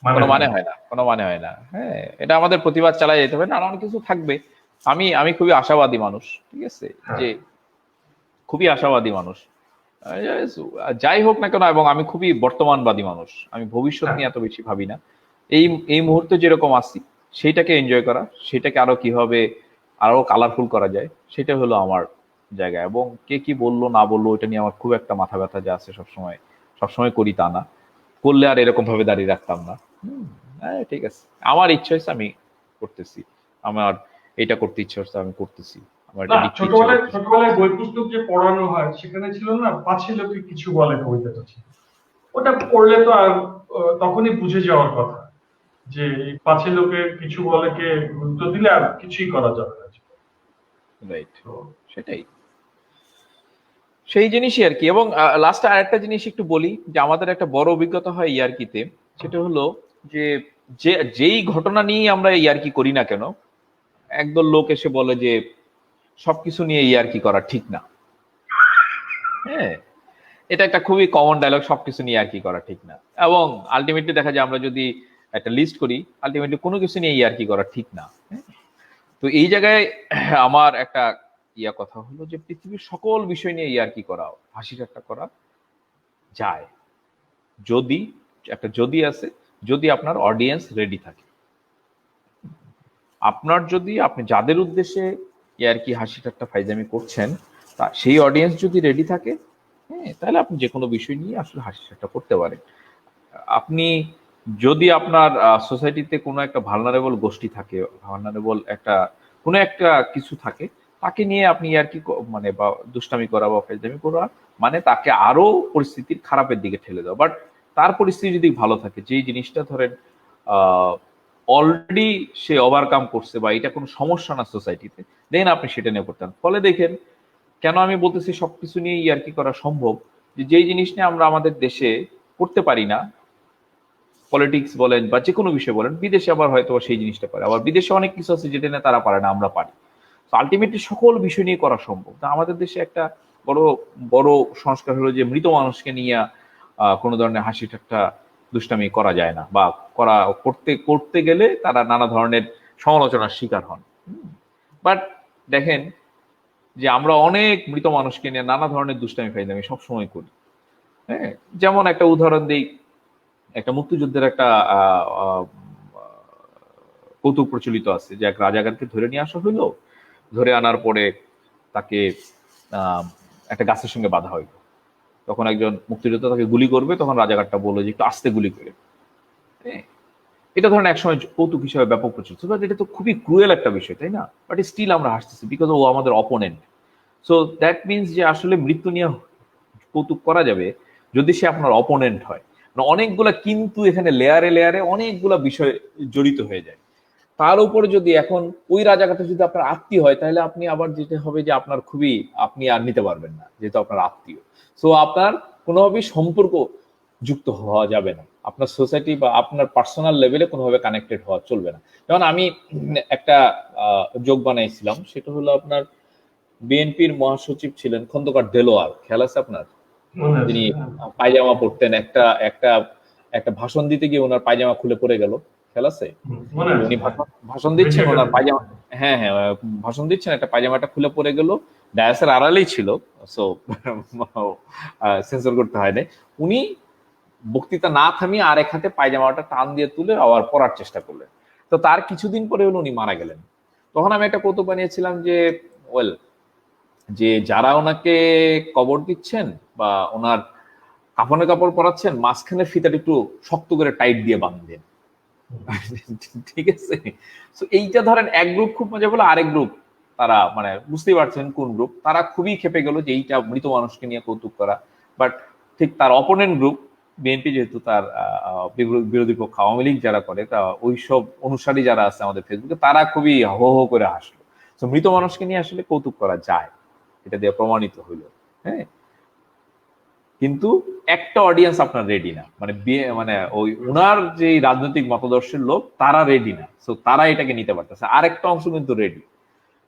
মানে হয় না, কোনো মানে হয় না। হ্যাঁ, এটা আমাদের প্রতিবাদ চালিয়ে যেতে হবে, নানান কিছু থাকবে। আমি খুবই আশাবাদী মানুষ, ঠিক আছে, যে খুবই আশাবাদী মানুষ, যাই হোক না কেন, এবং আমি খুবই বর্তমানবাদী মানুষ। আমি ভবিষ্যৎ নিয়ে এত বেশি ভাবি না। এই মুহূর্তে যেরকম আছি সেইটাকে এনজয় করা, সেটাকে আরো কিভাবে আরো কালারফুল করা যায়, সেটা হলো আমার জায়গা। এবং কে কি বললো না বললো ওইটা নিয়ে আমার খুব একটা মাথা ব্যথা যে আছে সবসময় করি তা না, করলে আর এরকম ভাবে দাঁড়িয়ে রাখতাম না। হ্যাঁ, ঠিক আছে, আমার ইচ্ছা হয়েছে আমি করতেছি, আমার এটা করতে ইচ্ছা হচ্ছে আমি করতেছি, আমার এটা লিখতে ইচ্ছা করতেছি। ছোটবেলায় বই পুস্তক যে পড়ানো হয় সেখানে ছিল না পাছে লোকে কিছু বলে, কবিতাটা ছিল, ওটা পড়লে তো আর তখনই বুঝে যাওয়ার কথা যে পাছে লোকে কিছু বলে কে গুরুত্ব দিলে আর কিছুই করা যাবে না। রাইট, সেটাই, সেই জিনিসই আর কি। এবং লাস্টে আরেকটা জিনিস একটু বলি, যে আমাদের একটা বড় অভিজ্ঞতা হয় ইয়ার্কিতে, সেটা হলো যে যেই ঘটনা নিয়ে আমরা ইয়ার্কি করি না কেন, একদল লোক এসে বলে যে সবকিছু নিয়ে ইয়ার্কি করা ঠিক না। হ্যাঁ, এটা একটা খুবই কমন ডায়লগ, সবকিছু নিয়ে ইয়ার্কি করা ঠিক না। এবং আলটিমেটলি দেখা যায় আমরা যদি একটা লিস্ট করি, আলটিমেটলি কোনো কিছু নিয়ে ইয়ার্কি করা ঠিক না। তো এই জায়গায় আমার একটা কথা হলো যে পৃথিবীর সকল বিষয় নিয়ে ইয়ার্কি করা, হাসি ঠাট্টা করা যায়, যদি আছে, যদি আপনার অডিয়েন্স রেডি থাকে। আপনি যাদের উদ্দেশ্যে ইয়ার্কি হাসি ঠাট্টা ফাইজামি করছেন, তা সেই অডিয়েন্স যদি রেডি থাকে, হ্যাঁ, তাহলে আপনি যে কোনো বিষয় নিয়ে আসলে হাসি ঠাট্টা করতে পারেন। আপনি যদি আপনার সোসাইটিতে কোনো একটা ভালনারেবল গোষ্ঠী থাকে, ভালনারেবল কোনো একটা কিছু থাকে, তাকে নিয়ে আপনি আর কি মানে বা দুষ্টামি করা বা ফাইজলামি করা, মানে তাকে আরো পরিস্থিতির খারাপের দিকে ঠেলে দেওয়া। বাট তার পরিস্থিতি যদি ভালো থাকে, যেই জিনিসটা ধরেন অলরেডি সে ওভারকাম করছে বা এটা কোনো সমস্যা না সোসাইটিতে, দেন আপনি সেটা নিয়ে করতেন। ফলে দেখেন, কেন আমি বলতেছি সবকিছু নিয়ে ইয়ার্কি করা সম্ভব, যে যেই জিনিস নিয়ে আমরা আমাদের দেশে করতে পারি না, পলিটিক্স বলেন বা যে কোনো বিষয় বলেন, বিদেশে আবার হয়তো সেই জিনিসটা পারে, আবার বিদেশে অনেক কিছু আছে যেটা নিয়ে তারা পারে না, আমরা পারি। তো আলটিমেটলি সকল বিষয় নিয়ে করা সম্ভব। তা আমাদের দেশে একটা বড় বড় সংস্কার হলো যে মৃত মানুষকে নিয়ে কোনো ধরনের হাসি ঠাট্টা দুষ্টামি করা যায় না, বা করতে গেলে তারা নানা ধরনের সমালোচনার শিকার হন। বাট দেখেন যে আমরা অনেক মৃত মানুষকে নিয়ে নানা ধরনের দুষ্টামি ফাইজলামি সবসময় করি। হ্যাঁ, যেমন একটা উদাহরণ দিই, একটা মুক্তিযুদ্ধের একটা কৌতুক প্রচলিত আছে, যে এক রাজাকারকে ধরে নিয়ে আসা হইলো, ধরে আনার পরে তাকে একটা গাছের সঙ্গে বাঁধা হইলো। তখন একজন মুক্তিযোদ্ধা তাকে গুলি করবে, তখন রাজাকারটা বললো যে একটু আস্তে গুলি করে। এটা ধরেন একসময় কৌতুক হিসেবে ব্যাপক প্রচলিত, বাট এটা তো খুবই ক্রুয়েল একটা বিষয়, তাই না? বাট স্টিল আমরা হাসতেছি, বিকজ ও আমাদের অপোনেন্ট। সো দ্যাট মিনস যে আসলে মৃত্যু নিয়ে কৌতুক করা যাবে যদি সে আপনার অপোনেন্ট হয়। অনেকগুলা কিন্তু এখানে লেয়ারে লেয়ারে অনেকগুলা বিষয় জড়িত হয়ে যায়। তার উপরে যদি এখন ওই রাজাকারটা যদি আপনার আত্মীয় হয়, তাহলে আপনি আবার যেটা হবে যে আপনার খুবই, আপনি আর নিতে পারবেন না, যেহেতু আপনার আত্মীয়। সো আপনার কোনোভাবেই সম্পর্ক যুক্ত হওয়া যাবে না, আপনার সোসাইটি বা আপনার পার্সোনাল লেভেলে কোনোভাবে কানেক্টেড হওয়া চলবে না। যেমন আমি একটা যোগ বানাইছিলাম, সেটা হলো আপনার বিএনপির মহাসচিব ছিলেন খন্দকার দেলোয়ার, খেয়াল আছে আপনার? মনে আছে, যিনি হ্যাঁ। পায়জামা পরতেন, একটা একটা একটা ভাষণ দিতে গিয়ে ওনার পায়জামা খুলে পড়ে গেল, খেয়াল আছে? মনে আছে, উনি হ্যাঁ। ভাষণ দিচ্ছেন, ভিডিওটা ওনার দেখেছি। পায়জামা, হ্যাঁ হ্যাঁ, ভাষণ দিচ্ছেন, একটা পায়জামাটা খুলে পড়ে গেল, ডায়াসের আড়ালেই ছিল, সো সেন্সর করতে হয় না। উনি বক্তৃতা না থামিয়ে আরেক হাতে পায়জামাটা টান দিয়ে তুলে আবার পরার চেষ্টা করলেন। তো তার কিছুদিন পরে হলো উনি মারা গেলেন। তখন আমি একটা কৌতুক বানিয়েছিলাম যে ওয়েল, যে যারা ওনাকে কবর দিচ্ছেন বা ওনার কাফনের কাপড় পরাচ্ছেন, মাঝখানে ফিতাটা একটু শক্ত করে টাইট দিয়ে বাঁধবেন। ঠিক আছে? তো এইটা ধরেন এক গ্রুপ খুব মজা বলে, আরেক গ্রুপ তারা মানে বুঝতেই পারছেন কোন গ্রুপ, তারা খুবই খেপে গেল যে এইটা মৃত মানুষকে নিয়ে কৌতুক করা। বাট ঠিক তার অপোনেন্ট গ্রুপ বিএনপি, যেহেতু তার বিরোধী পক্ষ আওয়ামী লীগ যারা করে, তা ওইসব অনুসারী যারা আছে আমাদের ফেসবুকে, তারা খুবই হো হো করে হাসলো। তো মৃত মানুষকে নিয়ে আসলে কৌতুক করা যায়, এটা দিয়ে প্রমাণিত হইলো। হ্যাঁ, কিন্তু একটা অডিয়েন্স আপনার রেডি না, মানে মানে ওই উনার যে রাজনৈতিক মতাদর্শের লোক, তারা রেডি না, তো তারা এটাকে নিতে পারতেছে, আরেকটা অংশ কিন্তু রেডি।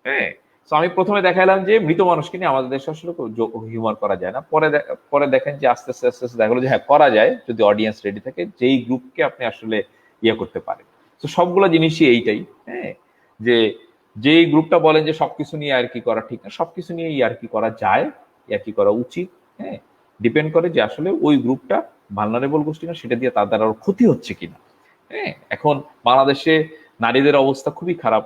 হ্যাঁ, তো আমি প্রথমে দেখাইলাম যে মৃত মানুষকে নিয়ে আমাদের দেশে আসলে হিউমার করা যায় না। পরে দেখেন যে আস্তে আস্তে আস্তে আস্তে দেখা গেলো যে হ্যাঁ করা যায়, যদি অডিয়েন্স রেডি থাকে, যেই গ্রুপকে আপনি আসলে ইয়ে করতে পারেন। তো সবগুলো জিনিসই এইটাই, হ্যাঁ, যে যেই গ্রুপটা বলেন যে সবকিছু নিয়ে আর কি করা ঠিক না, সবকিছু নিয়ে আর কি করা যায়, আর কি করা উচিত। হ্যাঁ, ডিপেন্ড করে যে আসলে ওই গ্রুপটা ভালনারেবল গোষ্ঠী না, সেটা দিয়ে তাদের আরো ক্ষতি হচ্ছে কিনা। হ্যাঁ, এখন বাংলাদেশে নারীদের অবস্থা খুবই খারাপ।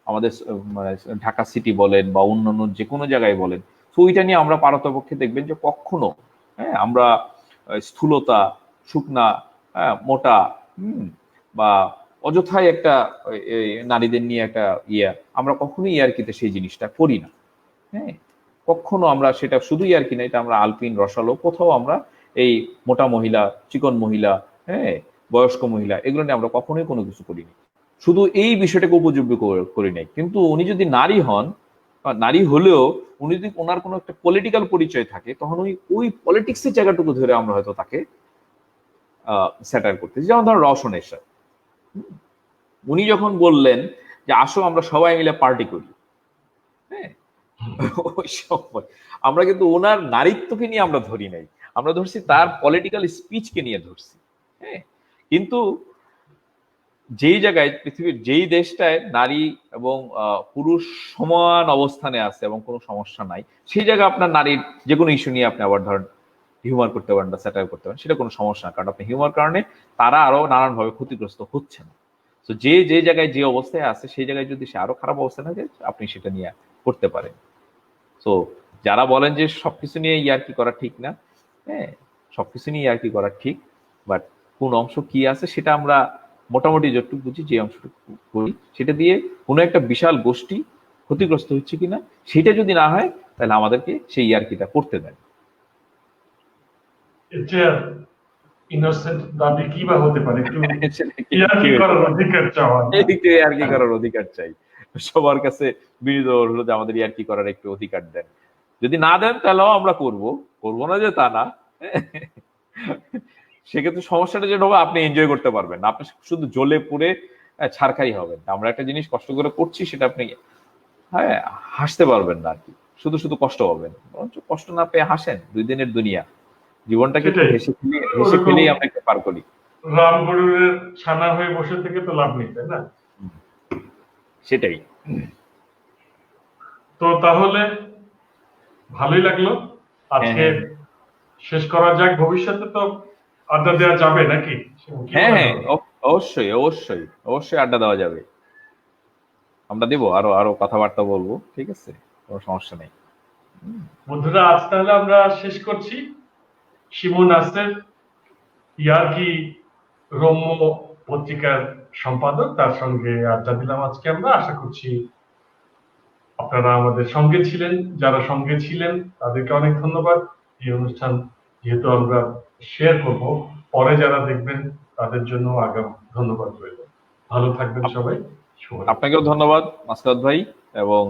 আমাদের মানে ঢাকা সিটি বলেন বা অন্যান্য যে কোনো জায়গায় বলেন, তো ওইটা নিয়ে আমরা পারতপক্ষে দেখবেন যে কখনো, হ্যাঁ, আমরা স্থূলতা, শুকনা, মোটা, বা অযথাই একটা নারীদের নিয়ে একটা আমরা কখনোই ইয়ার্কিতে সেই জিনিসটা করি না। হ্যাঁ, কখনো আমরা সেটা শুধু ইয়ার্কি না, এটা আমরা আলপিন রসালো কোথাও আমরা এই মোটা মহিলা, চিকন মহিলা, হ্যাঁ, বয়স্ক মহিলা, এগুলো নিয়ে আমরা কখনোই কোনো কিছু করিনি, শুধু এই বিষয়টাকে উপযোগ্য করি নাই। কিন্তু উনি যদি নারী হন, নারী হলেও উনি যদি ওনার কোনো একটা পলিটিক্যাল পরিচয় থাকে, তখন ওই পলিটিক্সের জায়গাটুকু ধরে আমরা হয়তো তাকে স্যাটার করতেছি। যেমন ধরুন রওশন এরশাদ, উনি যখন বললেন যে আসো আমরা সবাই মিলে পার্টি করি, হ্যাঁ, ওই সময় আমরা কিন্তু ওনার নারীত্বকে নিয়ে আমরা ধরি নাই, আমরা ধরছি তার পলিটিক্যাল স্পিচকে নিয়ে ধরছি। হ্যাঁ, কিন্তু যেই জায়গায় পৃথিবীর যেই দেশটায় নারী এবং পুরুষ সমান অবস্থানে আছে এবং কোনো সমস্যা নাই, সেই জায়গায় আপনার নারীর যে কোনো ইস্যু নিয়ে আপনি আবার ধরেন হিউমার করতে পারেন বা স্যাটার করতে পারেন, সেটা কোনো সমস্যা না, কারণ আপনি হিউমার কারণে তারা আরো নানানভাবে ক্ষতিগ্রস্ত হচ্ছে না। তো যে যে জায়গায় যে অবস্থায় আছে, সেই জায়গায় যদি সে আরো খারাপ অবস্থায় থাকে, আপনি সেটা নিয়ে করতে পারেন। তো যারা বলেন যে সবকিছু নিয়ে ইয়ার্কি করা ঠিক না, হ্যাঁ, সবকিছু নিয়ে ইয়ার্কি করা ঠিক, বাট কোন অংশ কি আছে সেটা আমরা মোটামুটি যতটুকু বুঝি, যে অংশটুকু করি, সেটা দিয়ে কোনো একটা বিশাল গোষ্ঠী ক্ষতিগ্রস্ত হচ্ছে কিনা, সেটা যদি না হয়, তাহলে আমাদেরকে সেই ইয়ার্কিটা করতে দেন। এটা ইনোসেন্ট দাবি কি বা হতে পারে? একটু কি ইয়ার্কি হতে করার পারে? অধিকার চাওয়া না? এইদিকে ইয়ার্কি করার অধিকার চাই, সবার কাছে বিনীত হলো যে আমাদের ইয়ার্কি করার একটু অধিকার দেন। যদি না দেন তাহলেও আমরা করবো না যে তা না। সেক্ষেত্রে সমস্যাটা যেটা হবে, আপনি এনজয় করতে পারবেন না, আপনি শুধু জ্বলে পুড়ে ছারখাই হবেন। আমরা একটা জিনিস কষ্ট করে করছি, সেটা আপনি, হ্যাঁ, হাসতে পারবেন না আর কি, শুধু শুধু কষ্ট পাবেন। বরঞ্চ কষ্ট না পেয়ে হাসেন, 2 দিনের দুনিয়া, জীবনটাকে একটু সেটাই। হেসে ওরকম খেলেই আমরা একটু পার করি। রাম গরুরের ছানা হয়ে বসে থেকে তো লাভ নেই, তাই না? সেটাই। তো তাহলে ভালোই লাগলো হ্যাঁ আজকে। হ্যাঁ শেষ করা যাক, ভবিষ্যতে তো আড্ডা দেওয়া যাবে নাকি? কি হ্যাঁ মনে হ্যাঁ, হয়? অবশ্যই অবশ্যই অবশ্যই আড্ডা দেওয়া যাবে, আমরা দিব, আরো আরো কথাবার্তা বলবো, ঠিক আছে, কোনো সমস্যা নেই। বন্ধুরা, আজ তাহলে আমরা শেষ করছি। শিমু নাসের, ইয়ার্কি রম্য পত্রিকার সম্পাদক, তার সঙ্গে আড্ডা দিলাম আজকে আমরা। আশা করছি আপনারা আমাদের সঙ্গে ছিলেন। যারা সঙ্গে ছিলেন তাদেরকে অনেক ধন্যবাদ। এই অনুষ্ঠান যেহেতু আমরা শেয়ার করব, পরে যারা দেখবেন তাদের জন্য আগাম ধন্যবাদ রইল। ভালো থাকবেন সবাই। শুভরাত্রি। আপনাকেও ধন্যবাদ মাসকাত ভাই, এবং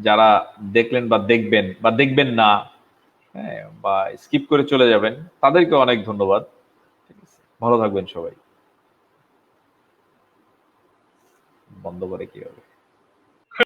যারা দেখলেন বা দেখবেন বা দেখবেন না, হ্যাঁ, বা স্কিপ করে চলে যাবেন, তাদেরকে অনেক ধন্যবাদ। ঠিক আছে, ভালো থাকবেন সবাই। বন্ধ করে কি হবে?